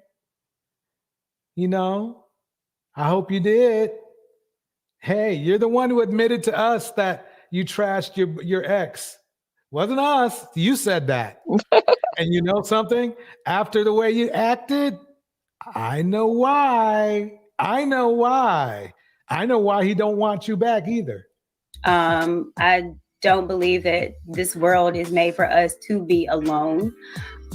You know, I hope you did. Hey, you're the one who admitted to us that you trashed your ex. Wasn't us. You said that. And you know something? After the way you acted, I know why. I know why. I know why he don't want you back either. I don't believe that this world is made for us to be alone.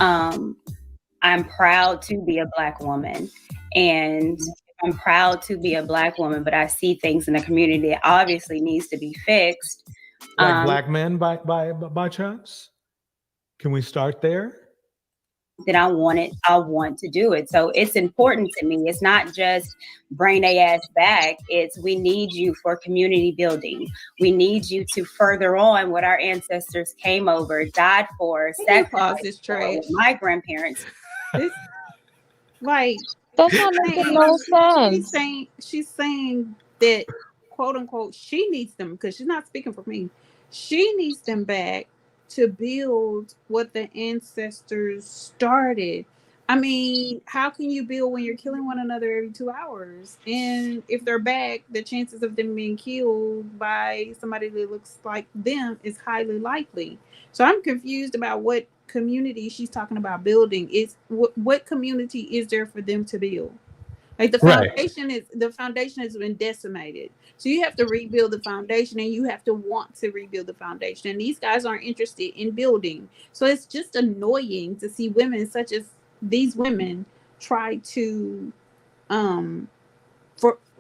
I'm proud to be a Black woman, and I'm proud to be a Black woman, but I see things in the community that obviously needs to be fixed. Like Black men by chance? Can we start there? That I want to do it. So it's important to me. It's not just bring their ass back. It's we need you for community building. We need you to further on what our ancestors came over, died for, sacrificed for, my grandparents. Like that's not making no sense. She's saying that, quote unquote, she needs them, because she's not speaking for me. She needs them back to build what the ancestors started. I mean, how can you build when you're killing one another every 2 hours? And if they're back, the chances of them being killed by somebody that looks like them is highly likely. So I'm confused about what community she's talking about building. Is what community is there for them to build? Like the foundation has been decimated. So you have to rebuild the foundation, and you have to want to rebuild the foundation. And these guys aren't interested in building. So it's just annoying to see women such as these women try to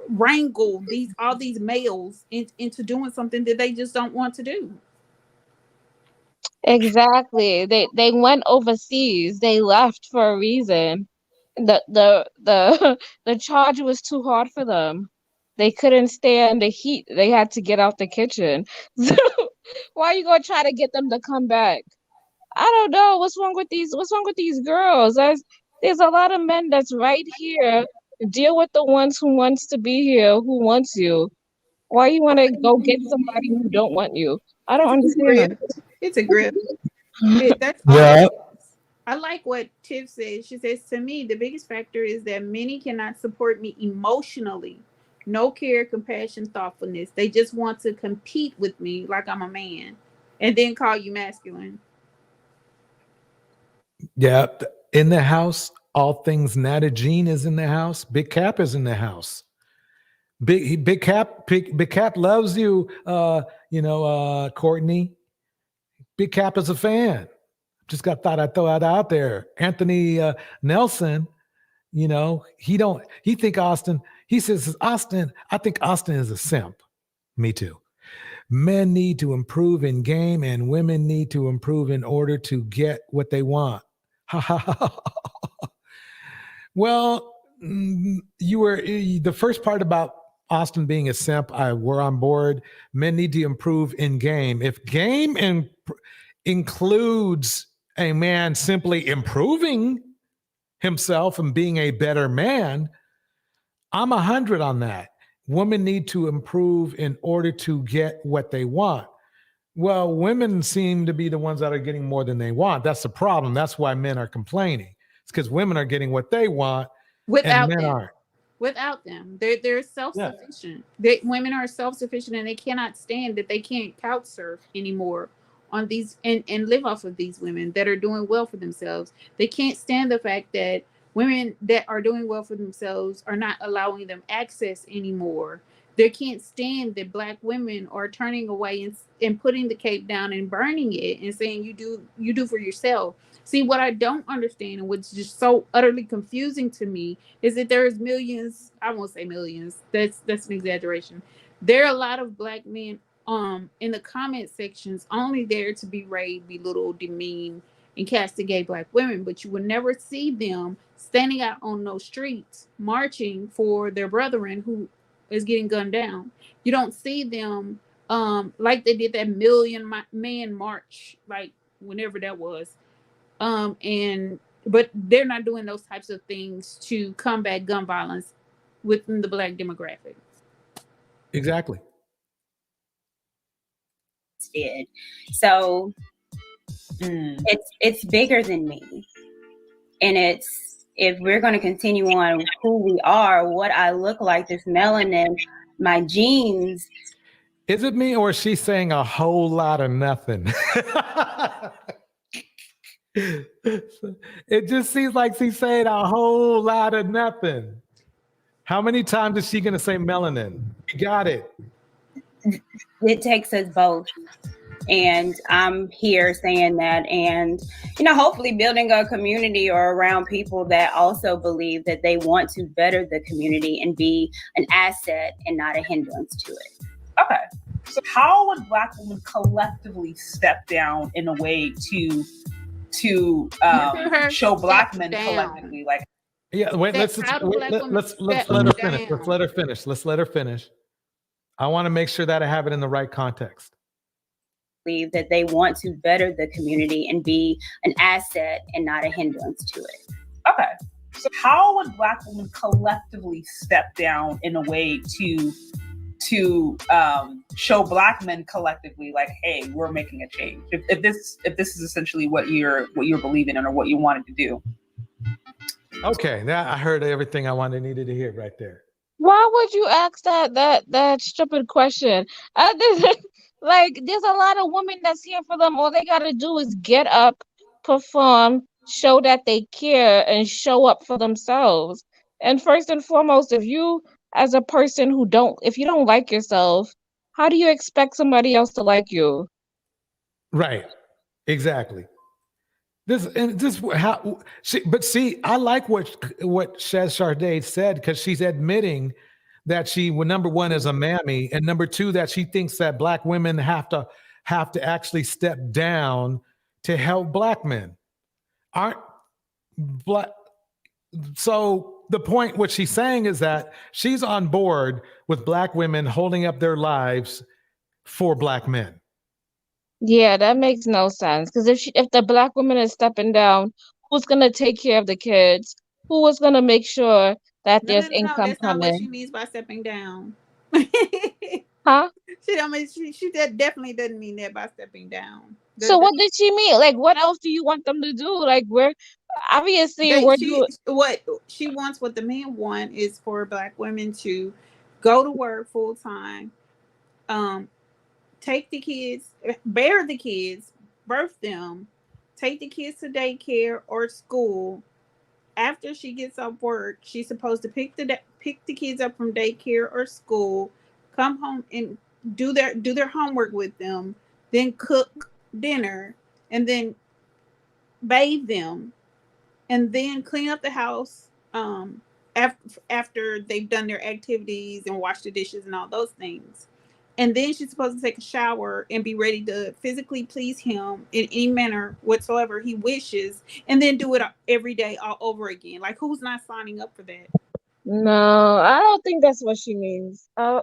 wrangle all these males into doing something that they just don't want to do. Exactly. They went overseas. They left for a reason. The charge was too hard for them. They couldn't stand the heat. They had to get out the kitchen. Why are you gonna try to get them to come back? I don't know. What's wrong with these girls? There's a lot of men that's right here. Deal with the ones who wants to be here, who wants you. Why you want to go get somebody who don't want you? I don't understand. It's a grip. That's Yeah. I like what Tiff says. She says, to me, the biggest factor is that many cannot support me emotionally. No care, compassion, thoughtfulness. They just want to compete with me like I'm a man and then call you masculine. Yeah. In the house, all things Nata Jean is in the house. Big Cap is in the house. Big Cap loves you, Courtney. Big Cap is a fan. Just thought I'd throw that out there. Anthony Nelson, he think Austin, he says, Austin, I think Austin is a simp. Me too. Men need to improve in game and women need to improve in order to get what they want. Well, the first part about Austin being a simp, we're on board. Men need to improve in game. If game includes a man simply improving, himself and being a better man, I'm 100 on that. Women need to improve in order to get what they want. Well, women seem to be the ones that are getting more than they want. That's the problem. That's why men are complaining. It's because women are getting what they want and men aren't. Without them, they're self-sufficient. Women are self-sufficient, and they cannot stand that they can't couch surf anymore on these and live off of these women that are doing well for themselves. They can't stand the fact that women that are doing well for themselves are not allowing them access anymore. They can't stand that Black women are turning away and putting the cape down and burning it and saying you do for yourself. See, what I don't understand and what's just so utterly confusing to me is that there's millions, I won't say millions, that's an exaggeration. There are a lot of Black men in the comment sections only there to berate, belittle, demean, and castigate Black women, but you will never see them standing out on those streets marching for their brethren who is getting gunned down. You don't see them like they did that Million Man March, like whenever that was. But they're not doing those types of things to combat gun violence within the Black demographic. Exactly. Did. So it's bigger than me. And it's, if we're going to continue on who we are, what I look like, this melanin, my genes. Is it me or is she saying a whole lot of nothing? It just seems like she's saying a whole lot of nothing. How many times is she going to say melanin? You got it. It takes us both. And I'm here saying that, and, hopefully building a community or around people that also believe that they want to better the community and be an asset and not a hindrance to it. Okay. So how would Black women collectively step down in a way to show Black men collectively? Like, yeah, wait, let's let her finish. Let's let her finish. I want to make sure that I have it in the right context. That they want to better the community and be an asset and not a hindrance to it. Okay. So how would Black women collectively step down in a way to show Black men collectively, like, hey, we're making a change? If this is essentially what you're believing in or what you wanted to do. Okay, now I heard everything I needed to hear right there. Why would you ask that stupid question? Like, there's a lot of women that's here for them. All they gotta do is get up, perform, show that they care, and show up for themselves. And first and foremost, if you, as a person if you don't like yourself, how do you expect somebody else to like you? Right. Exactly. But see, I like what Shez Sharday said, because she's admitting that she, number one, is a mammy, and number two, that she thinks that Black women have to actually step down to help Black men. So the point, what she's saying is that she's on board with Black women holding up their lives for Black men. Yeah, that makes no sense. Because if the Black woman is stepping down, who's gonna take care of the kids? Who is gonna make sure that there's income that's not coming? what she means by stepping down. Huh? She definitely doesn't mean that by stepping down. So what did she mean? Like, what else do you want them to do? Like, what she wants, what the men want, is for Black women to go to work full time, take the kids, bear the kids, birth them, take the kids to daycare or school. After she gets off work, she's supposed to pick the kids up from daycare or school, come home and do their homework with them, then cook dinner, and then bathe them, and then clean up the house after they've done their activities and wash the dishes and all those things. And then she's supposed to take a shower and be ready to physically please him in any manner whatsoever he wishes, and then do it every day all over again. Like, who's not signing up for that? No, I don't think that's what she means. A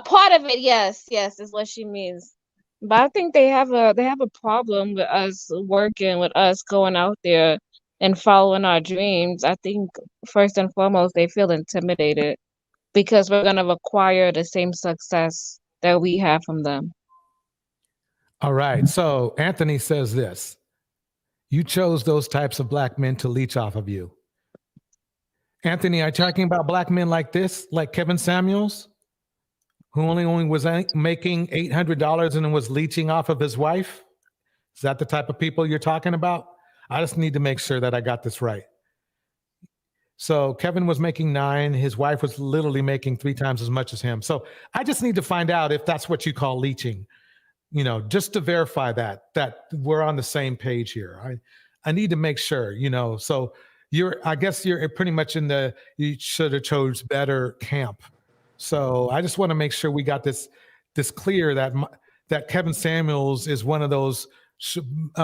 part of it, yes, is what she means. But I think they have a problem with us working, with us going out there and following our dreams, I think first and foremost, they feel intimidated because we're going to require the same success that we have from them. All right. So Anthony says this: you chose those types of black men to leech off of you. Anthony, are you talking about black men like this, like Kevin Samuels, who only was making $800 and was leeching off of his wife? Is that the type of people you're talking about? I just need to make sure that I got this right. So Kevin was making $9. His wife was literally making 3 times as much as him. So I just need to find out if that's what you call leeching, you know, just to verify that we're on the same page here. I need to make sure, you know, so I guess you're pretty much in the, you should have chose better camp. So I just want to make sure we got this clear that Kevin Samuels is one of those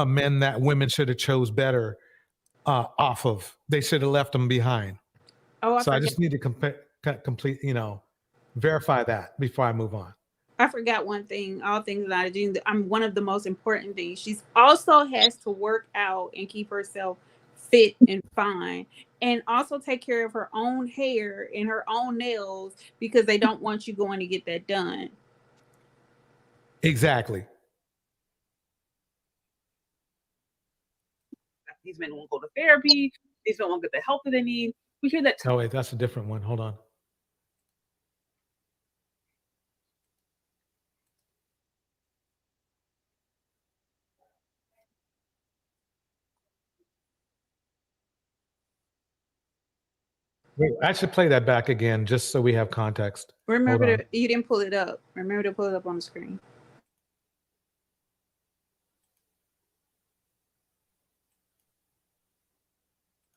men that women should have chose better off of. They should have left them behind. Oh, I just need to complete, you know, verify that before I move on. I forgot one thing. All things that I do, I'm one of the most important things. She's also has to work out and keep herself fit and fine, and also take care of her own hair and her own nails because they don't want you going to get that done. Exactly. These men won't go to therapy. These men won't get the help that they need. We hear that. Oh, wait, that's a different one. Hold on. Wait, I should play that back again just so we have context. Remember you didn't pull it up. Remember to pull it up on the screen.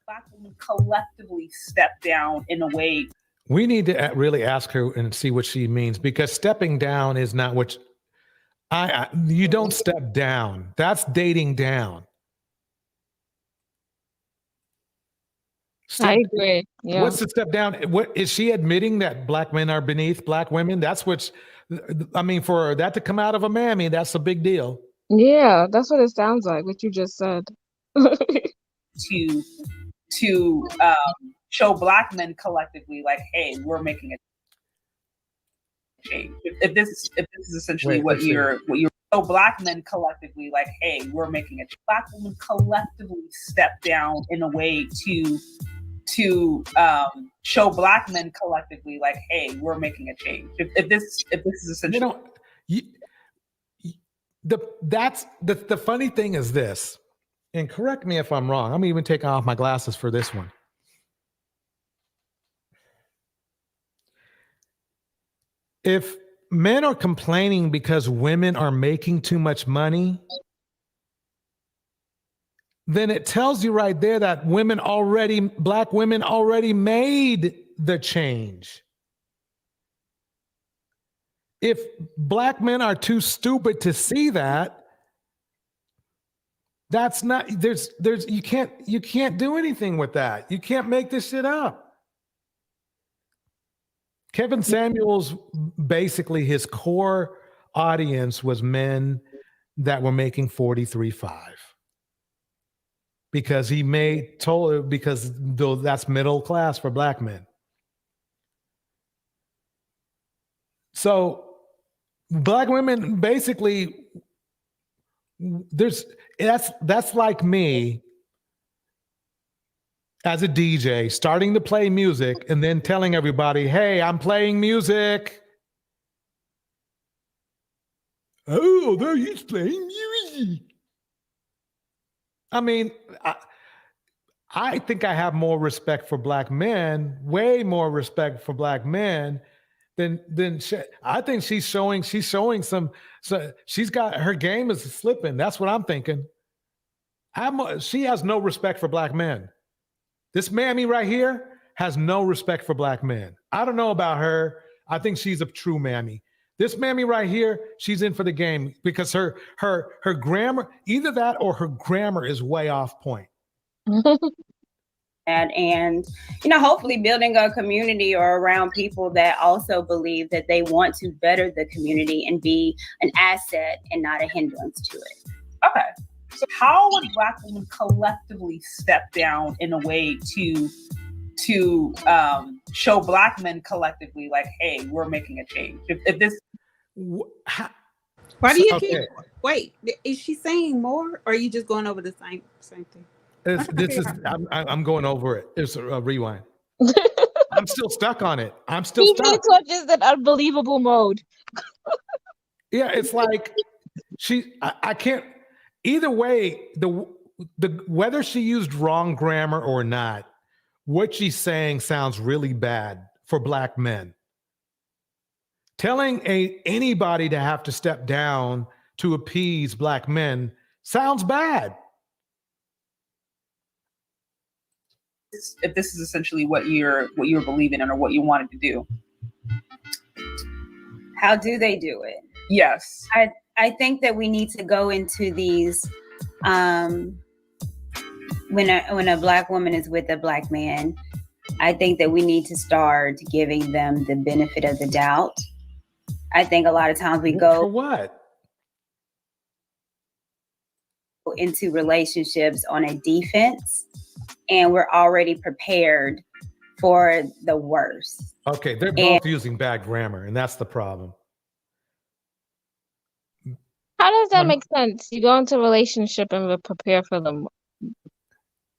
Black women collectively step down in a way. We need to really ask her and see what she means, because stepping down is not what you don't step down. That's dating down. I agree. Yeah. What's the step down? What is she admitting that black men are beneath black women? That's I mean, for that to come out of a mammy, that's a big deal. Yeah, that's what it sounds like, what you just said. to show black men collectively, like, hey, we're making a change. If this is essentially what you're so black men collectively, like, hey, we're making a change. Black women collectively step down in a way to show black men collectively, like, hey, we're making a change. If this is essentially, that's the funny thing is this, and correct me if I'm wrong. I'm even taking off my glasses for this one. If men are complaining because women are making too much money, then it tells you right there that black women already made the change. If black men are too stupid to see that, that's not, you can't do anything with that. You can't make this shit up. Kevin Samuels, basically his core audience was men that were making 43.5. Because though that's middle class for black men. So black women basically, that's like me as a DJ starting to play music and then telling everybody, hey, I'm playing music. Oh, there he's playing music. I mean, I think I have more respect for black men, way more respect for black men than I think she's showing some. So she's got, her game is slipping. That's what I'm thinking. She has no respect for black men. This mammy right here has no respect for black men. I don't know about her. I think she's a true mammy. This mammy right here, she's in for the game because her grammar, either that or her grammar is way off point. And hopefully building a community or around people that also believe that they want to better the community and be an asset and not a hindrance to it. Okay. So how would Black women collectively step down in a way to show Black men collectively, like, hey, we're making a change? If this, why do you keep? Wait, is she saying more, or are you just going over the same thing? I'm going over it. It's a rewind. I'm still stuck on it. I'm still He stuck. switches in unbelievable mode. Yeah, it's like I can't. Either way, the whether she used wrong grammar or not, what she's saying sounds really bad for Black men. Telling anybody to have to step down to appease Black men sounds bad. If this is essentially what you're believing in or what you wanted to do, how do they do it? Yes, I think that we need to go into these when a Black woman is with a Black man. I think that we need to start giving them the benefit of the doubt. I think a lot of times we go for what? Into relationships on a defense, and we're already prepared for the worst. Okay, they're both using bad grammar, and that's the problem. How does that make sense? You go into a relationship and prepare for them.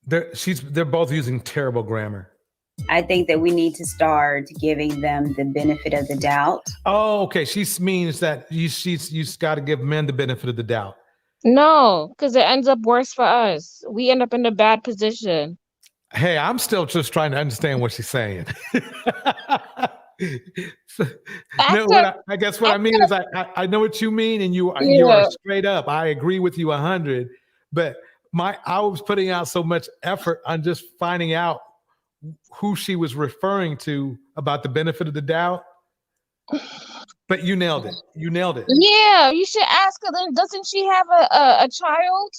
They're both using terrible grammar. I think that we need to start giving them the benefit of the doubt. Oh, okay. She means that you got to give men the benefit of the doubt. No, because it ends up worse for us. We end up in a bad position. Hey, I'm still just trying to understand what she's saying. I guess what I mean is I know what you mean, and you are straight up. I agree with you 100, but I was putting out so much effort on just finding out who she was referring to about the benefit of the doubt. But you nailed it. You nailed it. Yeah, you should ask her. Then doesn't she have a child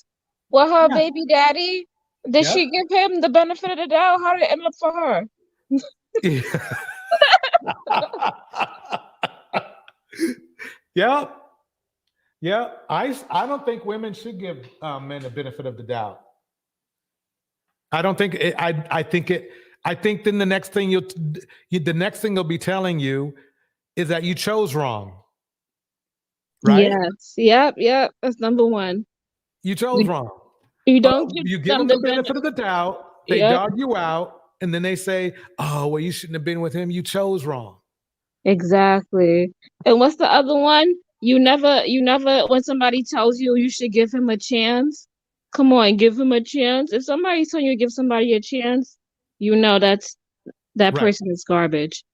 with her baby daddy? Did she give him the benefit of the doubt? How did it end up for her? Yeah. I don't think women should give men the benefit of the doubt. I don't think it, I think then the next thing they'll be telling you is that you chose wrong. Right? Yes. Yep. That's number one. You chose wrong. You don't you give them the benefit of the doubt. They dog you out, and then they say, "Oh, well, you shouldn't have been with him. You chose wrong." Exactly. And what's the other one? You never. When somebody tells you you should give him a chance, come on, give him a chance. If somebody's telling you to give somebody a chance, you know that person is garbage.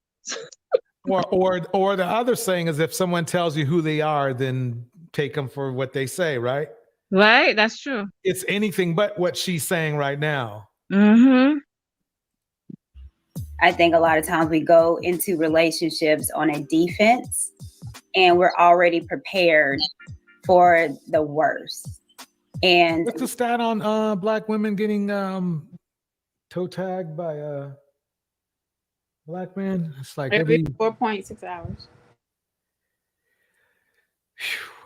or the other saying is, if someone tells you who they are, then take them for what they say, right? Right, that's true. It's anything but what she's saying right now. Mm-hmm. I think a lot of times we go into relationships on a defense, and we're already prepared for the worst. And what's the stat on Black women getting toe tagged by a Black man? It's like every 4.6 hours.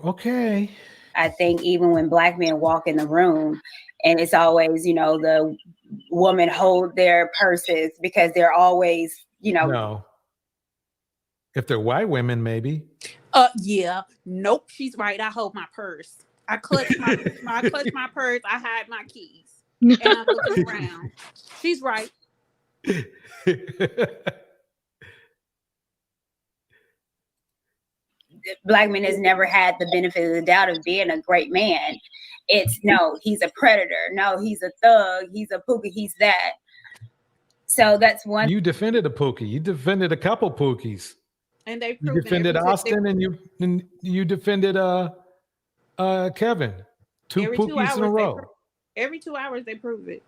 Okay. I think even when Black men walk in the room, and it's always, the woman hold their purses because they're always, No. If they're white women, maybe. Yeah. Nope. She's right. I hold my purse. I clutch my purse. I hide my keys. And I'm looking around. She's right. Black men has never had the benefit of the doubt of being a great man. It's no, he's a predator. No, he's a thug. He's a pookie. He's that. So that's one. You defended a pookie. You defended a couple pookies. And they you defended Austin, and you defended Kevin. Two pookies in a row. Every 2 hours they prove it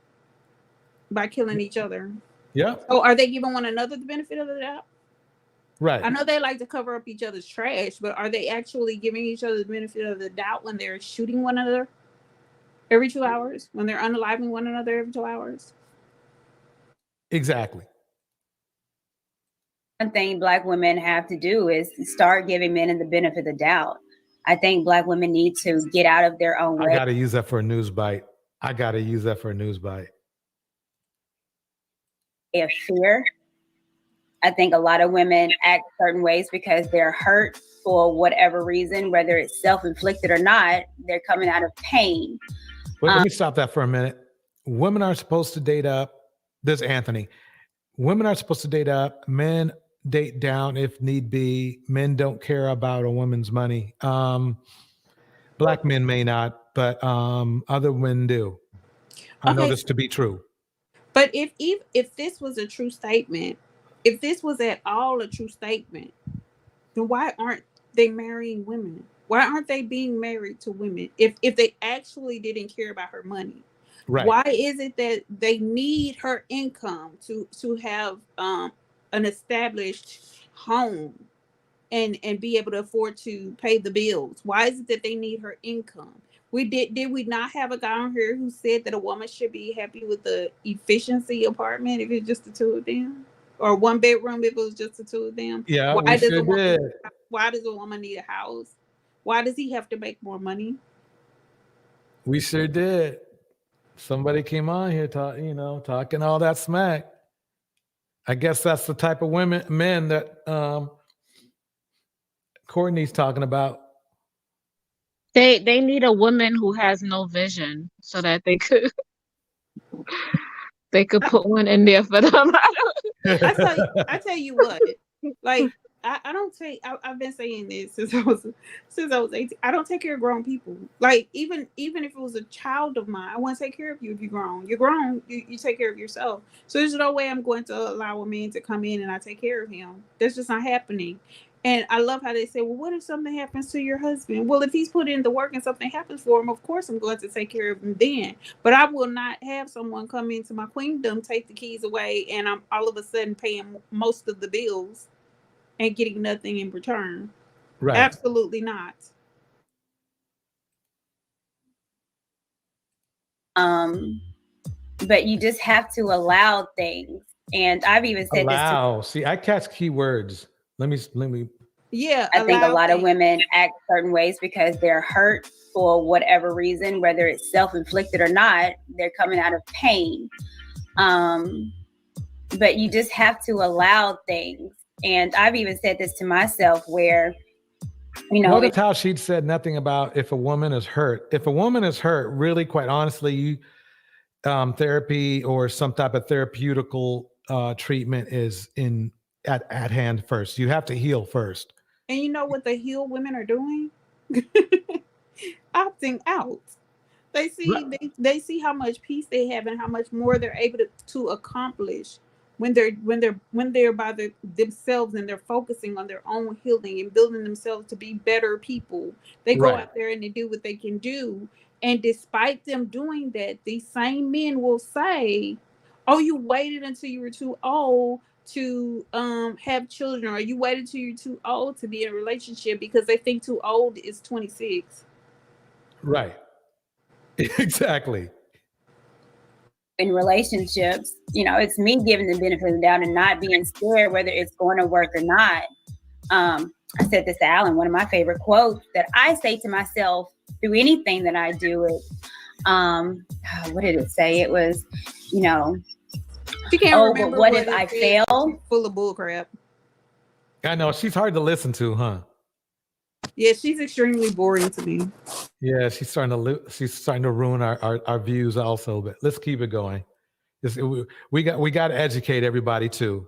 by killing each other. Yeah. Oh, are they giving one another the benefit of the doubt? Right. I know they like to cover up each other's trash, but are they actually giving each other the benefit of the doubt when they're shooting one another every 2 hours? When they're unaliving one another every 2 hours? Exactly. One thing Black women have to do is start giving men the benefit of the doubt. I think Black women need to get out of their own way. I got to use that for a news bite. I got to use that for a news bite. Of fear. I think a lot of women act certain ways because they're hurt for whatever reason, whether it's self-inflicted or not. They're coming out of pain. Wait, let me stop that for a minute. Women are supposed to date up. This is Anthony. Women are supposed to date up. Men date down if need be. Men don't care about a woman's money. Black men may not, but other men do. I know this to be true. But if this was a true statement, if this was at all a true statement, then why aren't they marrying women? Why aren't they being married to women? If they actually didn't care about her money, right? Why is it that they need her income to have an established home and be able to afford to pay the bills? Why is it that they need her income? Did we not have a guy on here who said that a woman should be happy with the efficiency apartment if it's just the two of them? Or one bedroom if it was just the two of them? Yeah, why does a woman need a house? Why does he have to make more money? We sure did. Somebody came on here talking all that smack. I guess that's the type of men that Courtney's talking about. They need a woman who has no vision so that they could put one in there for them. I tell you what, like I don't take. I've been saying this since I was 18. I don't take care of grown people. Like even if it was a child of mine, I want to take care of you. If you're grown, you take care of yourself. So there's no way I'm going to allow a man to come in and I take care of him. That's just not happening. And I love how they say, well, what if something happens to your husband? Well, if he's put in the work and something happens for him, of course I'm going to take care of him then. But I will not have someone come into my queendom, take the keys away, and I'm all of a sudden paying most of the bills and getting nothing in return. Right. Absolutely not. But you just have to allow things. And I've even said this. See, I catch keywords. Let me. Yeah, I think a lot of women act certain ways because they're hurt for whatever reason, whether it's self-inflicted or not. They're coming out of pain. But you just have to allow things. And I've even said this to myself where, Notice how she said nothing about if a woman is hurt. If a woman is hurt, really, quite honestly, therapy or some type of therapeutical treatment is at hand first. You have to heal first. And you know what the healed women are doing? Opting out. They see how much peace they have and how much more they're able to accomplish when they're by themselves and they're focusing on their own healing and building themselves to be better people. They go out there and they do what they can do. And despite them doing that, these same men will say, oh, you waited until you were too old to have children, or you waited till you're too old to be in a relationship because they think too old is 26. Right. Exactly. In relationships, it's me giving the benefit of the doubt and not being scared whether it's going to work or not. I said this to Alan, one of my favorite quotes that I say to myself through anything that I do is, what did it say? It was, she can't remember. But what if I fail? Full of bullcrap. I know, she's hard to listen to, huh? Yeah, she's extremely boring to me. Yeah, she's starting to ruin our views also. But let's keep it going. We got to educate everybody too.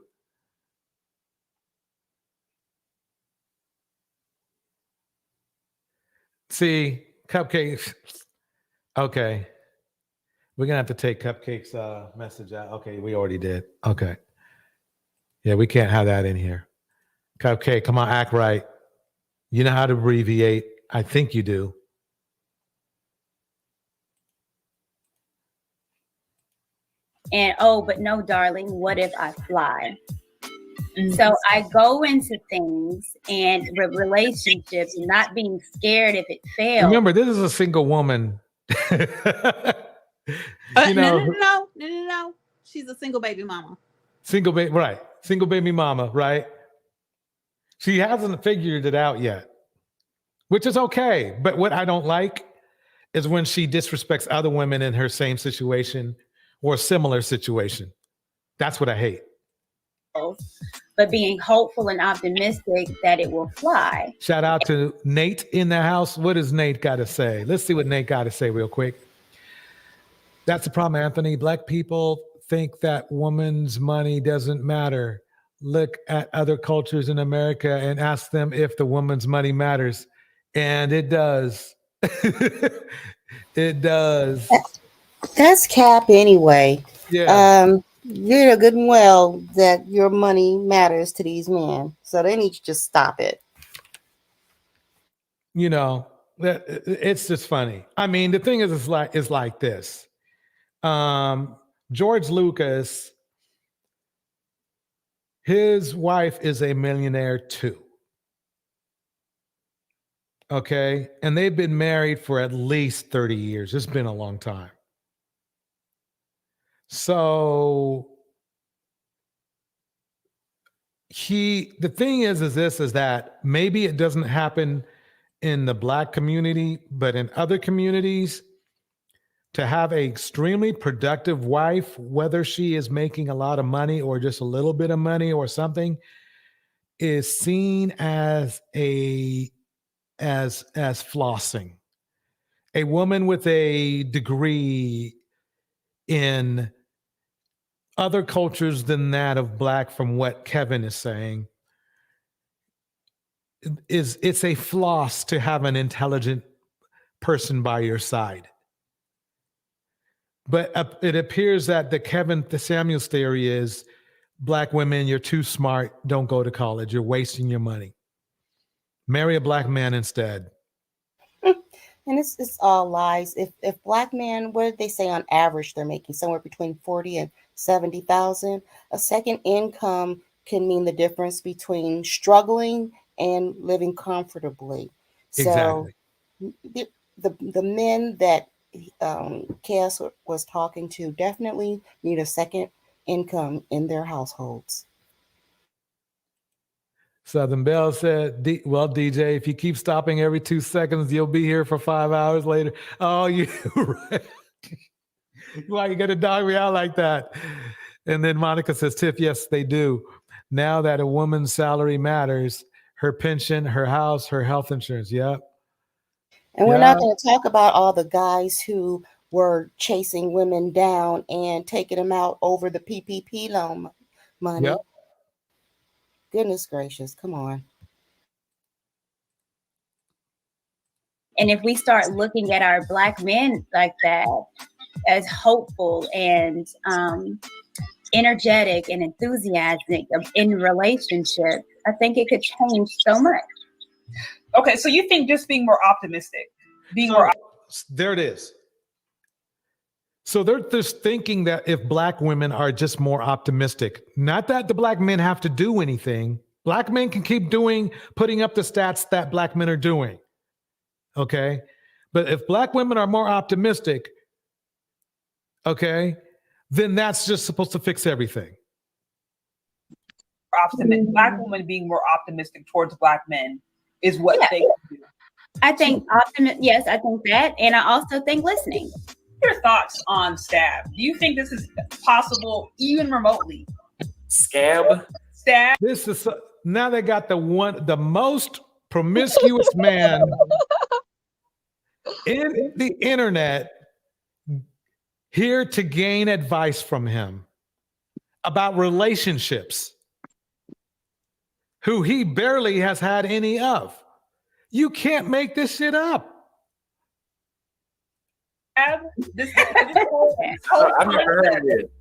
See, Cupcakes. Okay, we're gonna have to take Cupcakes' message out. Okay, we already did. Okay. Yeah, we can't have that in here. Cupcake, come on, act right. You know how to abbreviate. I think you do. And but no, darling, what if I fly? Mm-hmm. So I go into things and relationships, not being scared if it fails. Remember, this is a single woman. No. She's a single baby mama. Single baby mama, right? She hasn't figured it out yet. which is okay. But what I don't like is when she disrespects other women in her same situation or similar situation. That's what I hate. But being hopeful and optimistic that it will fly. Shout out to Nate in the house. What does Nate got to say? Let's see what Nate got to say real quick. That's the problem, Anthony. Black people think that woman's money doesn't matter. Look at other cultures in America and ask them if the woman's money matters. And it does. It does. That's cap anyway. Yeah. You know good and well that your money matters to these men. So they need to just stop it. You know, it's just funny. I mean, the thing is like this. George Lucas, his wife is a millionaire too. Okay. And they've been married for at least 30 years. It's been a long time. So the thing is that maybe it doesn't happen in the Black community, but in other communities, to have an extremely productive wife, whether she is making a lot of money or just a little bit of money or something, is seen as as flossing. A woman with a degree in other cultures than that of Black, from what Kevin is saying, it's a floss to have an intelligent person by your side. But it appears that the Samuels theory is Black women, you're too smart, don't go to college, you're wasting your money. Marry a Black man instead. And it's all lies. If Black men, what did they say on average they're making? Somewhere between 40 and 70,000. A second income can mean the difference between struggling and living comfortably. Exactly. So the men that Cass was talking to definitely need a second income in their households. Southern Belle said, well, DJ, if you keep stopping every 2 seconds, you'll be here for 5 hours later. Oh, you're right. Why you gonna dog me out like that? And then Monica says, Tiff, yes, they do. Now that a woman's salary matters, her pension, her house, her health insurance. Yep. And we're not going to talk about all the guys who were chasing women down and taking them out over the PPP loan money. Yep. Goodness gracious, come on. And if we start looking at our Black men like that, as hopeful and energetic and enthusiastic in relationship, I think it could change so much. Okay, so you think just being more optimistic, there it is. So they're just thinking that if Black women are just more optimistic, not that the Black men have to do anything. Black men can keep putting up the stats that Black men are doing. Okay. But if Black women are more optimistic, okay, then that's just supposed to fix everything. Black women being more optimistic towards Black men is what they can do. I think yes, I think that. And I also think listening. Your thoughts on stab? Do you think this is possible even remotely? Stab? This is now they got the most promiscuous man in the internet here to gain advice from him about relationships, who he barely has had any of. You can't make this shit up. I've never heard of it.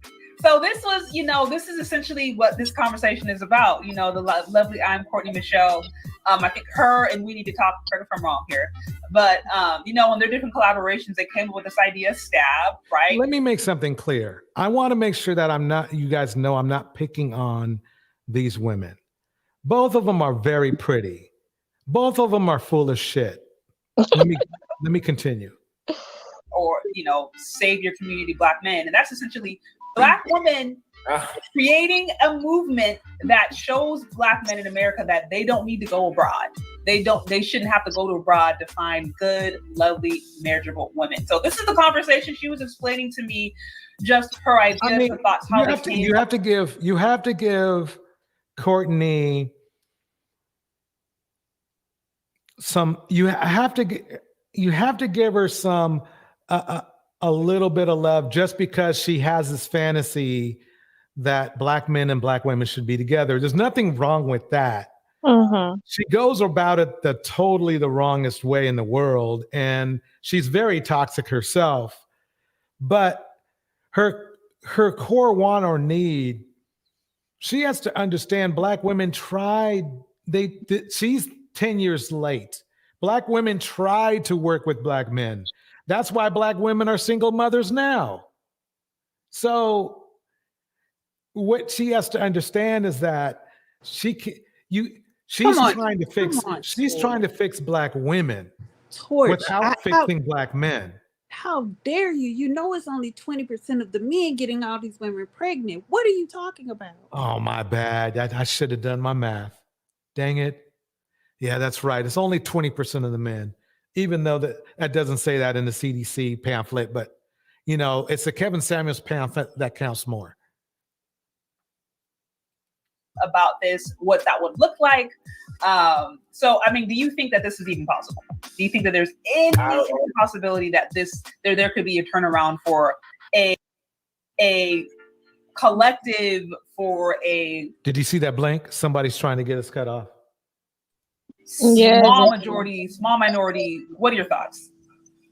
So this was, this is essentially what this conversation is about. The lovely I'm Courtney Michelle. I think her and we need to talk, correct if I'm wrong here. But, when they're different collaborations, they came up with this idea of stab, right? Let me make something clear. I want to make sure that you guys know I'm not picking on these women. Both of them are very pretty. Both of them are full of shit. Let me continue. Or, save your community, Black men. And that's essentially Black women creating a movement that shows Black men in America that they don't need to go abroad. They shouldn't have to go to abroad to find good, lovely, marriageable women. So this is the conversation she was explaining to me, just her ideas, her thoughts, how they came. You have to give Courtney some. You have to give her some a little bit of love, just because she has this fantasy that Black men and Black women should be together. There's nothing wrong with that. She goes about it totally the wrongest way in the world, and she's very toxic herself. But her core want or need, she has to understand Black women tried. She's 10 years late. Black women tried to work with Black men. That's why Black women are single mothers now. So what she has to understand is that she's trying to fix Black women without fixing Black men. How dare you? You know it's only 20% of the men getting all these women pregnant. What are you talking about? Oh, my bad. I should have done my math. Dang it. Yeah, that's right. It's only 20% of the men, even though that doesn't say that in the CDC pamphlet, but it's the Kevin Samuels pamphlet that counts more. About this, what that would look like. So, I mean, do you think that this is even possible? Do you think that there's any possibility that there could be a turnaround for a collective, for a... Did you see that blank? Somebody's trying to get us cut off. Small majority, small minority. What are your thoughts?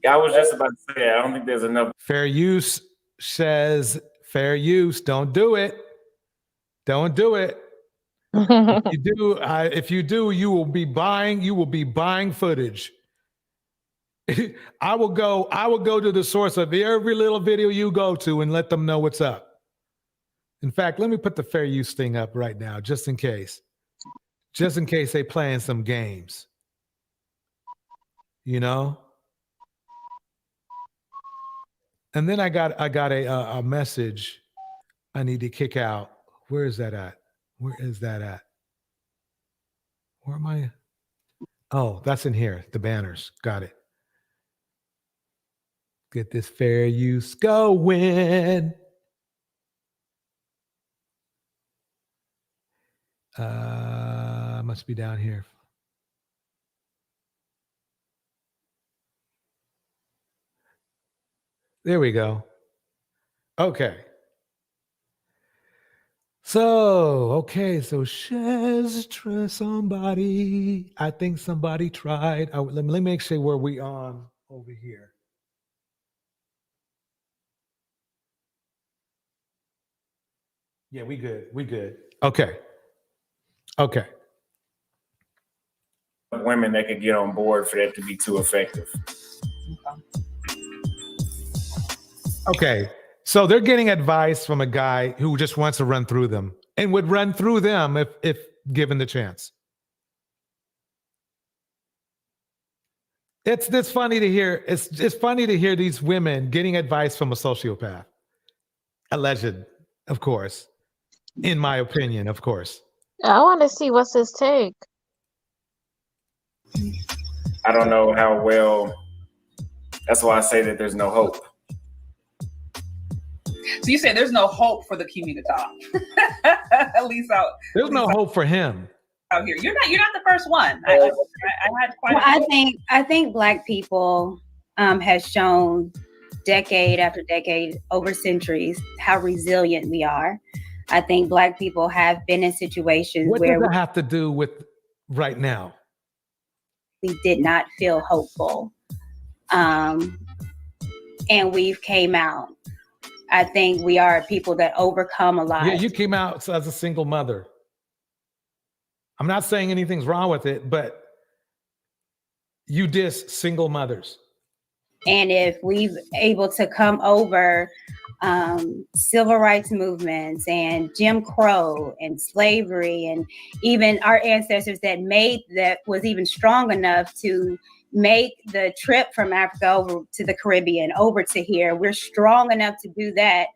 I was just about to say, I don't think there's enough. Fair use says fair use. Don't do it. Don't do it. If you do, you will be buying footage. I will go to the source of every little video you go to and let them know what's up. In fact, let me put the fair use thing up right now, just in case they playing some games, And then I got a message I need to kick out. Where is that at? Where am I? Oh, that's in here. The banners. Got it. Get this fair use going. Must be down here. There we go. Okay. So somebody. I think somebody tried. Let me make sure where we on over here. Yeah, we good. Okay. Women that could get on board for that to be too effective. Okay. So they're getting advice from a guy who just wants to run through them and would run through them if given the chance. It's funny to hear. It's funny to hear these women getting advice from a sociopath. Alleged, of course. In my opinion, of course. I want to see what's his take. I don't know how well. That's why I say that there's no hope. So you say there's no hope for the community to talk. At least out. There's no hope for him out here. You're not the first one. I had quite. Well, I think Black people has shown decade after decade, over centuries, how resilient we are. I think Black people have been in situations what where does that have to do with right now? We did not feel hopeful, and we've came out. I think we are people that overcome a lot. Yeah, you came out as a single mother. I'm not saying anything's wrong with it, but you diss single mothers. And if we've able to come over civil rights movements and Jim Crow and slavery, and even our ancestors that was even strong enough to make the trip from Africa over to the Caribbean, over to here. We're strong enough to do that.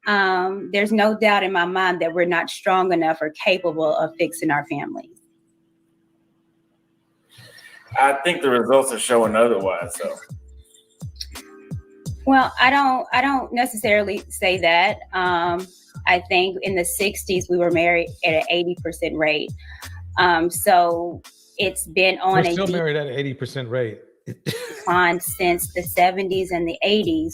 there's no doubt in my mind that we're not strong enough or capable of fixing our families. I think the results are showing otherwise, though. Well, I don't necessarily say that. I think in the 60s we were married at an 80% rate. So it's been on We're still married at an 80% rate. decline since the 70s and the 80s.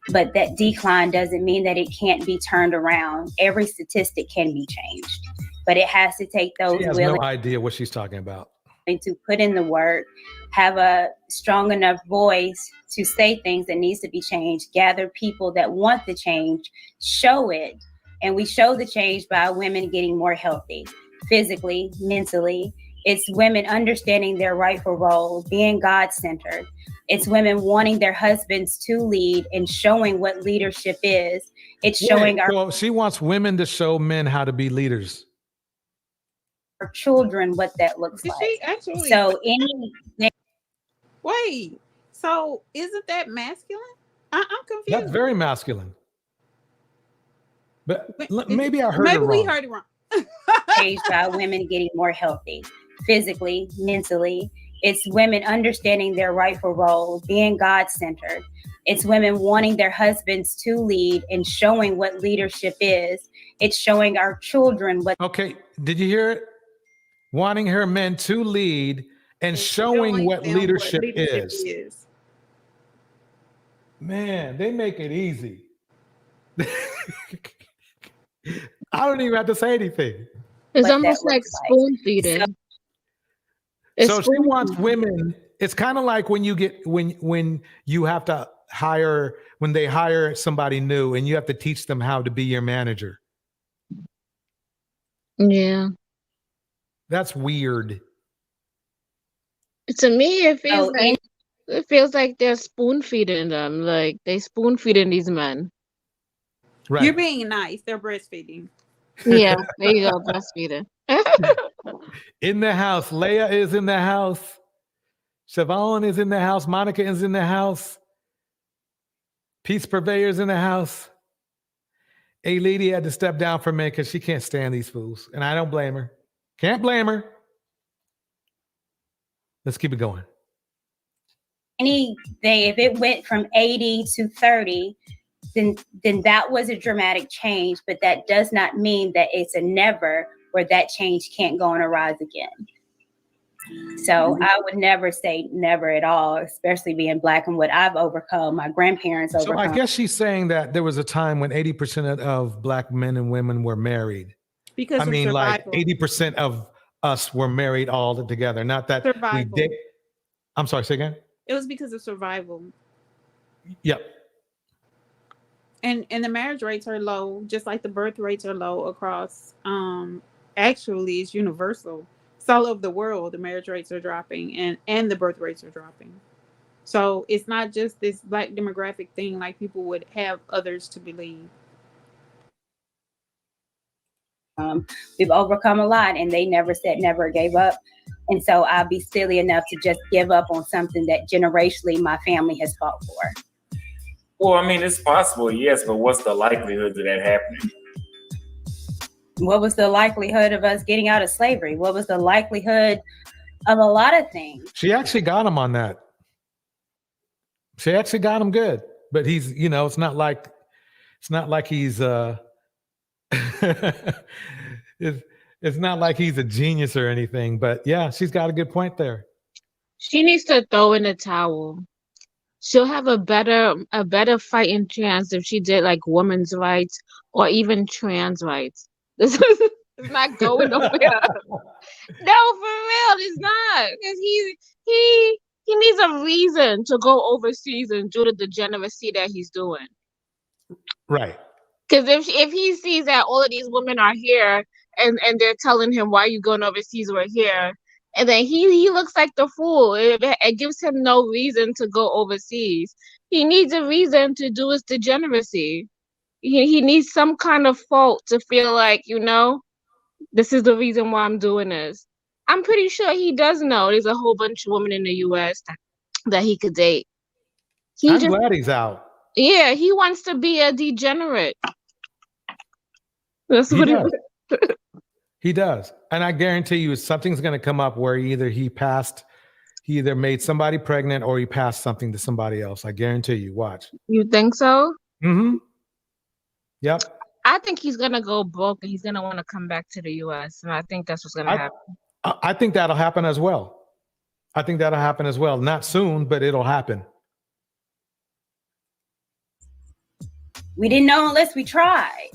But that decline doesn't mean that it can't be turned around. Every statistic can be changed, but it has to take those She has willing no idea what she's talking about. to put in the work, have a strong enough voice to say things that needs to be changed, gather people that want the change, show it. And we show the change by women getting more healthy, physically, mentally. It's women understanding their rightful role, being God-centered. It's women wanting their husbands to lead and showing what leadership is. It's showing So she wants women to show men how to be leaders. our children what that looks Did like. she actually? So Wait, so isn't that masculine? I'm confused. That's very masculine. But maybe I heard Maybe it wrong. we heard it wrong. changed by women getting more healthy, physically, mentally. It's women understanding their rightful role, being God-centered. It's women wanting their husbands to lead and showing what leadership is. It's showing our children what. Okay, did you hear it? Wanting her men to lead and showing what them leadership, what is. Man, they make it easy. I don't even have to say anything. It's What almost that like looks like. spoon feeding. So she wants women. It's kind of like when you get when you have to hire, when they hire somebody new and you have to teach them how to be your manager. Yeah. That's weird. To me, it feels like they're spoon feeding them. Like they spoon feeding these men. Right. You're being nice. They're breastfeeding. Yeah, there you go, breastfeeding. In the house, Leah is in the house. Siobhan is in the house. Monica is in the house. Peace Purveyor's in the house. A lady had to step down for a minute because she can't stand these fools. And I don't blame her. Can't blame her. Let's keep it going. If it went from 80 to 30, then that was a dramatic change, but that does not mean that it's a never where that change can't go on a rise again. So I would never say never at all, especially being Black and what I've overcome, my grandparents overcome. So I guess she's saying that there was a time when 80% of Black men and women were married. Because I mean, like survival. 80% of us were married all together. Not that Survival. we did. I'm sorry, say again? It was because of survival. Yep. And the marriage rates are low, just like the birth rates are low across. Actually, it's universal. It's all over the world. The marriage rates are dropping, and the birth rates are dropping. So it's not just this Black demographic thing, like people would have others to believe. We've overcome a lot, and they never said never, gave up. And so I'd be silly enough to just give up on something that generationally my family has fought for. Well, I mean, it's possible, yes, but what's the likelihood of that happening? What was the likelihood of us getting out of slavery? What was the likelihood of a lot of things? She actually got him on that. She actually got him good, but he's, it's not like he's it's not like he's a genius or anything, but yeah, she's got a good point there. She needs to throw in the towel. She'll have a better fighting chance if she did like women's rights or even trans rights. This is not going nowhere. No, for real, it's not. Because he needs a reason to go overseas and do the degeneracy that he's doing. Right. Because if he sees that all of these women are here and they're telling him, why are you going overseas, we're here, and then he looks like the fool. It gives him no reason to go overseas. He needs a reason to do his degeneracy. He needs some kind of fault to feel like, this is the reason why I'm doing this. I'm pretty sure he does know there's a whole bunch of women in the U.S. that he could date. I'm glad he's out. Yeah, he wants to be a degenerate. That's He what does. it He does. And I guarantee you something's going to come up where he either made somebody pregnant or he passed something to somebody else. I guarantee you. Watch. You think so? Mm-hmm. Yep. I think he's gonna go broke and he's gonna want to come back to the US. And I think that's what's gonna happen. I think that'll happen as well. I think that'll happen as well. Not soon, but it'll happen. We didn't know unless we tried.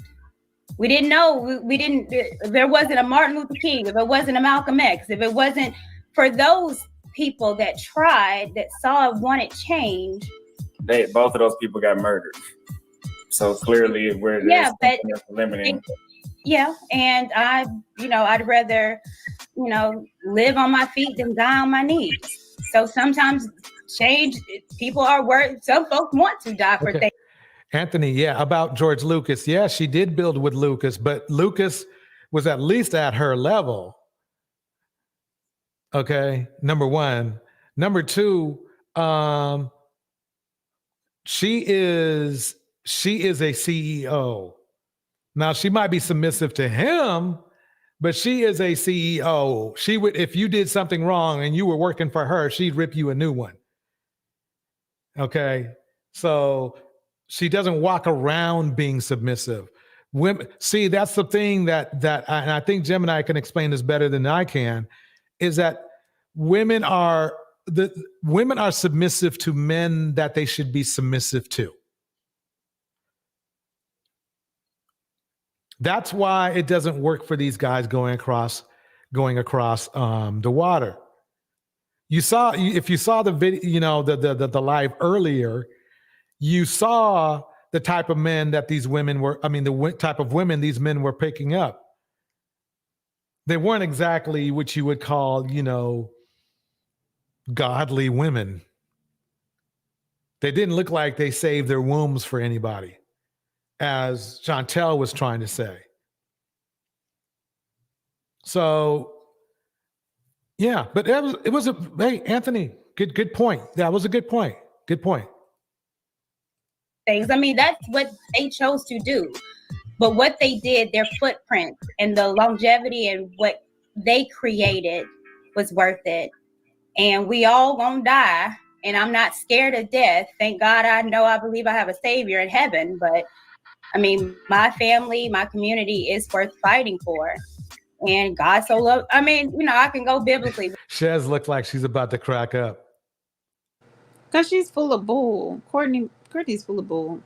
We didn't know. We didn't. If there wasn't a Martin Luther King, if it wasn't a Malcolm X, if it wasn't for those people that tried, that saw, wanted change. Both of those people got murdered. So clearly, we're limiting. Yeah, and I'd rather, live on my feet than die on my knees. So sometimes change. People are worth. Some folks want to die for things. Anthony, yeah, about George Lucas. Yeah, she did build with Lucas, but Lucas was at least at her level. Okay, number one. Number two, she is a CEO. Now, she might be submissive to him, but she is a CEO. She would, if you did something wrong and you were working for her, she'd rip you a new one. Okay, so she doesn't walk around being submissive. Women, see, that's the thing that and I think Gemini can explain this better than I can, is that women are submissive to men that they should be submissive to. That's why it doesn't work for these guys going across the water. If you saw the video, the live earlier, you saw the type of men that these women were, the type of women these men were picking up. They weren't exactly what you would call, godly women. They didn't look like they saved their wombs for anybody, as Chantelle was trying to say. So, yeah, but hey, Anthony, good point. That was a good point. Good point. Things. That's what they chose to do. But what they did, their footprint and the longevity and what they created was worth it. And we all gonna die. And I'm not scared of death. Thank God I believe I have a savior in heaven. But my family, my community is worth fighting for. And God so loved, I can go biblically. Shez looked like she's about to crack up. Because she's full of bull. Courtney's full of bull.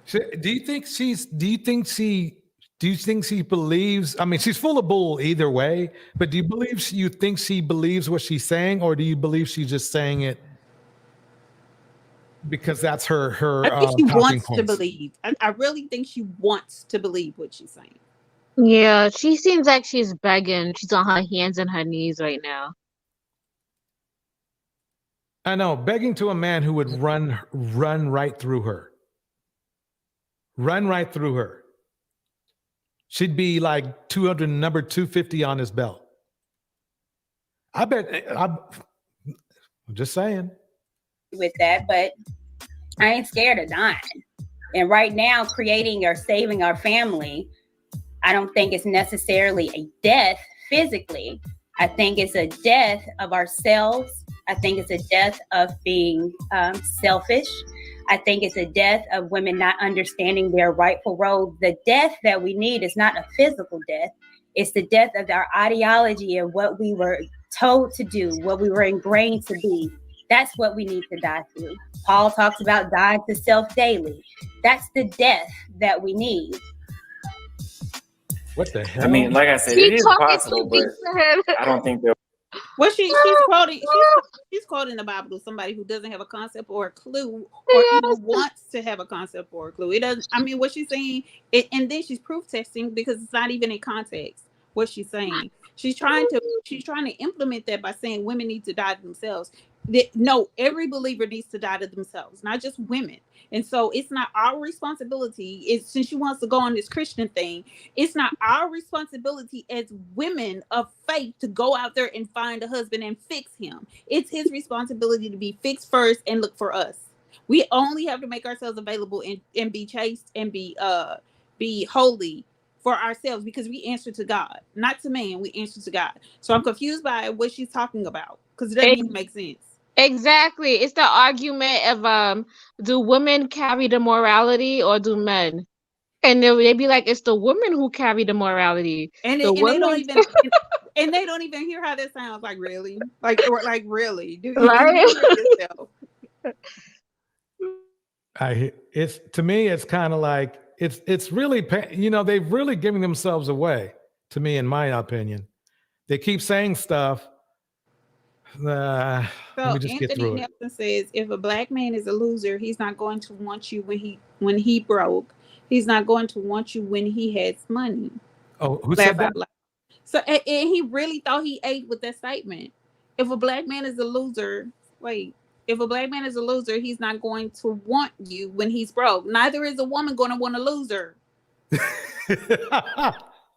Do you think she believes? She's full of bull either way, but do you think she believes what she's saying, or do you believe she's just saying it because that's her I think she wants points? to believe. I really think she wants to believe what she's saying. Yeah, she seems like she's begging. She's on her hands and her knees right now. I know, begging to a man who would run right through her. Run right through her. She'd be like number 250 on his belt. I'm just saying. With that, but I ain't scared of dying. And right now, creating or saving our family, I don't think it's necessarily a death physically. I think it's a death of ourselves. I think it's a death of being selfish. I think it's a death of women not understanding their rightful role. The death that we need is not a physical death. It's the death of our ideology and what we were told to do, what we were ingrained to be. That's what we need to die to. Paul talks about dying to self daily. That's the death that we need. What the hell? Like I said, it is possible, but I don't think that. Well, she's quoting the Bible to somebody who doesn't have a concept or a clue, or even wants to have a concept or a clue. It doesn't. What she's saying, and then she's proof testing because it's not even in context what she's saying. She's trying to implement that by saying women need to die to themselves. No, every believer needs to die to themselves, not just women. And so it's not our responsibility. Since she wants to go on this Christian thing, it's not our responsibility as women of faith to go out there and find a husband and fix him. It's his responsibility to be fixed first and look for us. We only have to make ourselves available and be chaste and be holy for ourselves because we answer to God, not to man. We answer to God. So I'm confused by what she's talking about because it doesn't even make sense. Exactly. It's the argument of do women carry the morality or do men? And they be like, it's the women who carry the morality. And the they don't women, even and they don't even hear how that sounds. Like really, like really. Do you right? hear yourself? It's to me, it's kind of like it's really, you know, they've really given themselves away. To me, in my opinion, they keep saying stuff. Let me just get Anthony through it. Nelson says, if a black man is a loser, he's not going to want you when he broke. He's not going to want you when he has money. Oh, who said that? So and he really thought he ate with that statement. If a black man is a loser, if a black man is a loser, he's not going to want you when he's broke. Neither is a woman going to want a loser.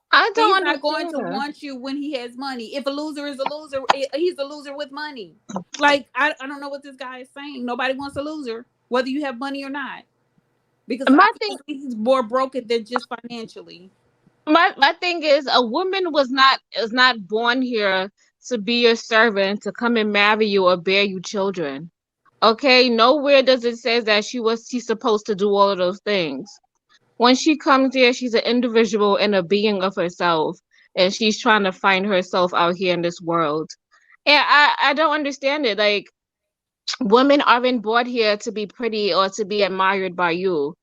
I don't He's not going to want you when he has money. If a loser is a loser, he's a loser with money. Like, I don't know what this guy is saying. Nobody wants a loser, whether you have money or not. Because I think he's more broken than just financially. My thing is, a woman is not born here to be your servant, to come and marry you or bear you children. Okay, nowhere does it say that she's supposed to do all of those things. When she comes here, she's an individual and a being of herself, and she's trying to find herself out here in this world. And I don't understand it. Like, women aren't born here to be pretty or to be admired by you.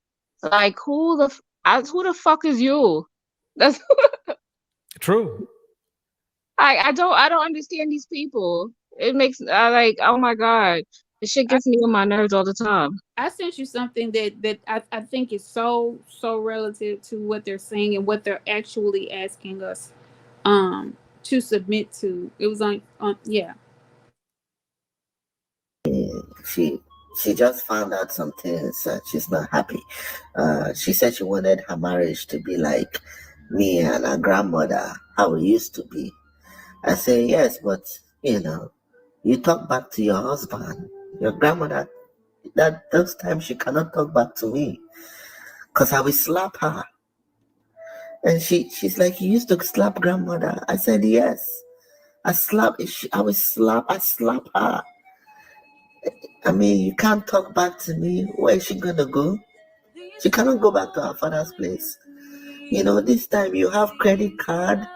Like, who the fuck is you? That's true. I don't understand these people. It makes like, oh my God, this shit gets me on my nerves all the time. I sent you something that I think is so relative to what they're saying and what they're actually asking us to submit to. It was on yeah. She just found out some things that she's not happy. She said she wanted her marriage to be like me and her grandmother, how it used to be. I say yes, but you know, you talk back to your husband, your grandmother. That those times she cannot talk back to me, cause I will slap her. And she's like, you used to slap grandmother. I said yes. I slap her. I mean, you can't talk back to me. Where is she gonna go? She cannot go back to her father's place. You know, this time you have credit card,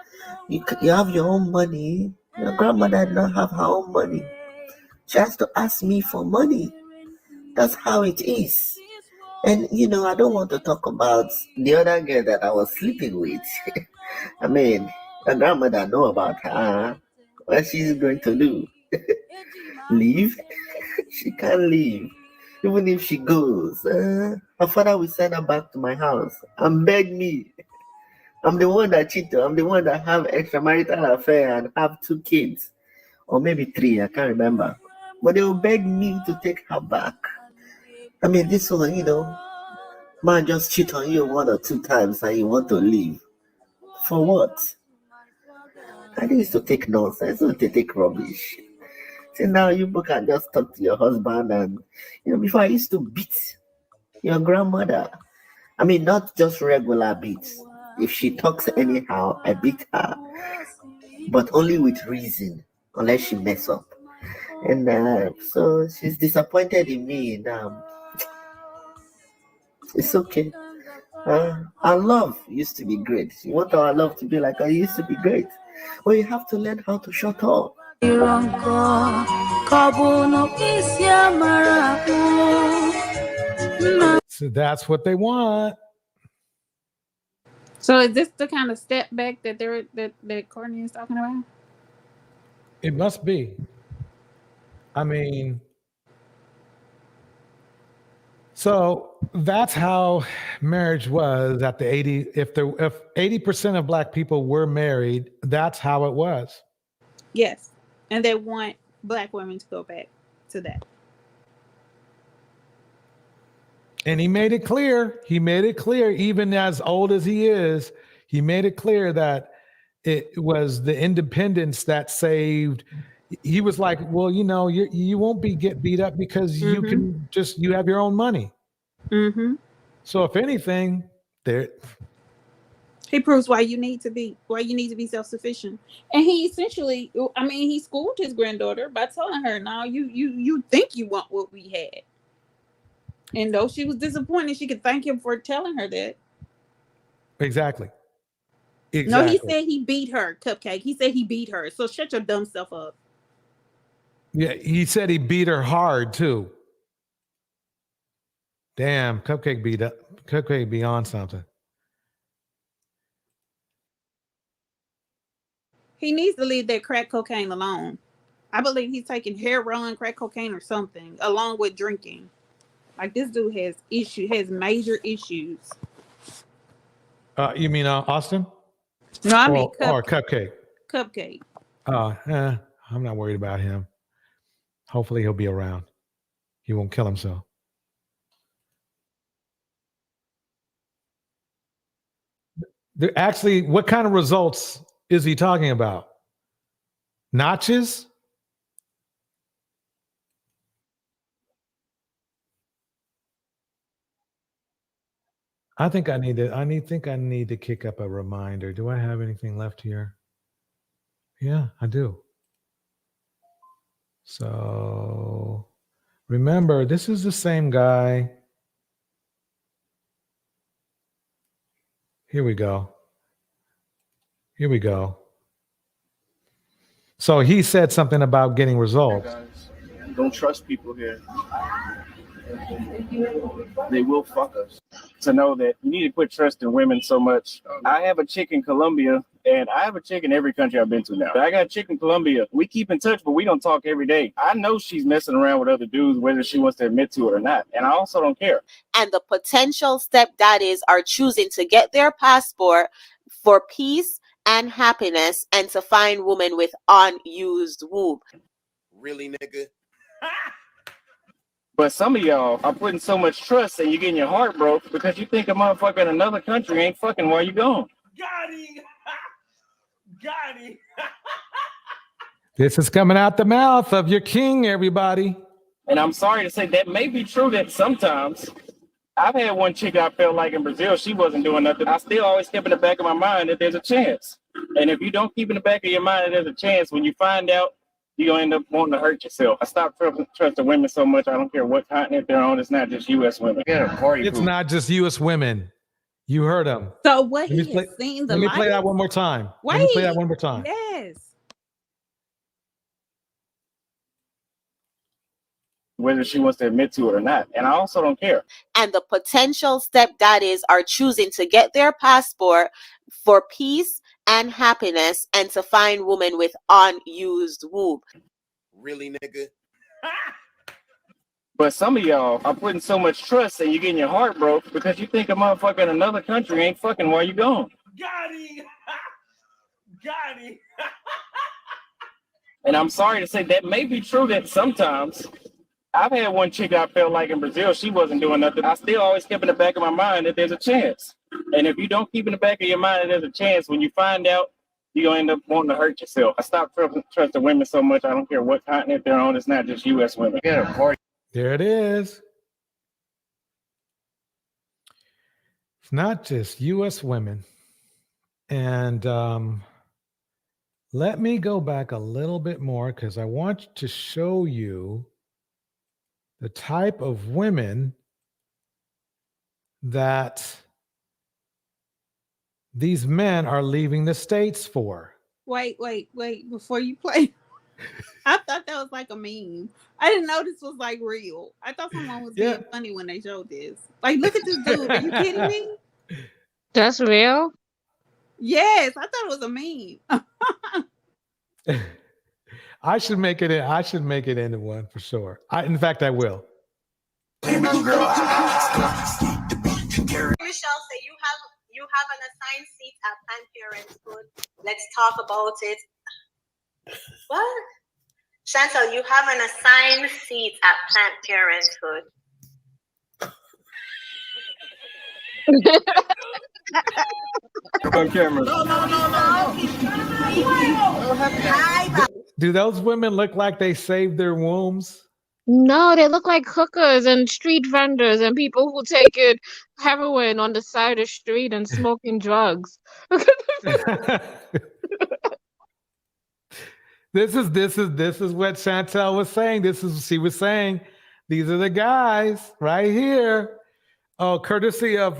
you have your own money. Your grandmother did not have her own money. She has to ask me for money. That's how it is. And, you know, I don't want to talk about the other girl that I was sleeping with. I mean, her grandmother know about her. What she's going to do? Leave? She can't leave. Even if she goes, her father will send her back to my house and beg me. I'm the one that cheated. I'm the one that have extramarital affair and have 2 kids. Or maybe 3, I can't remember. But they will beg me to take her back. I mean, this one, you know, man just cheat on you 1 or 2 times and you want to leave. For what? I used to take nonsense, not to take rubbish. See, now you can just talk to your husband and, you know, before I used to beat your grandmother. I mean, not just regular beats. If she talks anyhow, I beat her. But only with reason, unless she mess up. And so she's disappointed in me now. It's okay. Our love used to be great. You want our love to be like I used to be great. Well, you have to learn how to shut up. So that's what they want. So is this the kind of step back that that Courtney is talking about? It must be. I mean, so that's how marriage was at the 80. If 80% of Black people were married, that's how it was. Yes, and they want Black women to go back to that. And he made it clear. He made it clear, even as old as he is, he made it clear that it was the independence that saved. He was like, well, you know, you won't get beat up because you can you have your own money. So if anything, there. He proves why you need to be self-sufficient. And he essentially, I mean, he schooled his granddaughter by telling her, "Now you think you want what we had." And though she was disappointed, she could thank him for telling her that. Exactly. No, he said he beat her, Cupcake. He said he beat her. So shut your dumb self up. Yeah, he said he beat her hard too. Damn, Cupcake be on something. He needs to leave that crack cocaine alone. I believe he's taking heroin, crack cocaine, or something, along with drinking. Like, this dude has major issues. You mean Austin? No, I mean or Cupcake. Cupcake. I'm not worried about him. Hopefully he'll be around. He won't kill himself. Actually, what kind of results is he talking about? Notches? I think I need to kick up a reminder. Do I have anything left here? Yeah, I do. So remember, this is the same guy. Here we go. So he said something about getting results. Don't trust people here. They will fuck us. To know that you need to put trust in women so much. I have a chick in Colombia, and I have a chick in every country I've been to now. I got a chick in Colombia. We keep in touch, but we don't talk every day. I know she's messing around with other dudes, whether she wants to admit to it or not. And I also don't care. And the potential stepdaddies are choosing to get their passport for peace and happiness and to find women with unused womb. Really, nigga? But some of y'all are putting so much trust and you're getting your heart broke because you think a motherfucker in another country ain't fucking while you gone. Got him! Got him! This is coming out the mouth of your king, everybody. And I'm sorry to say that may be true that sometimes. I've had one chick I felt like in Brazil, she wasn't doing nothing. I still always kept in the back of my mind that there's a chance. And if you don't keep in the back of your mind that there's a chance, when you find out, you're going to end up wanting to hurt yourself. I stopped trusting women so much, I don't care what continent they're on. It's not just U.S. women. It's not just U.S. women. You heard him. So what he has seen the Let me play that one more time. Wait. Let me play that one more time. Yes. Whether she wants to admit to it or not. And I also don't care. And the potential stepdaddies are choosing to get their passport for peace and happiness and to find women with unused womb. Really, nigga? But some of y'all are putting so much trust and you're getting your heart broke because you think a motherfucker in another country ain't fucking while you gone. Got him! Got him! And I'm sorry to say that may be true that sometimes. I've had one chick I felt like in Brazil, she wasn't doing nothing. I still always kept in the back of my mind that there's a chance. And if you don't keep in the back of your mind that there's a chance, when you find out, you're going to end up wanting to hurt yourself. I stopped trusting women so much, I don't care what continent they're on. It's not just U.S. women. There it is. It's not just U.S. women. And let me go back a little bit more because I want to show you the type of women that these men are leaving the States for. Wait. Before you play, I thought that was like a meme. I didn't know this was like real. I thought someone was being funny when they showed this. Like, look at this dude. Are you kidding me? That's real? Yes, I thought it was a meme. I should make it into one for sure. In fact, I will. Michelle, say you have an assigned seat at Planned Parenthood. Let's talk about it. What? Chantelle, you have an assigned seat at Planned Parenthood. On camera. Do those women look like they saved their wombs? No, they look like hookers and street vendors and people who take it heroin on the side of the street and smoking drugs. This is what Chantelle was saying. She was saying these are the guys right here. Oh, courtesy of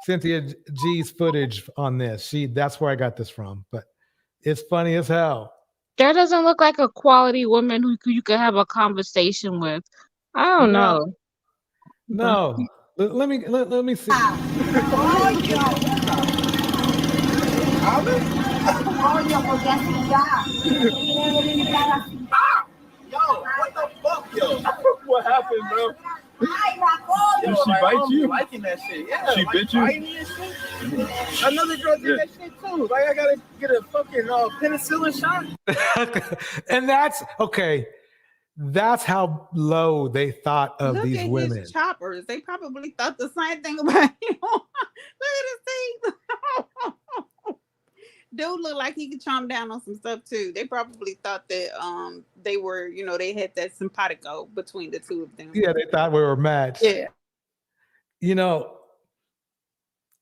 Cynthia G's footage on this. That's where I got this from. But it's funny as hell. That doesn't look like a quality woman who you could have a conversation with. I don't know. No. Let me see. Yo, what the fuck, yo? What happened, bro? Did she bite you? Liking that shit. Yeah, she bit you? Another girl did that shit too. Like I gotta get a fucking penicillin shot. And that's okay. That's how low they thought of these women. His choppers. They probably thought the same thing about him. Look at his teeth. Dude looked like he could chomp down on some stuff too. They probably thought that they were, they had that simpatico between the two of them. Yeah, they thought we were matched. Yeah.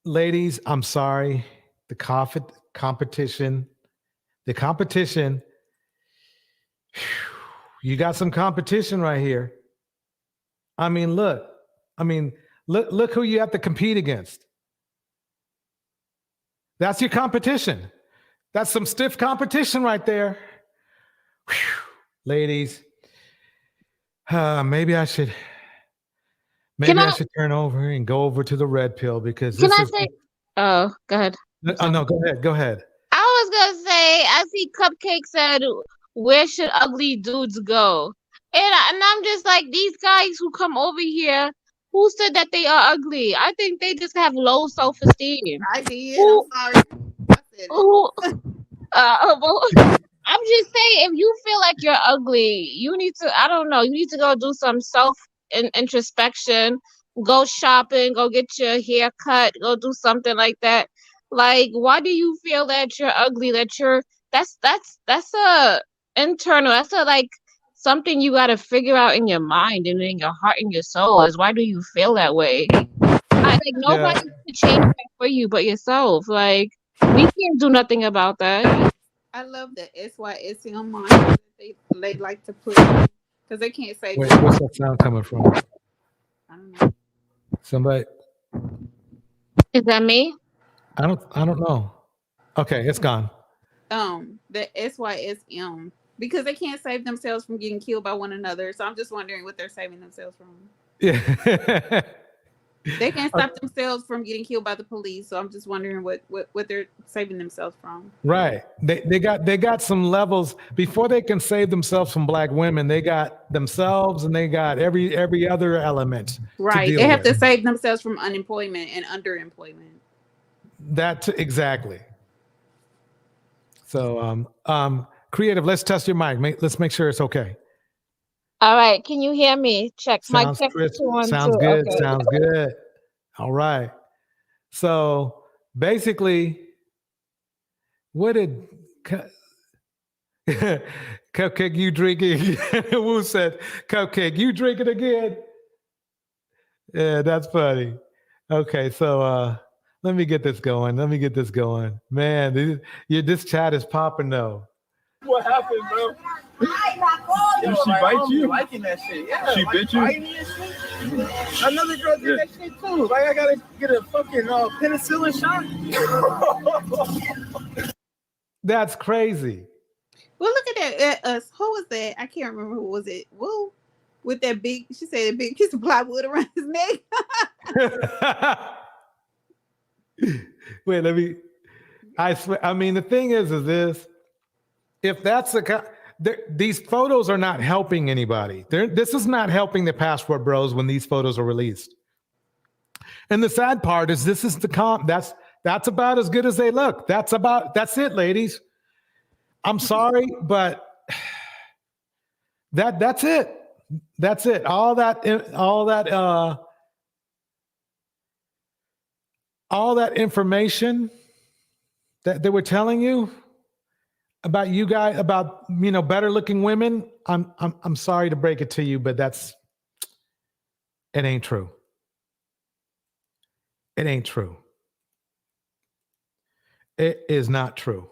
Ladies, I'm sorry. The competition. You got some competition right here. I mean, look who you have to compete against. That's your competition. That's some stiff competition right there. Whew. Ladies, maybe I should turn over and go over to the red pill because Oh, go ahead. Oh no, go ahead. I was gonna say, I see Cupcake said, where should ugly dudes go? And I'm just like, these guys who come over here, who said that they are ugly? I think they just have low self-esteem. I did. I'm sorry. I'm just saying, if you feel like you're ugly, you need to go do some introspection, go shopping, go get your hair cut, go do something like that. Like, why do you feel that you're ugly? That's a internal. That's a something you got to figure out in your mind and in your heart and your soul. Is why do you feel that way? Nobody can change that for you but yourself. Like, we can't do nothing about that. I love the SYSM line that they like to put because they can't say. Wait, what's that sound coming from? I don't know. Somebody? Is that me? I don't know. Okay, it's gone. The SYSM because they can't save themselves from getting killed by one another. So I'm just wondering what they're saving themselves from. Yeah. They can't stop themselves from getting killed by the police. So I'm just wondering what they're saving themselves from. Right. They got some levels before they can save themselves from black women. They got themselves and they got every other element. Right. They have to save themselves from unemployment and underemployment. Exactly. So Creative, let's test your mic. Let's make sure it's okay. All right. Can you hear me? Check. Sounds Mic check. Sounds good. Okay. Sounds good. All right. So basically, what did Cupcake, you drinking? Woo said, Cupcake, you drinking again? Yeah, that's funny. Okay, so let me get this going. Man, this chat is popping though. What happened, bro? Did she bite you? Liking that shit. Yeah, she bit you? Another girl did that shit too. Like I gotta get a fucking penicillin shot. That's crazy. Well, look at that. Who was that? I can't remember who was it. Whoa, with that big. She said a big piece of plywood around his neck. Wait, I swear. I mean, the thing is this. If that's these photos are not helping anybody. This is not helping the passport bros when these photos are released. And the sad part is this is that's about as good as they look. That's it, ladies. I'm sorry, but that's it. That's it. All that information that they were telling you, about you guys, about better looking women, I'm sorry to break it to you, but it ain't true. It ain't true. It is not true.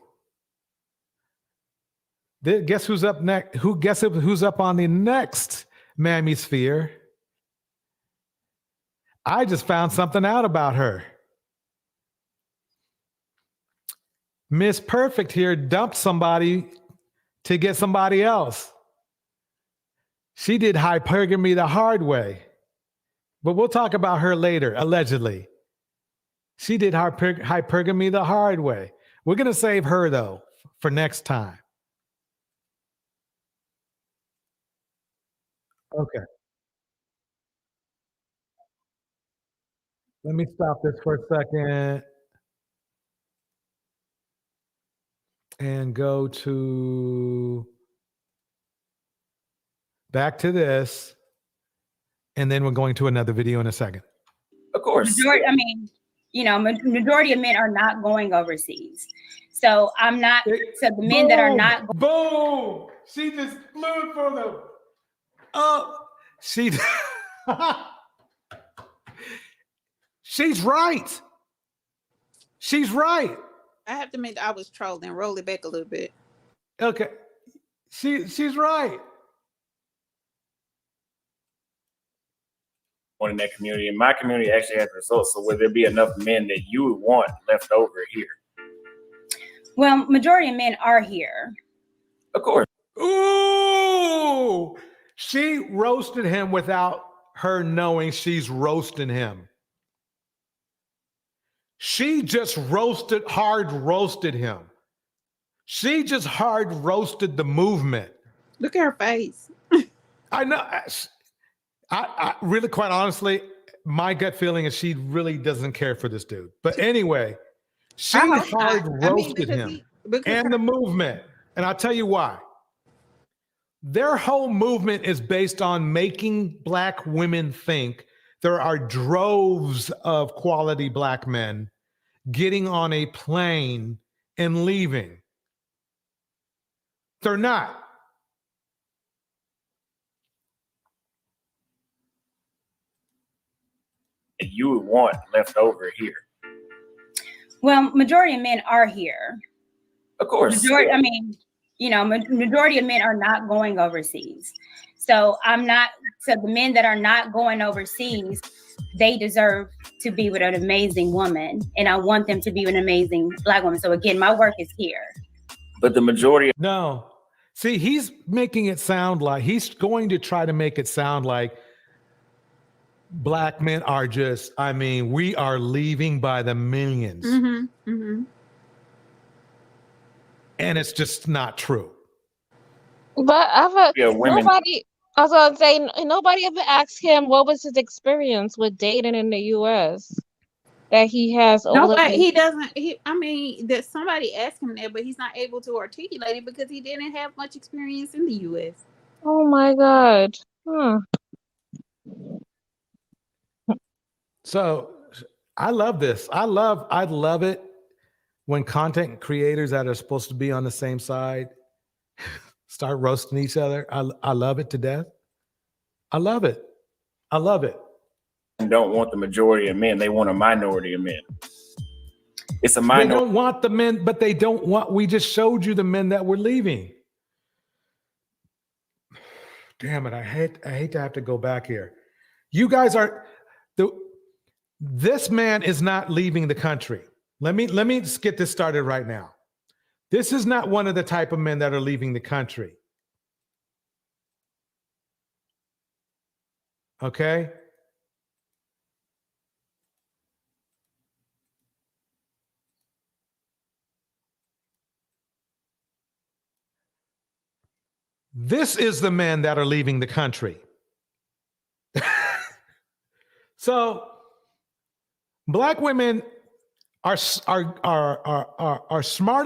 Guess who's up next? Who's up on the next MammieSphere? I just found something out about her. Miss Perfect here dumped somebody to get somebody else. She did hypergamy the hard way. But we'll talk about her later, allegedly. She did hypergamy the hard way. We're going to save her, though, for next time. Okay. Let me stop this for a second and go back to this. And then we're going to another video in a second. Of course. Majority of men are not going overseas. So I'm not, so the men that are not. Boom! She just blew for them. Oh, she's right. She's right. I have to admit I was trolling. Roll it back a little bit. Okay. She's right. In that community, and my community actually has results. So would there be enough men that you would want left over here? Well, majority of men are here. Of course. Ooh, she roasted him without her knowing she's roasting him. She just hard roasted him. She just hard roasted the movement. Look at her face. I know. I really, quite honestly, my gut feeling is she really doesn't care for this dude. But anyway, she hard roasted him and the movement. And I'll tell you why. Their whole movement is based on making Black women think there are droves of quality Black men getting on a plane and leaving. They're not. You would want left over here? Well, majority of men are here. Of course. Majority of men are not going overseas. So the men that are not going overseas, they deserve to be with an amazing woman. And I want them to be with an amazing Black woman. So again, my work is here. But the majority of No. See, he's making it sound like he's going to try to make it sound like Black men are just, we are leaving by the millions. Mm-hmm, mm-hmm. And it's just not true. But nobody ever asked him what was his experience with dating in the US. That he has Nobody, that somebody asked him that, but he's not able to articulate it because he didn't have much experience in the US. Oh my God. So I love this. I love it when content creators that are supposed to be on the same side start roasting each other. I love it to death. I love it. I love it. And don't want the majority of men. They want a minority of men. It's a minority. They don't want the men, but they don't want, we just showed you the men that were leaving. Damn it. I hate to have to go back here. You guys are, this man is not leaving the country. Let me just get this started right now. This is not one of the type of men that are leaving the country. Okay? This is the men that are leaving the country. So Black women are smart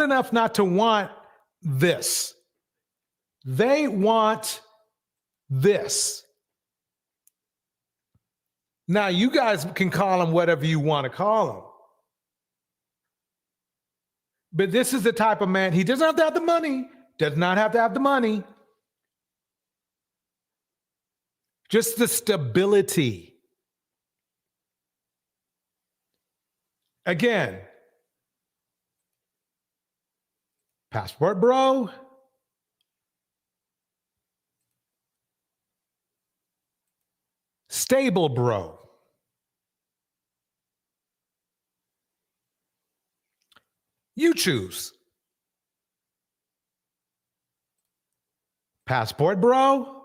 enough not to want this. They want this. Now, you guys can call them whatever you want to call them. But this is the type of man, he doesn't have to have the money, does not have to have the money. Just the stability. Again, passport bro. Stable bro. You choose. Passport bro.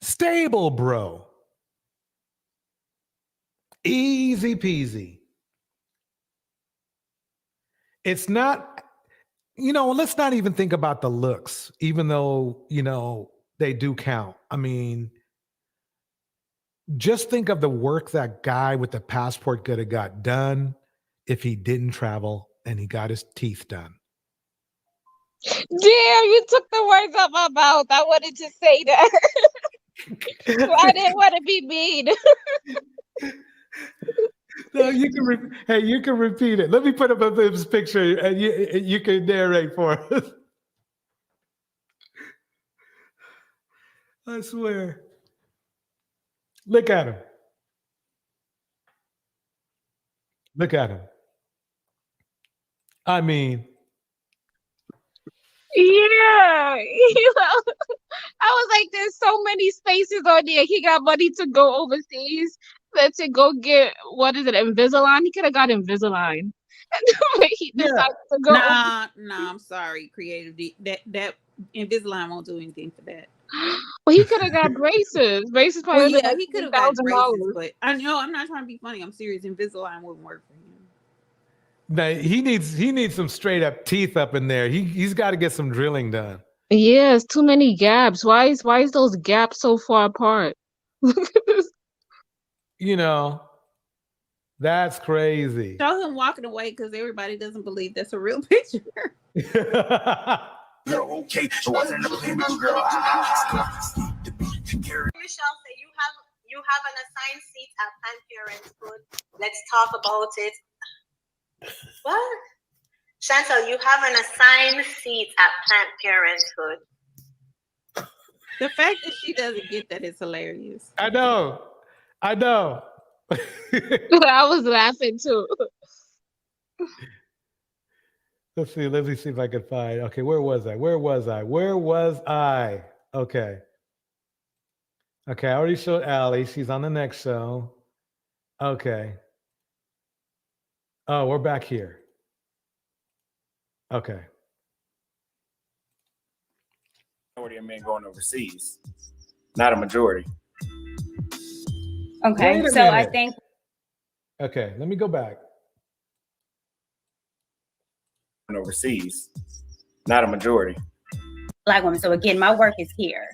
Stable bro. Easy peasy. It's not, let's not even think about the looks, even though, they do count. I mean, just think of the work that guy with the passport could have got done if he didn't travel and he got his teeth done. Damn, you took the words out my mouth. I wanted to say that. I didn't want to be mean. No, you can repeat it. Let me put up this picture and you can narrate for us. I swear. Look at him. Look at him. I mean, yeah, I was like, there's so many spaces on there. He got money to go overseas, to go get, what is it, Invisalign? He could have got Invisalign. He decided to go. Nah, I'm sorry, creative. That Invisalign won't do anything for that. Well, he could have got braces. Braces probably Well, he could have got braces, $1,000. but I know I'm not trying to be funny. I'm serious. Invisalign wouldn't work for him. now he needs some straight up teeth up in there. He's got to get some drilling done. Yeah, it's too many gaps. Why is those gaps so far apart? Look at this. That's crazy. Show him walking away because everybody doesn't believe that's a real picture. Girl, okay, it wasn't a play, girl. Michelle said you have an assigned seat at Planned Parenthood. Let's talk about it. What? Chantelle, you have an assigned seat at Planned Parenthood. The fact that she doesn't get that is hilarious. I know. I was laughing too. Let me see if I can find. Okay, where was I? Okay. Okay, I already showed Allie. She's on the next show. Okay. Oh, we're back here. Okay. Majority of men going overseas, not a majority. Okay, Wait a so I minute. think Okay, let me go back. Overseas, not a majority. Black women. So again, my work is here.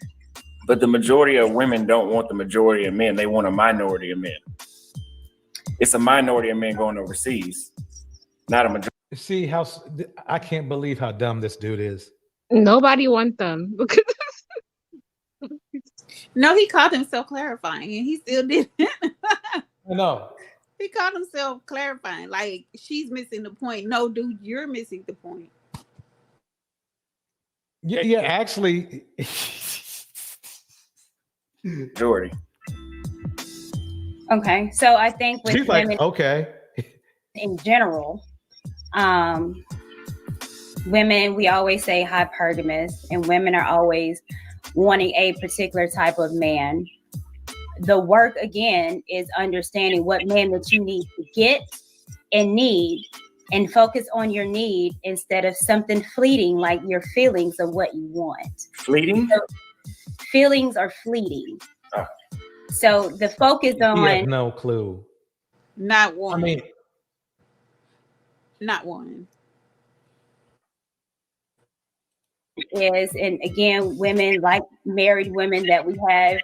But the majority of women don't want the majority of men. They want a minority of men. It's a minority of men going overseas, not a majority. See how I can't believe how dumb this dude is. Nobody want them. No, he called himself clarifying, and he still did. I know. He called himself clarifying, like she's missing the point. No, dude, you're missing the point. Yeah, actually. Majority. Okay, so I think with She's women like, okay. in general, women, we always say hypergamous, and women are always wanting a particular type of man. The work again is understanding what man that you need to get and need, and focus on your need instead of something fleeting like your feelings of what you want. Fleeting? So, feelings are fleeting. Oh. So the focus He has on no clue. Not one. I mean, not one. Is, and again, women, like married women that we have,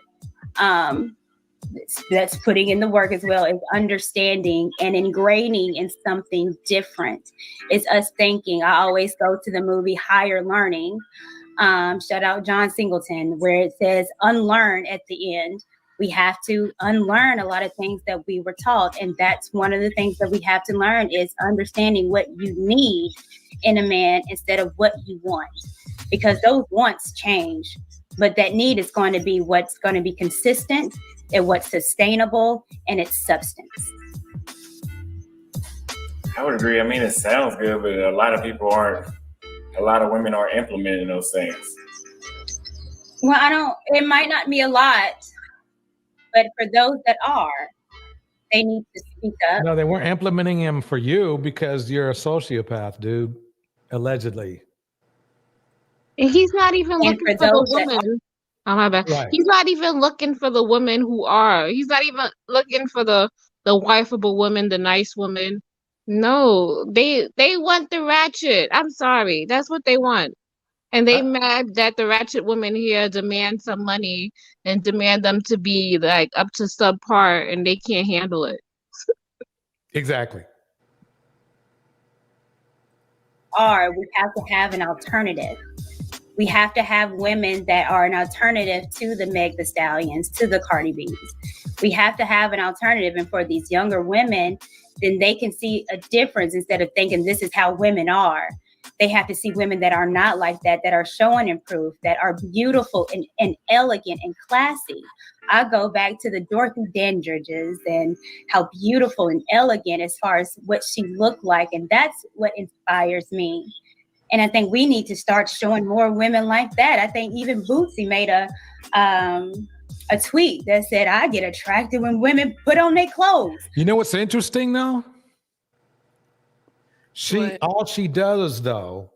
that's putting in the work as well, is understanding and ingraining in something different. It's us thinking. I always go to the movie Higher Learning. Shout out John Singleton, where it says unlearn at the end. We have to unlearn a lot of things that we were taught. And that's one of the things that we have to learn is understanding what you need in a man instead of what you want. Because those wants change, but that need is going to be what's going to be consistent and what's sustainable and its substance. I would agree. I mean, it sounds good, but a lot of women aren't implementing those things. Well, it might not be a lot, but for those that are, they need to speak up. No, they weren't implementing him for you because you're a sociopath, dude. Allegedly. And he's not even And looking for for the those that woman. Oh my bad. Right. He's not even looking for the women who are. He's not even looking for the wifeable woman, the nice woman. No, they want the ratchet. I'm sorry. That's what they want. And they mad that the ratchet women here demand some money and demand them to be like up to subpar and they can't handle it. Exactly. We have to have an alternative. We have to have women that are an alternative to the Meg Thee Stallions, to the Cardi B's. We have to have an alternative. And for these younger women, then they can see a difference instead of thinking this is how women are. They have to see women that are not like that, that are showing and proof, that are beautiful and elegant and classy. I go back to the Dorothy Dandridges and how beautiful and elegant as far as what she looked like. And that's what inspires me. And I think we need to start showing more women like that. I think even Bootsy made a tweet that said, I get attracted when women put on their clothes. You know what's interesting though? All she does though,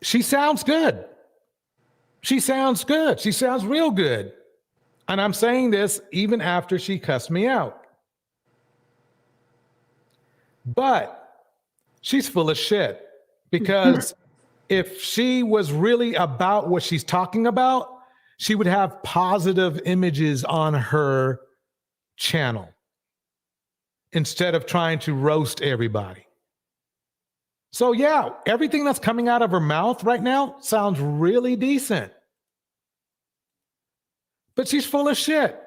she sounds good. She sounds good. She sounds real good. And I'm saying this even after she cussed me out. But she's full of shit. Because if she was really about what she's talking about, she would have positive images on her channel instead of trying to roast everybody. So yeah, everything that's coming out of her mouth right now sounds really decent. But she's full of shit.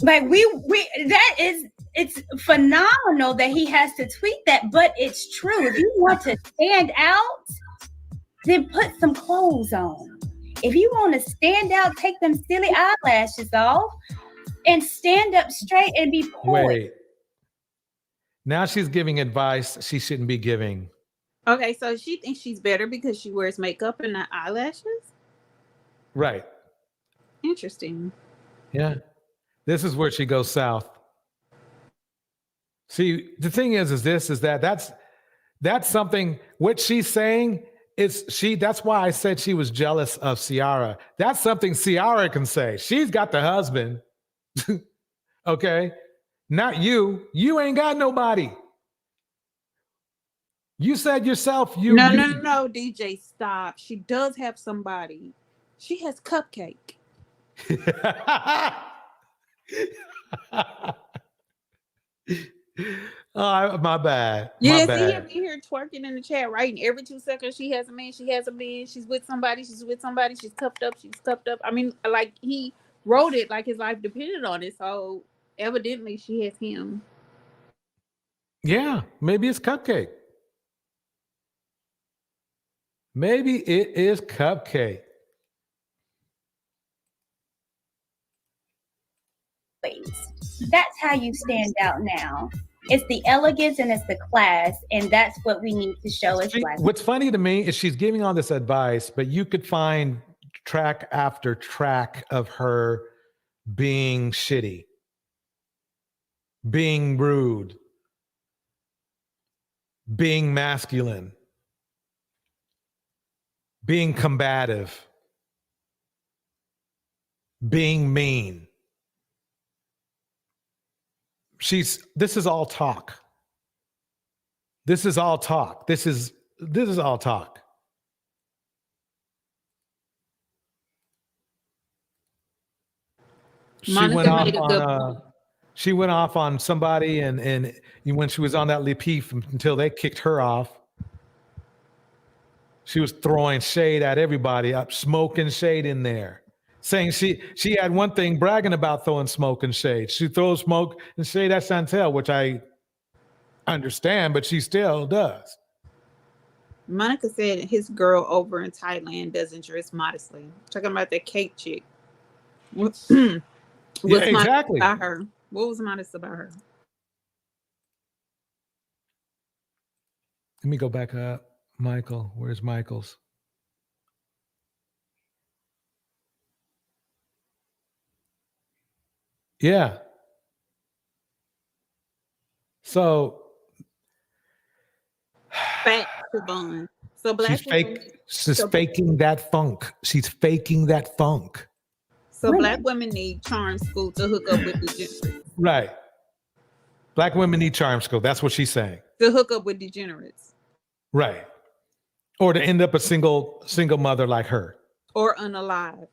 Like it's phenomenal that he has to tweet that, but it's true. If you want to stand out, then put some clothes on. If you want to stand out, take them silly eyelashes off and stand up straight and be poised. Wait. Now she's giving advice she shouldn't be giving. Okay, so she thinks she's better because she wears makeup and not eyelashes? Right. Interesting. Yeah. This is where she goes south. See, the thing is that's something, what she's saying is that's why I said she was jealous of Ciara. That's something Ciara can say. She's got the husband. Okay. Not you. You ain't got nobody. You said yourself, No, DJ, stop. She does have somebody. She has Cupcake. Oh, my bad. Yeah, My see bad. him in here twerking in the chat, right? And every 2 seconds she has a man, she has a man, she's with somebody, she's cuffed up, she's cuffed up. I mean, like he wrote it like his life depended on it. So evidently she has him. Yeah, maybe it's Cupcake. Maybe it is Cupcake. That's how you stand out now. It's the elegance and it's the class, and that's what we need to show as Black. What's funny to me is she's giving all this advice, but you could find track after track of her being shitty, being rude, being masculine, being combative, being mean. This is all talk. This is all talk. This is all talk. She went off on somebody and when she was on that Lepeef until they kicked her off. She was throwing shade at everybody, up smoking shade in there, saying she had one thing bragging about throwing smoke and shade. She throws smoke and shade at Chantelle, which I understand, but she still does. Monica said his girl over in Thailand doesn't dress modestly. Talking about that cake chick. What's exactly about her? What was modest about her? Let me go back up. Michael, where's Michael's? Yeah. So Fat Siobhan. So black she's faking that funk. She's faking that funk. So black women need charm school to hook up with degenerates. Right. Black women need charm school. That's what she's saying. To hook up with degenerates. Right. Or to end up a single mother like her. Or unalived.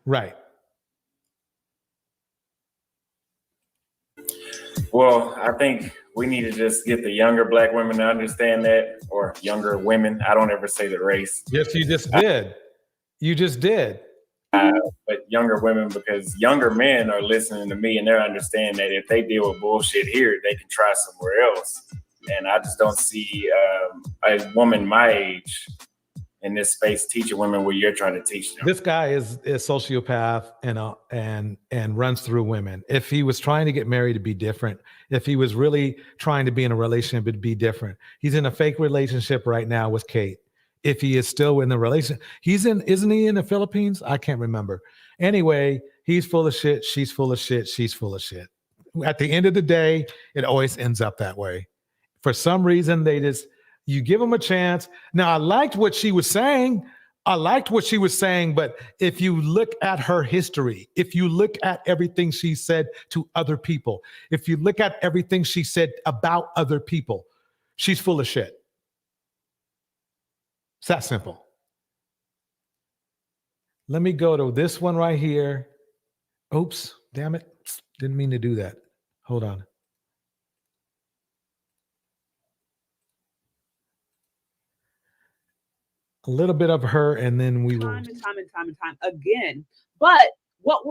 Right. Well, I think we need to just get the younger black women to understand that, or younger women. I don't ever say the race. Yes, you just did. You just did. But younger women, because younger men are listening to me and they're understanding that if they deal with bullshit here, they can try somewhere else. And I just don't see a woman my age in this space teaching women what you're trying to teach them. This guy is a sociopath and runs through women. If he was trying to get married, it'd be different. If he was really trying to be in a relationship, it'd be different. He's in a fake relationship right now with Kate. If he is still in the relationship, isn't he in the Philippines? I can't remember. Anyway, he's full of shit. She's full of shit. She's full of shit. At the end of the day, it always ends up that way. For some reason, you give them a chance. Now, I liked what she was saying. But if you look at her history, if you look at everything she said to other people, if you look at everything she said about other people, she's full of shit. It's that simple. Let me go to this one right here. Oops, damn it. Didn't mean to do that. Hold on. A little bit of her, and then we will. Time again. But what?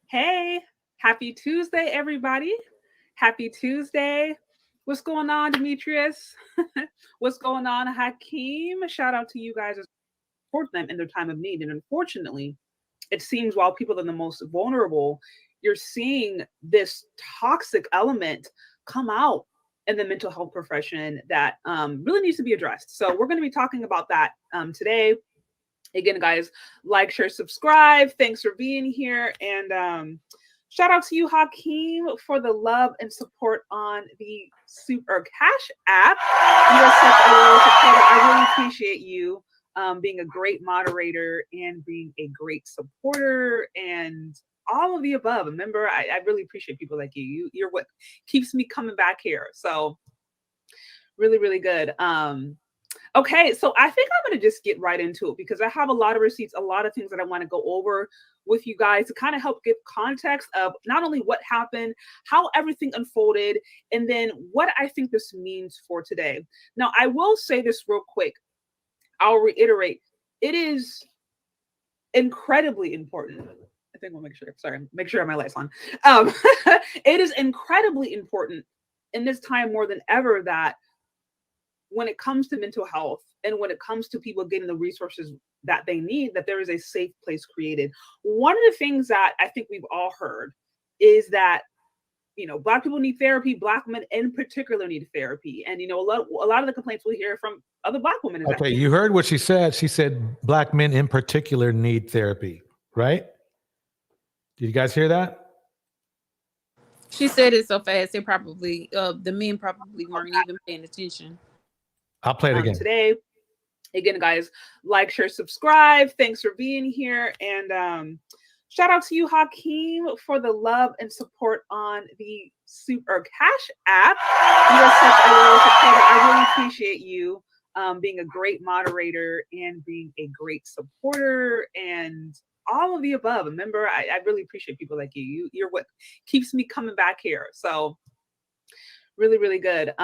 Hey. Happy Tuesday, everybody. Happy Tuesday. What's going on, Demetrius? What's going on, Hakeem? Shout out to you guys as support them in their time of need. And unfortunately, it seems while people are the most vulnerable, you're seeing this toxic element come out in the mental health profession that really needs to be addressed. So we're going to be talking about that today. Again, guys, like, share, subscribe. Thanks for being here. And shout out to you, Hakeem, for the love and support on the Super Cash app. You are such a loyal supporter. I really appreciate you being a great moderator and being a great supporter and all of the above. Remember, I really appreciate people like you. You're what keeps me coming back here. So really, really good. Okay, so I think I'm going to just get right into it because I have a lot of receipts, a lot of things that I want to go over with you guys to kind of help give context of not only what happened, how everything unfolded, and then what I think this means for today. Now, I will say this real quick. I'll reiterate. It is incredibly important. I think we'll make sure I have my lights on. It is incredibly important in this time more than ever that when it comes to mental health and when it comes to people getting the resources that they need, that there is a safe place created. One of the things that I think we've all heard is that, Black people need therapy. Black men in particular need therapy. And, a lot of the complaints we hear from other Black women is okay, you heard what she said. She said Black men in particular need therapy, right? Did you guys hear that? She said it so fast, they probably, the men probably weren't even paying attention. I'll play it again. Today, again, guys, like, share, subscribe. Thanks for being here. And Shout out to you, Hakeem, for the love and support on the Super Cash app. You are such a loyal supporter. I really appreciate you being a great moderator and being a great supporter and all of the above. Remember, I really appreciate people like you. You're what keeps me coming back here. So really, really good.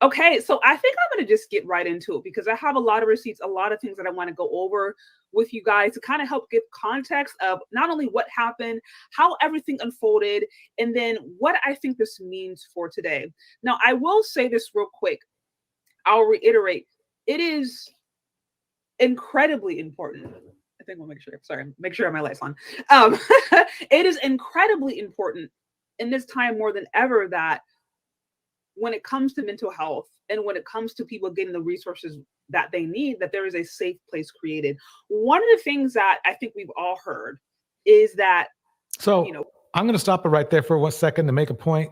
Okay, so I think I'm going to just get right into it because I have a lot of receipts, a lot of things that I want to go over with you guys to kind of help give context of not only what happened, how everything unfolded, and then what I think this means for today. Now, I will say this real quick. I'll reiterate. It is incredibly important. I think we'll make sure. Sorry, make sure I have my lights on. It is incredibly important in this time more than ever that when it comes to mental health and when it comes to people getting the resources that they need, that there is a safe place created. One of the things that I think we've all heard is that, so I'm going to stop it right there for 1 second to make a point.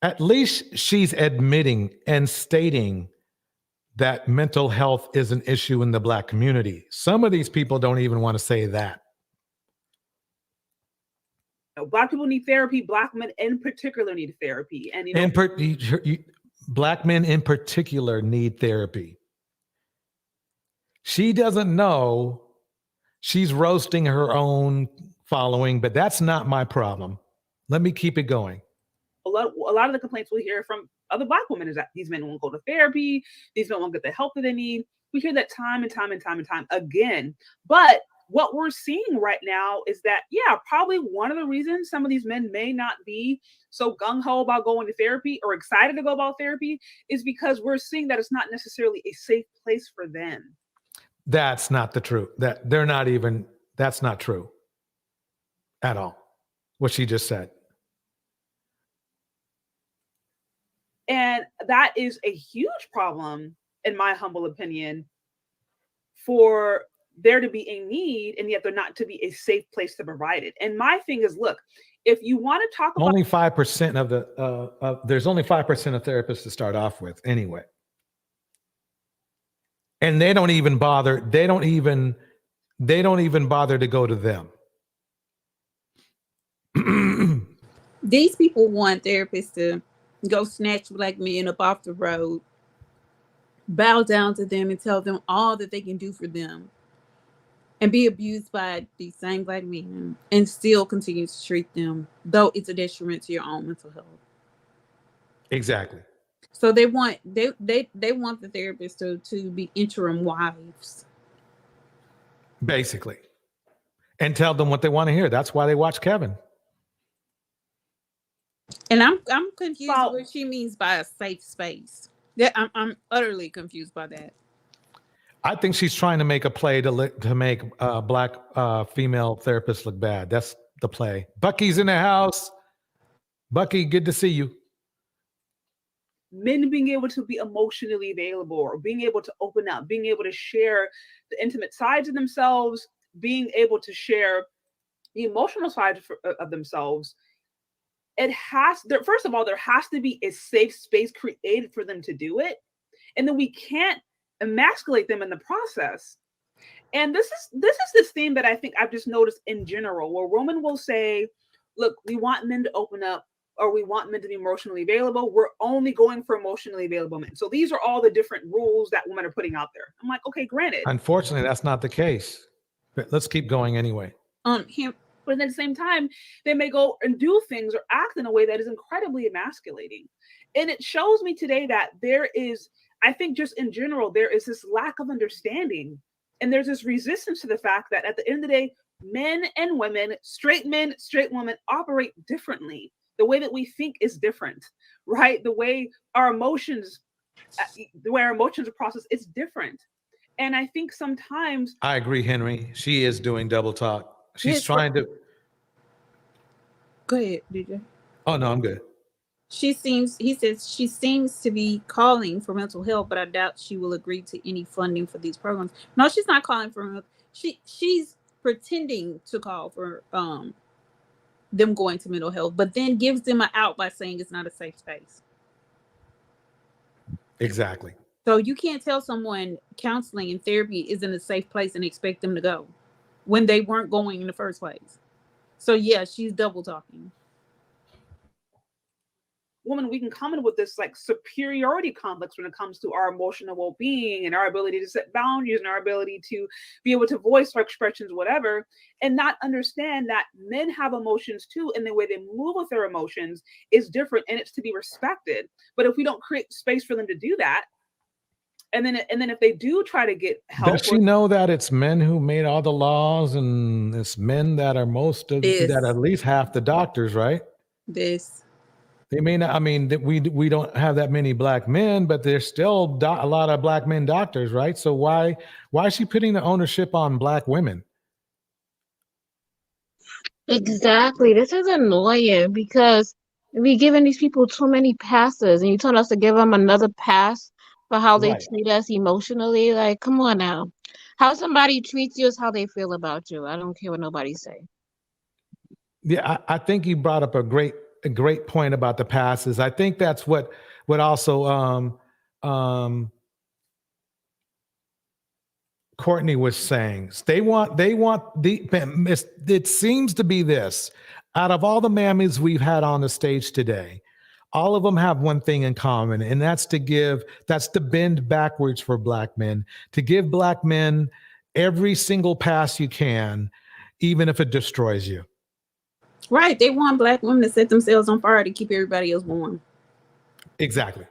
At least she's admitting and stating that mental health is an issue in the Black community. Some of these people don't even want to say that. Black people need therapy. Black men in particular need therapy. And Black men in particular need therapy. She doesn't know she's roasting her own following, but that's not my problem. Let me keep it going. A lot of the complaints we hear from other Black women is that these men won't go to therapy. These men won't get the help that they need. We hear that time and time and time and time again. But what we're seeing right now is that, yeah, probably one of the reasons some of these men may not be so gung-ho about going to therapy or excited to go about therapy is because we're seeing that it's not necessarily a safe place for them. That's not the truth. That's not true at all, what she just said. And that is a huge problem, in my humble opinion, for there to be a need and yet there not to be a safe place to provide it. And my thing is, look, if you want to talk about only 5% of the there's only 5% of therapists to start off with anyway. And they don't even bother to go to them. These people want therapists to go snatch Black men up off the road, bow down to them and tell them all that they can do for them, and be abused by these same Black men and still continue to treat them, though it's a detriment to your own mental health. Exactly. So they want the therapist to be interim wives. Basically. And tell them what they want to hear. That's why they watch Kevin. And I'm confused what she means by a safe space. Yeah, I'm utterly confused by that. I think she's trying to make a play to make Black female therapists look bad. That's the play. Bucky's in the house. Bucky, good to see you. Men being able to be emotionally available or being able to open up, being able to share the intimate sides of themselves, being able to share the emotional side of themselves. First of all, there has to be a safe space created for them to do it. And then we can't emasculate them in the process. And this is this theme that I think I've just noticed in general, where women will say, look, we want men to open up, or we want men to be emotionally available. We're only going for emotionally available men. So these are all the different rules that women are putting out there. I'm like, okay, granted. Unfortunately, that's not the case. But let's keep going anyway. But at the same time, they may go and do things or act in a way that is incredibly emasculating. And it shows me today that there is, I think just in general, there is this lack of understanding. And there's this resistance to the fact that at the end of the day, men and women, straight men, straight women operate differently. The way that we think is different, right? The way our emotions are processed is different. And I think sometimes I agree, Henry. She is doing double talk. She's trying to. Go ahead, DJ. Oh no, I'm good. He says she seems to be calling for mental health, but I doubt she will agree to any funding for these programs. No, she's not calling for she's pretending to call for them going to mental health, but then gives them an out by saying it's not a safe space. Exactly. So you can't tell someone counseling and therapy isn't a safe place and expect them to go. when they weren't going in the first place. So yeah, she's double talking. Woman, we can come in with this like superiority complex when it comes to our emotional well-being and our ability to set boundaries and our ability to be able to voice our expressions, whatever, and not understand that men have emotions too, and the way they move with their emotions is different, and it's to be respected. But if we don't create space for them to do that, and then if they do try to get help, Does she know that it's men who made all the laws, and it's men that are that at least half the doctors, right? They may not. I mean, we don't have that many black men, but there's still a lot of black men doctors, right? So why is she putting the ownership on black women? Exactly. This is annoying because we giving these people too many passes, and you told us to give them another pass for how they Right. treat us emotionally. Like, come on now. How somebody treats you is how they feel about you. I don't care what nobody say. Yeah, I think you brought up a great point about the passes. I think that's what also Courtney was saying. They want it seems to be this. Out of all the mammies we've had on the stage today, all of them have one thing in common, and that's to bend backwards for black men, to give black men every single pass you can, even if it destroys you. Right. They want black women to set themselves on fire to keep everybody else warm. Exactly.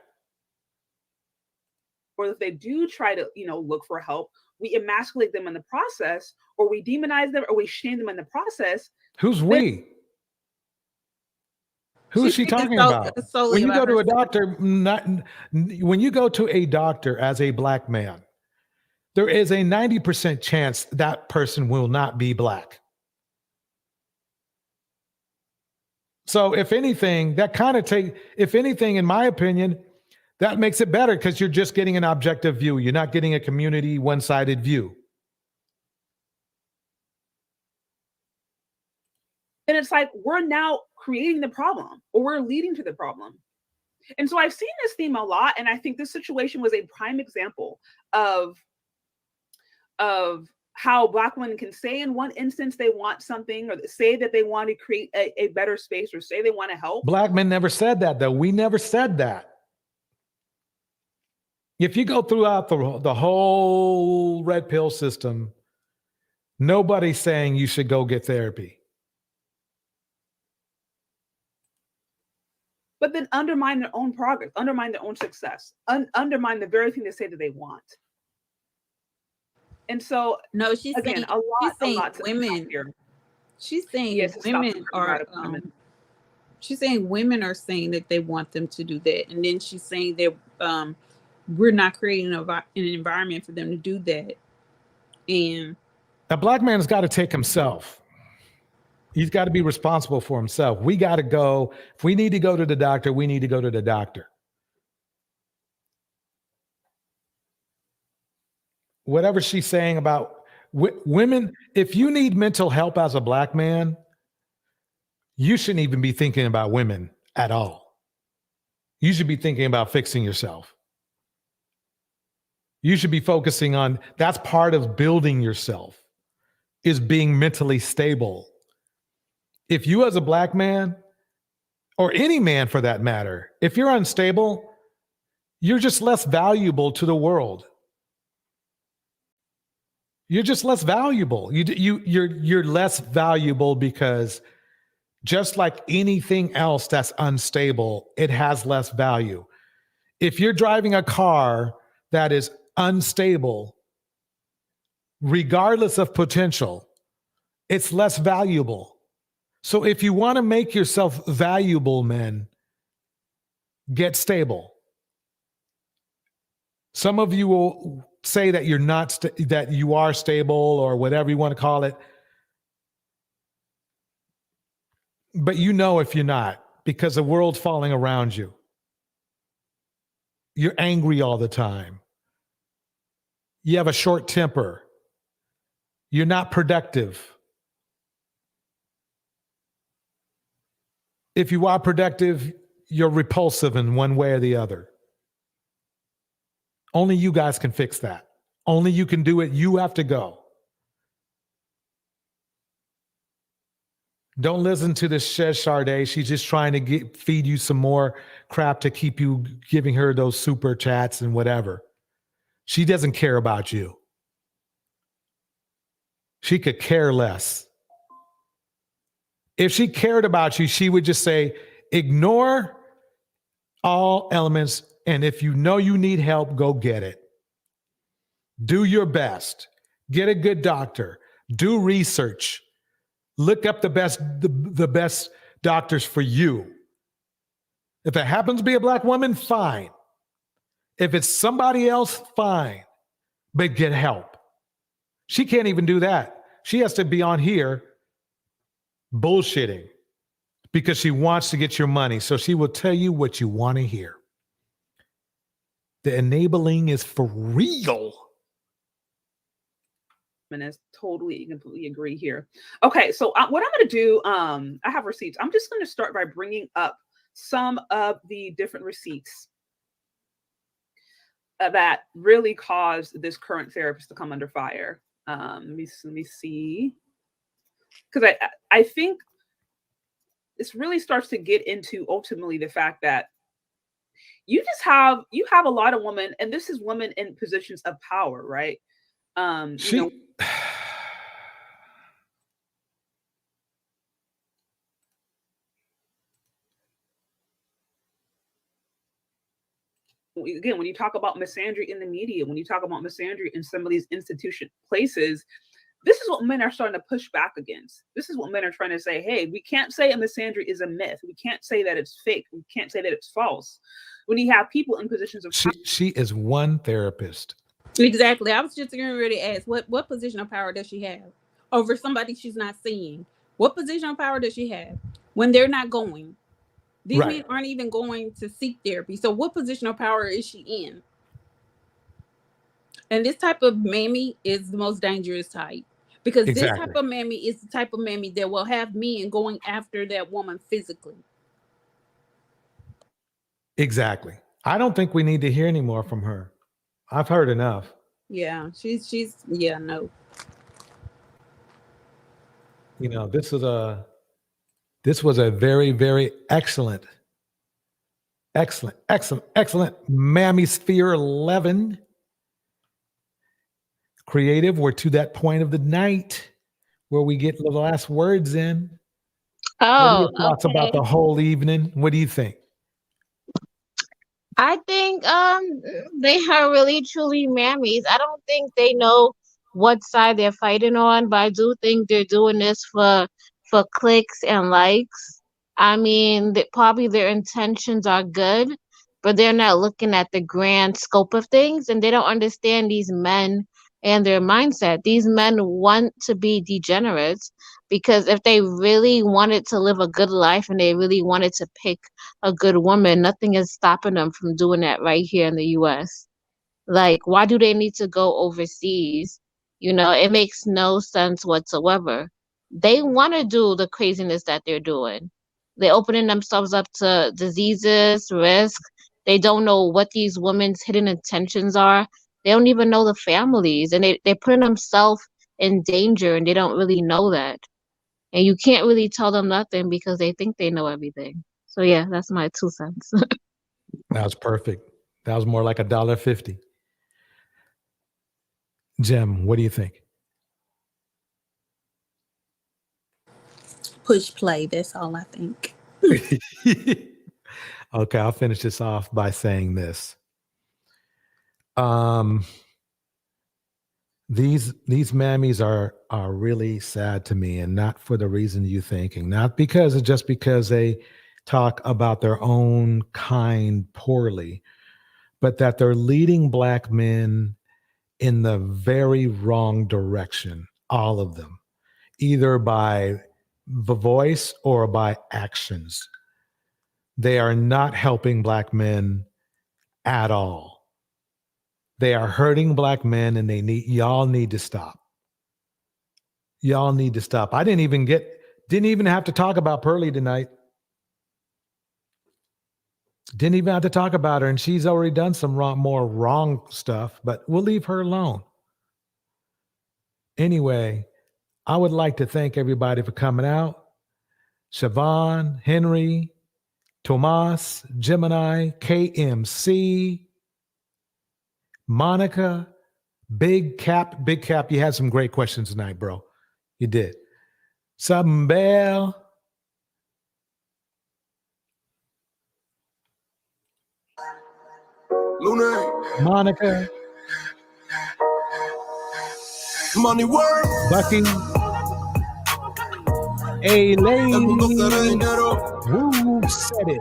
or if they do try to, look for help, we emasculate them in the process, or we demonize them, or we shame them in the process. Who's we? Who is she talking about? When you go to a doctor, when you go to a doctor as a black man, there is a 90% chance that person will not be black. So if anything, in my opinion, that makes it better because you're just getting an objective view. You're not getting a community one-sided view. And it's like, we're now creating the problem, or we're leading to the problem. And so I've seen this theme a lot. And I think this situation was a prime example of how Black women can say in one instance they want something, or say that they want to create a better space, or say they want to help. Black men never said that, though. We never said that. If you go throughout the whole red pill system, nobody's saying you should go get therapy. But then undermine their own progress, undermine their own success, undermine the very thing they say that they want. And so, no, she's again, saying women. She's saying women are. She's saying women are saying that they want them to do that, and then she's saying that we're not creating an environment for them to do that. And a black man's got to take himself. He's got to be responsible for himself. We got to go. If we need to go to the doctor, we need to go to the doctor. Whatever she's saying about women, if you need mental help as a black man, you shouldn't even be thinking about women at all. You should be thinking about fixing yourself. You should be focusing on, that's part of building yourself, is being mentally stable. If you as a black man, or any man for that matter, if you're unstable, you're just less valuable to the world. You're just less valuable. You're less valuable because just like anything else that's unstable, it has less value. If you're driving a car that is unstable, regardless of potential, it's less valuable. So if you want to make yourself valuable, men, get stable. Some of you will say that you're not, that you are stable, or whatever you want to call it. But you know if you're not, because the world's falling around you. You're angry all the time. You have a short temper. You're not productive. If you are productive, you're repulsive in one way or the other. Only you guys can fix that. Only you can do it. You have to go. Don't listen to this Sade. She's just trying to feed you some more crap to keep you giving her those super chats and whatever. She doesn't care about you. She could care less. If she cared about you, she would just say, ignore all elements. And if you know you need help, go get it. Do your best. Get a good doctor. Do research. Look up the best doctors for you. If it happens to be a Black woman, fine. If it's somebody else, fine. But get help. She can't even do that. She has to be on here bullshitting because she wants to get your money. So she will tell you what you want to hear. The enabling is for real. And is totally, completely agree here. Okay, so what I'm going to do, I have receipts. I'm just going to start by bringing up some of the different receipts that really caused this current therapist to come under fire. Let me see, because I think this really starts to get into ultimately the fact that you have a lot of women, and this is women in positions of power, right? You know, again, when you talk about misandry in the media, when you talk about misandry in some of these institution places, this is what men are starting to push back against. This is what men are trying to say, hey, we can't say a misandry is a myth. We can't say that it's fake. We can't say that it's false. When you have people in positions of power. She is one therapist. Exactly. I was just getting ready to ask, what position of power does she have over somebody she's not seeing? What position of power does she have when they're not going? These men aren't even going to seek therapy. So what position of power is she in? And this type of mammy is the most dangerous type, because this type of mammy is the type of mammy that will have men going after that woman physically. Exactly. I don't think we need to hear any more from her. I've heard enough. Yeah, she's no. You know, this was a very, very excellent MammieSphere 11. Creative. We're to that point of the night where we get the last words in. What are your thoughts about the whole evening? What do you think? I think they are really truly mammies. I don't think they know what side they're fighting on, but I do think they're doing this for clicks and likes. I mean, probably their intentions are good, but they're not looking at the grand scope of things, and they don't understand these men and their mindset. These men want to be degenerates, because if they really wanted to live a good life and they really wanted to pick a good woman, nothing is stopping them from doing that right here in the US. Like, why do they need to go overseas? You know, it makes no sense whatsoever. They want to do the craziness that they're doing. They're opening themselves up to diseases, risk. They don't know what these women's hidden intentions are. They don't even know the families, and they're putting themselves in danger, and they don't really know that. And you can't really tell them nothing because they think they know everything. So yeah, that's my 2 cents. That was perfect. That was more like $1.50. Jem, what do you think? Push play. That's all I think. Okay, I'll finish this off by saying this. These mammies are really sad to me, and not for the reason you thinking. Not just because they talk about their own kind poorly, but that they're leading Black men in the very wrong direction. All of them, either by the voice or by actions. They are not helping Black men at all. They are hurting Black men, and y'all need to stop. Y'all need to stop. I didn't even have to talk about Burly tonight. Didn't even have to talk about her, and she's already done some more wrong stuff, but we'll leave her alone. Anyway, I would like to thank everybody for coming out. Siobhan, Henry, Tomas, Gemini, KMC, Monica, Big Cap. You had some great questions tonight, bro. You did. Sambel. Monica. Money work. Bucky. A lady. Woo, said it.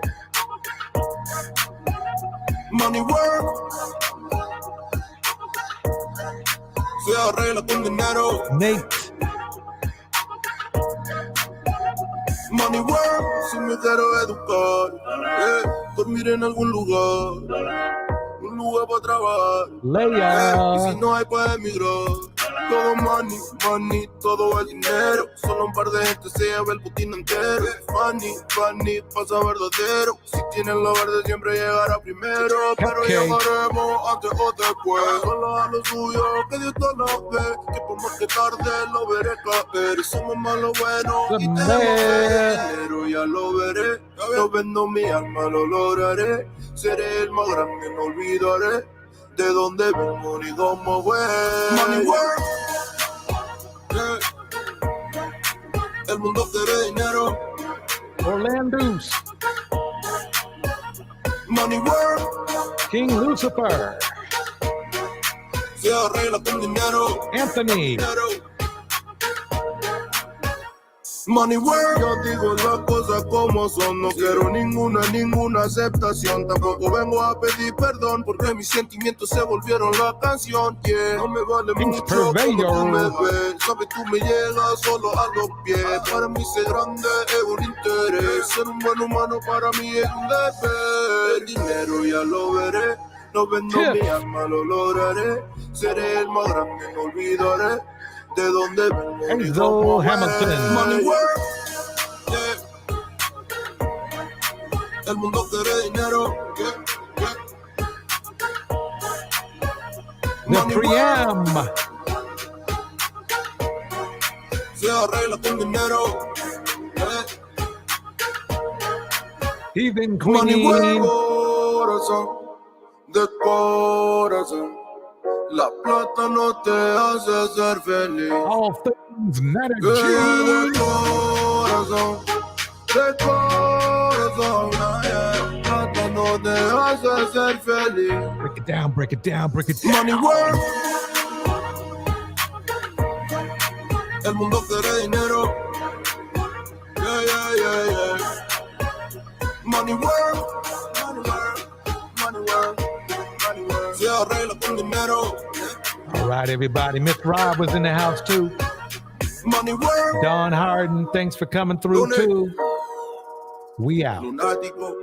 Money work. Se arregla con dinero. Nate. Money work. Si me quiero educar, dormir en algún lugar, un lugar para trabajar. Leia. Y si no hay para emigrar. Todo money, money, todo el dinero. Solo un par de gente se lleva el botín entero. Funny, funny, pasa verdadero. Si tienen lo verde siempre llegará primero. Pero llegaremos antes o después. Solo a lo suyo, que Dios no lo ve. Que por más que tarde lo veré caer. Y somos más lo bueno y tenemos dinero, ya lo veré. No vendo mi alma, lo lograré. Seré el más grande, no olvidaré de dónde vengo ni cómo voy. Money work. El mundo quiere dinero. Orlando's. Money work. King Lucifer. Se arregla con dinero. Anthony. Money work. Yo digo las cosas como son. No quiero ninguna aceptación. Tampoco vengo a pedir perdón porque mis sentimientos se volvieron la canción. Yeah. No me vale mucho como tú me ves. Sabes, tú me llegas solo a los pies. Para mí ser grande es un interés. Ser un buen humano para mí es un deber. El dinero ya lo veré. No vendo mi alma, lo lograré. Seré el más grande, no olvidaré de dónde vengo. Enzo Hamilton. Money work. El mundo quiere dinero. The Priam. Se arregla con dinero. Even Money Queen. work. Corazón, de corazón. La plata no te hace ser feliz. All things matter. De corazón, de corazón. La plata no te hace ser feliz. Break it down, break it down, break it down. Money work. El mundo quiere dinero. Yeah. Money work. Money work. Money work. Money work. Se arregla con dinero. All right, everybody. Miss Rob was in the house too. Money work. Don Harden, thanks for coming through too. We out. Lunático.